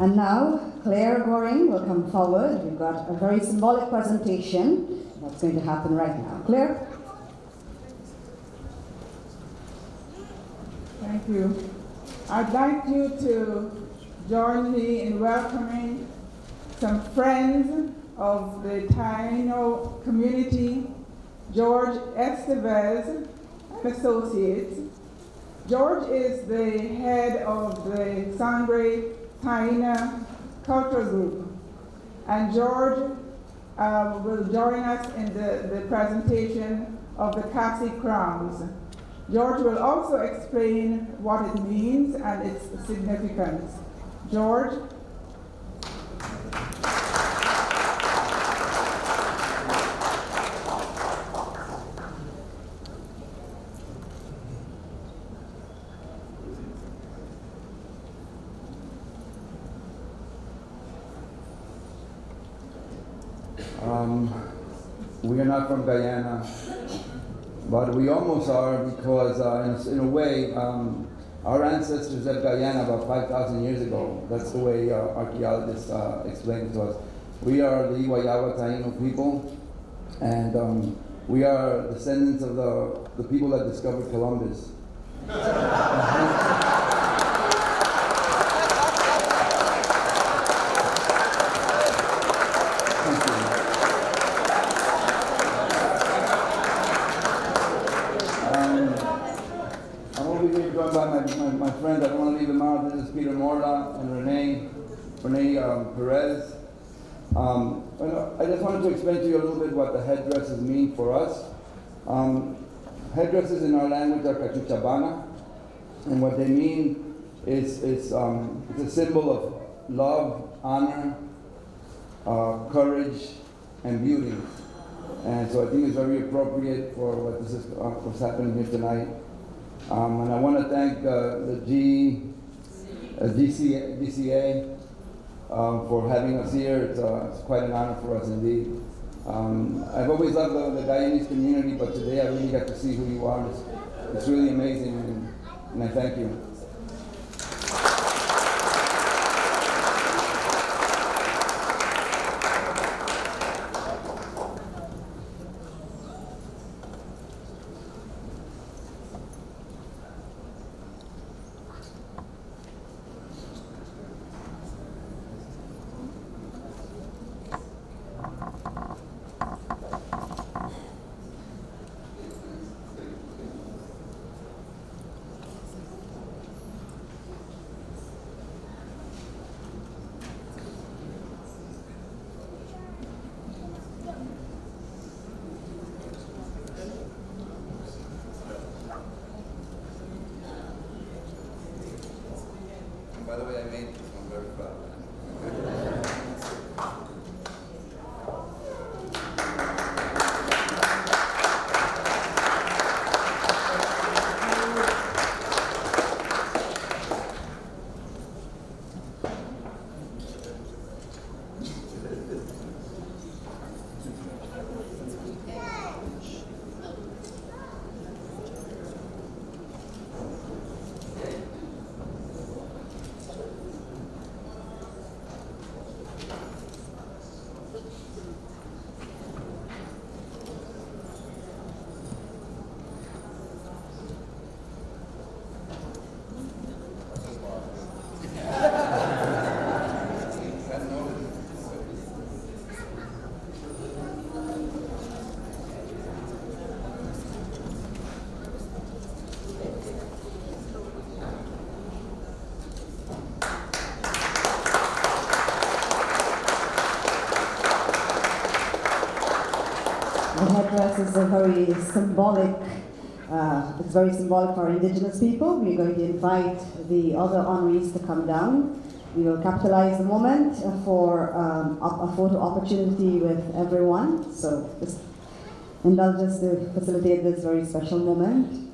And now, Claire Goring will come forward. We've got a very symbolic presentation that's going to happen right now. Claire? Thank you. I'd like you to join me in welcoming some friends of the Taino community, George Estevez and Associates. George is the head of the Sangre Taina Cultural Group, and George will join us in the presentation of the Kasi crowns. George will also explain what it means and its significance. George? We are not from Guyana, but we almost are because in a way, our ancestors left Guyana about 5,000 years ago. That's the way archaeologists explain it to us. We are the Iwayawa Taino people, and we are descendants of the people that discovered Columbus. My friends, I don't want to leave them out. This is Peter Morla and Renee Perez. I just wanted to explain to you a little bit what the headdresses mean for us. Headdresses in our language are cachuchabana, and what they mean is it's a symbol of love, honor, courage, and beauty. And so I think it's very appropriate for what's happening here tonight. And I want to thank the Gca for having us here. It's quite an honor for us indeed. I've always loved the Guyanese community, but today I really got to see who you are. It's really amazing, and I thank you. By the way, I made this. I'm very proud. The headdress is a very symbolic, it's very symbolic for indigenous people. We're going to invite the other honorees to come down. We will capitalize the moment for a photo opportunity with everyone. So just indulge us to facilitate this very special moment.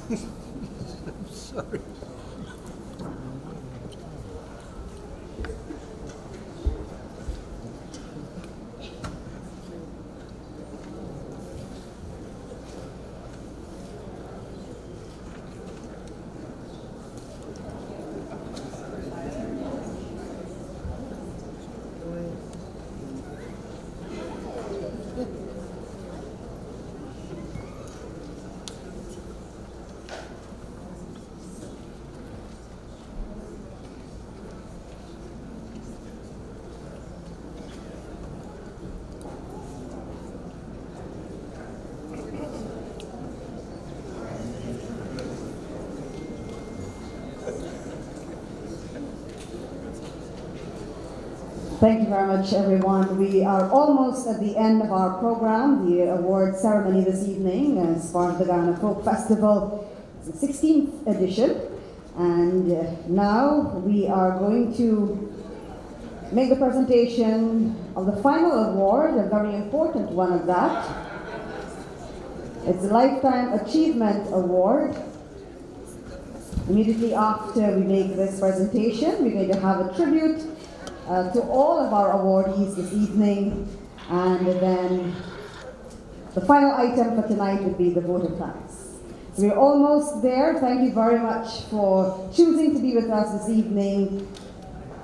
Sorry. Thank you very much, everyone. We are almost at the end of our program, the award ceremony this evening as part of the Ghana Folk Festival. It's the 16th edition. And now we are going to make the presentation of the final award, a very important one of that. It's the Lifetime Achievement Award. Immediately after we make this presentation, we're going to have a tribute to all of our awardees this evening, and then the final item for tonight would be the vote of thanks. So we're almost there. Thank you very much for choosing to be with us this evening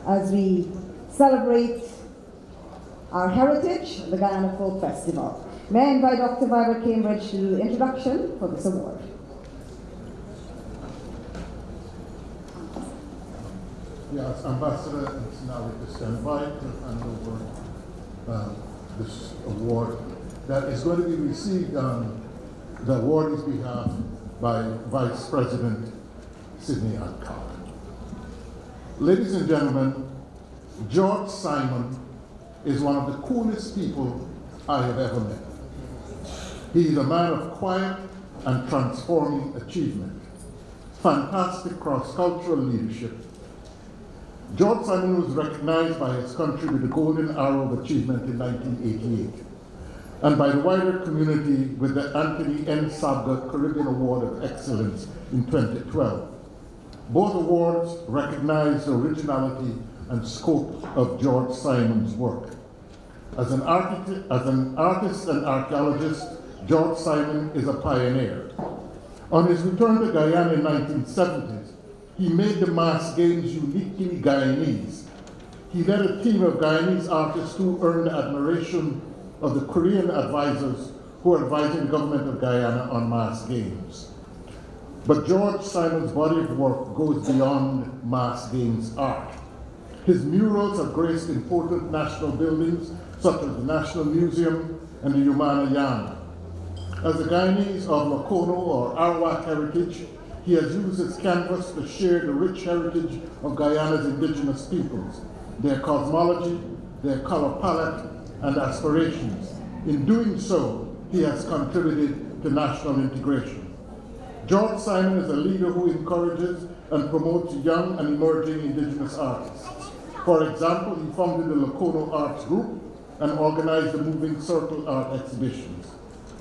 as we celebrate our heritage, the Guyana Folk Festival. May I invite Dr. Vibert Cambridge to do the introduction for this award. Yes, Ambassador Nsinali to stand by to hand over this award that is going to be received on the awardee's behalf by Vice President Sidney Alcock. Ladies and gentlemen, George Simon is one of the coolest people I have ever met. He is a man of quiet and transforming achievement, fantastic cross-cultural leadership. George Simon was recognized by his country with the Golden Arrow of Achievement in 1988, and by the wider community with the Anthony N. Sabga Caribbean Award of Excellence in 2012. Both awards recognize the originality and scope of George Simon's work. As an artist and archaeologist, George Simon is a pioneer. On his return to Guyana in the 1970s, he made the mass games uniquely Guyanese. He led a team of Guyanese artists who earned the admiration of the Korean advisors who are advising the government of Guyana on mass games. But George Simon's body of work goes beyond mass games art. His murals have graced important national buildings such as the National Museum and the Yumana Yana. As a Guyanese of Lokono or Arawak heritage, he has used his canvas to share the rich heritage of Guyana's indigenous peoples, their cosmology, their color palette, and aspirations. In doing so, he has contributed to national integration. George Simon is a leader who encourages and promotes young and emerging indigenous artists. For example, he founded the Lokono Arts Group and organized the Moving Circle Art exhibitions.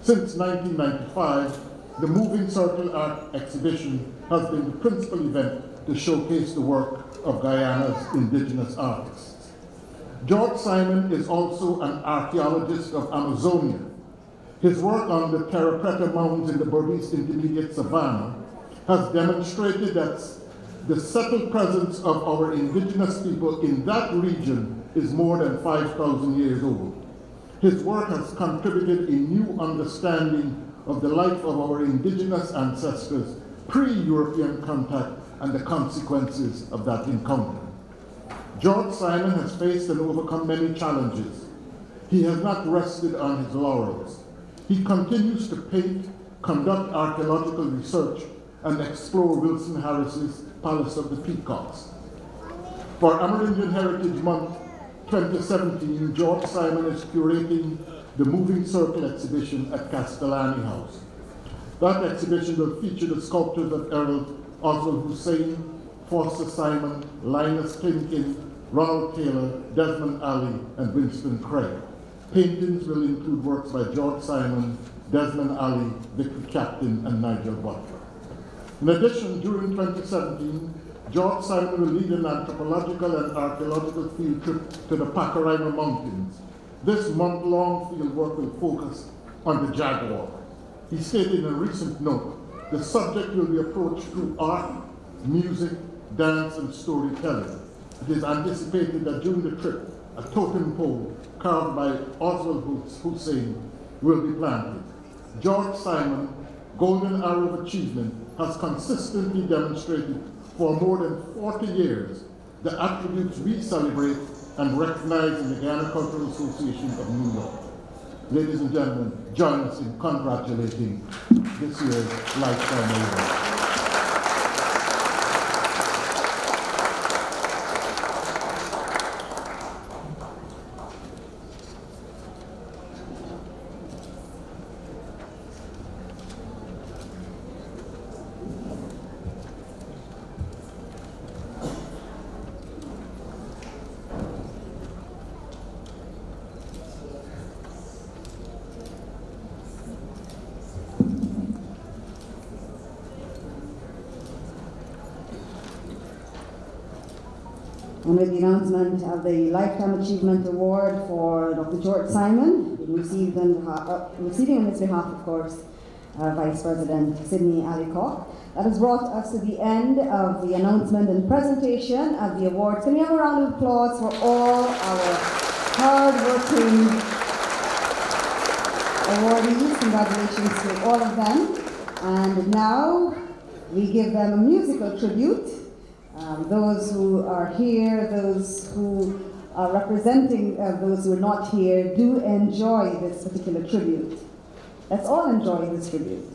Since 1995, the Moving Circle Art exhibition has been the principal event to showcase the work of Guyana's indigenous artists. George Simon is also an archaeologist of Amazonia. His work on the Terra Preta mounds in the Burmese Intermediate Savannah has demonstrated that the settled presence of our indigenous people in that region is more than 5,000 years old. His work has contributed a new understanding of the life of our indigenous ancestors pre-European contact and the consequences of that encounter. George Simon has faced and overcome many challenges. He has not rested on his laurels. He continues to paint, conduct archaeological research, and explore Wilson Harris's Palace of the Peacocks. For Amerindian Heritage Month 2017, George Simon is curating the Moving Circle exhibition at Castellani House. That exhibition will feature the sculptures of Errol Oswald Hussein, Foster Simon, Linus Klinkin, Ronald Taylor, Desmond Alley, and Winston Craig. Paintings will include works by George Simon, Desmond Alley, Victor Captain, and Nigel Butler. In addition, during 2017, George Simon will lead an anthropological and archaeological field trip to the Pacaraima Mountains. This month-long field work will focus on the jaguar. He stated in a recent note, the subject will be approached through art, music, dance, and storytelling. It is anticipated that during the trip, a totem pole carved by Oswald Hussein will be planted. George Simon, Golden Arrow of Achievement, has consistently demonstrated for more than 40 years the attributes we celebrate and recognize in the Guyana Cultural Association of New York. Ladies and gentlemen, join us in congratulating this year's Lifetime Award. And with the announcement of the Lifetime Achievement Award for Dr. George Simon, receiving on his behalf, of course, Vice President Sidney Allicock. That has brought us to the end of the announcement and presentation of the awards. Can we have a round of applause for all our hard-working awardees? Congratulations to all of them. And now we give them a musical tribute. Those who are here, those who are representing those who are not here, do enjoy this particular tribute. Let's all enjoy this tribute.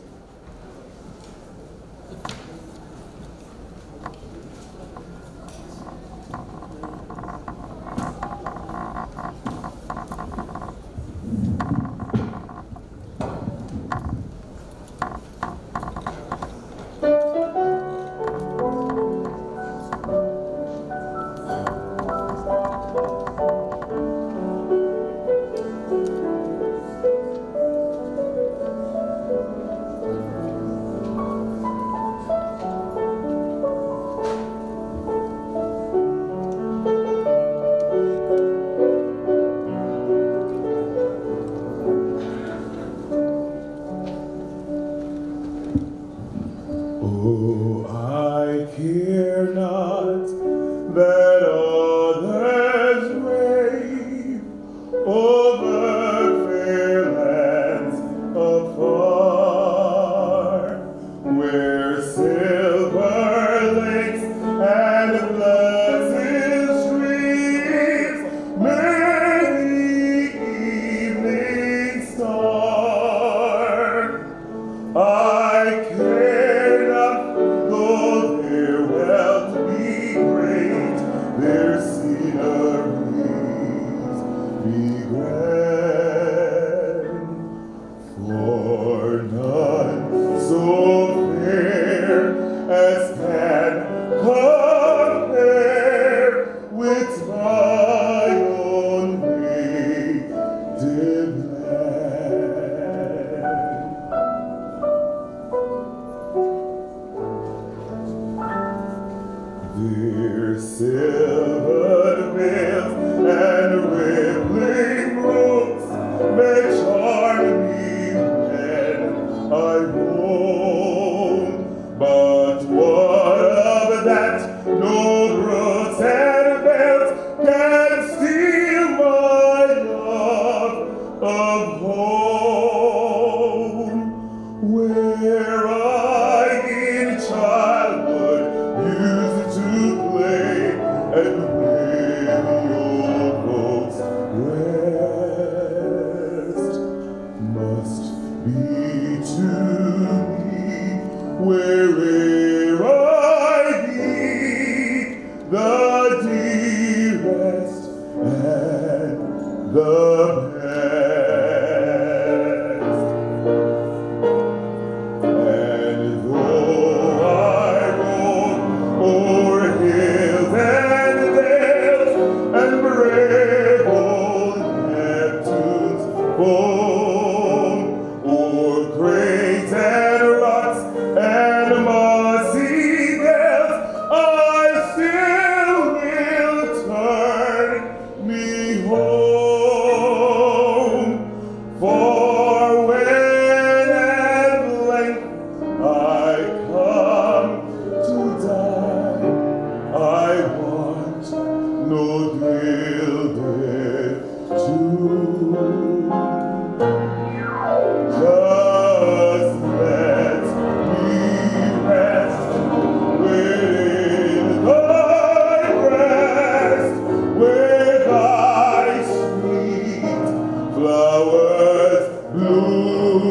O'er crags and rocks and moss no drill there too. Just let me rest within thy breast, where thy sweet flowers bloom,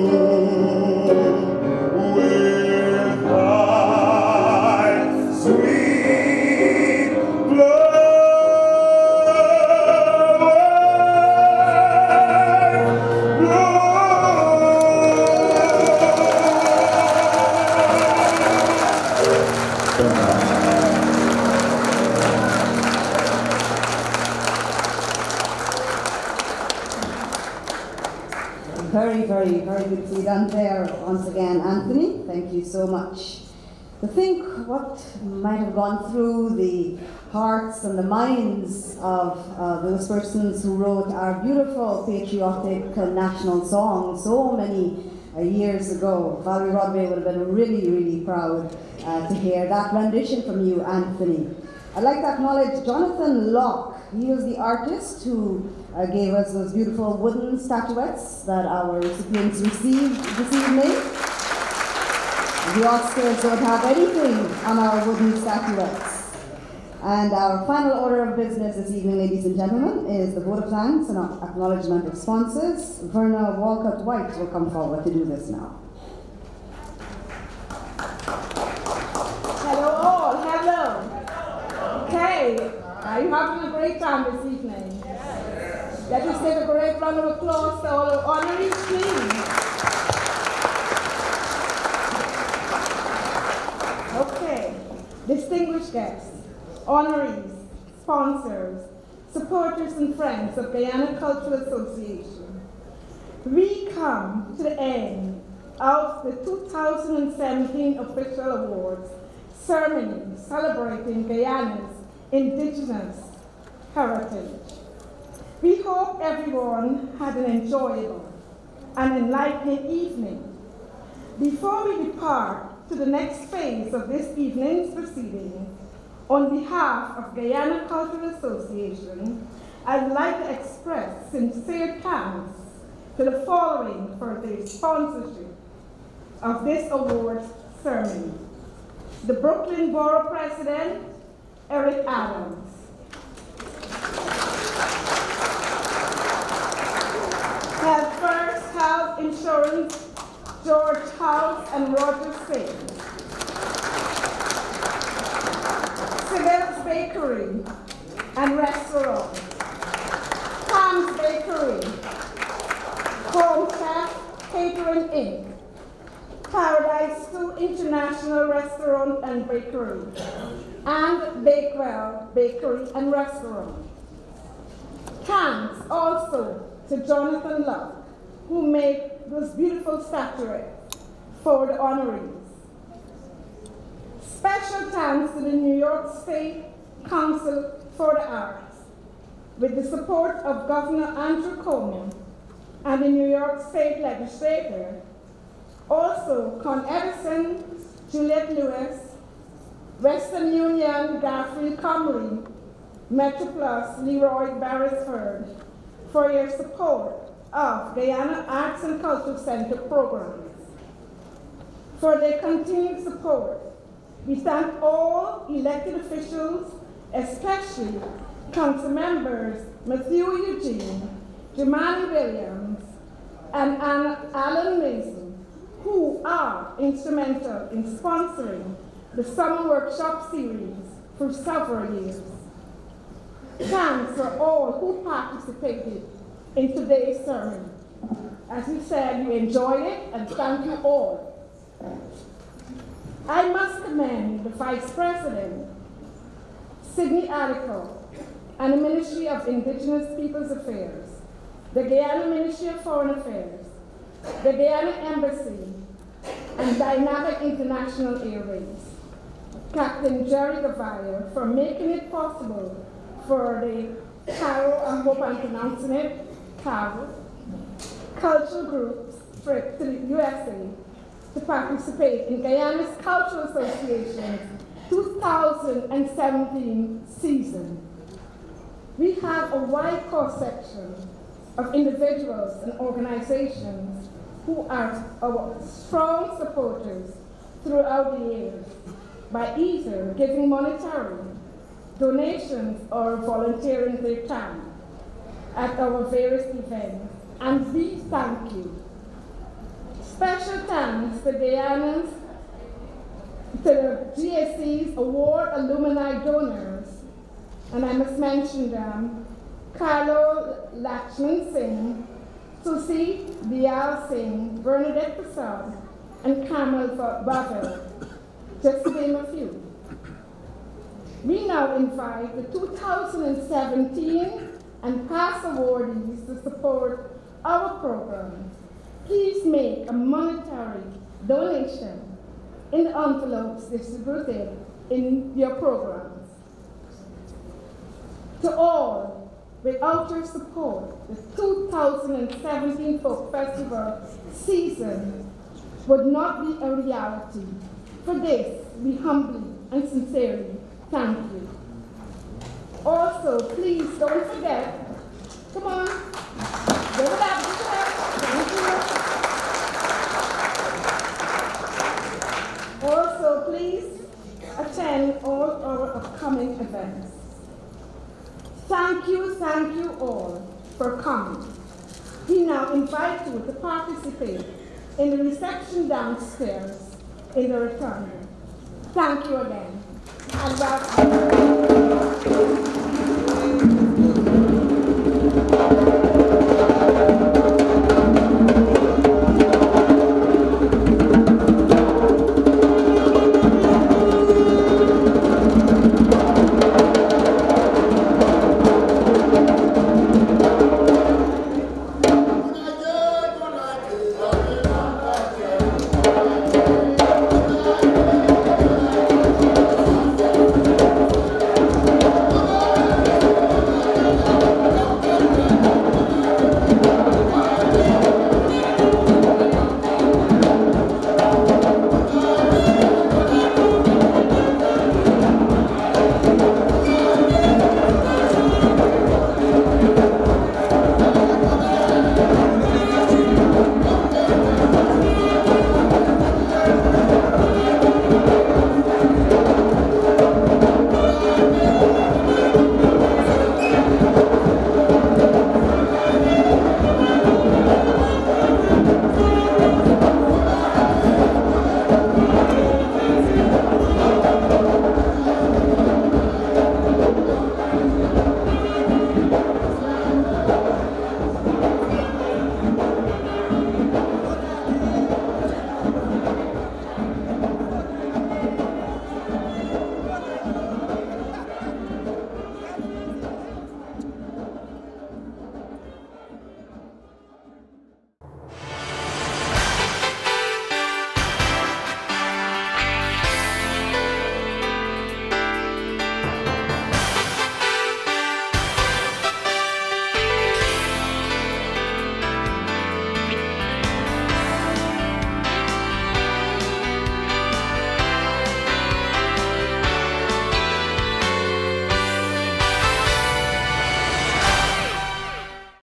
where thy sweet flowers Very good to see done there once again, Anthony. Thank you so much. To think what might have gone through the hearts and the minds of those persons who wrote our beautiful patriotic national song so many years ago. Valerie Rodway would have been really, really proud to hear that rendition from you, Anthony. I'd like to acknowledge Jonathan Locke. He was the artist who gave us those beautiful wooden statuettes that our recipients received this evening. The Oscars don't have anything on our wooden statuettes. And our final order of business this evening, ladies and gentlemen, is the vote of thanks and acknowledgement of sponsors. Verna Walcott-White will come forward to do this now. Hello all, hello. Okay, are you having a great time this evening? Let us give a great round of applause to all our honorees, please. Okay, distinguished guests, honorees, sponsors, supporters and friends of Guyana Cultural Association. We come to the end of the 2017 Official Awards ceremony celebrating Guyana's indigenous heritage. We hope everyone had an enjoyable and enlightening evening. Before we depart to the next phase of this evening's proceedings, on behalf of Guyana Cultural Association, I'd like to express sincere thanks to the following for their sponsorship of this awards ceremony. The Brooklyn Borough President, Eric Adams. Health First Health Insurance, George House and Roger Singh. Civil's Bakery and Restaurant. Tom's Bakery. Home Chef Catering Inc. Paradise 2 International Restaurant and Bakery. And Bakewell Bakery and Restaurant. Thanks also to Jonathan Locke, who made those beautiful statuettes for the honorees. Special thanks to the New York State Council for the Arts, with the support of Governor Andrew Cuomo and the New York State Legislature. Also, Con Edison, Juliette Lewis, Western Union, Garfield Comrie, MetroPlus, Leroy Beresford, for your support of Guyana Arts and Culture Center programs. For their continued support, we thank all elected officials, especially council members Matthew Eugene, Jemani Williams, and Alan Mason, who are instrumental in sponsoring the summer workshop series for several years. Thanks for all who participated in today's sermon. As we said, you enjoyed it, and thank you all. I must commend the Vice President, Sidney Alico, and the Ministry of Indigenous Peoples Affairs, the Guyana Ministry of Foreign Affairs, the Guyana Embassy, and Dynamic International Airways, Captain Jerry Gavayo, for making it possible for the Caro, I hope I'm pronouncing it, Caro, cultural groups trip to the USA to participate in Guyana's Cultural Association's 2017 season. we have a wide cross-section of individuals and organizations who are our strong supporters throughout the years by either giving monetary donations or volunteering their time at our various events. And we thank you. Special thanks to Guyana's, to the GAC's award alumni donors, and I must mention them: Carlo Lakshman Singh, Susi Dial Singh, Bernadette Prasad, and Kamal Bavel, just to name a few. We now invite the 2017 and past awardees to support our program. Please make a monetary donation in the envelopes distributed in your programs. To all, without your support, the 2017 Folk Festival season would not be a reality. For this, we humbly and sincerely thank you. Also, please don't forget, come on, give it up, thank you. Also, please attend all our upcoming events. Thank you all for coming. We now invite you to participate in the reception downstairs in the rotunda. Thank you again, and welcome.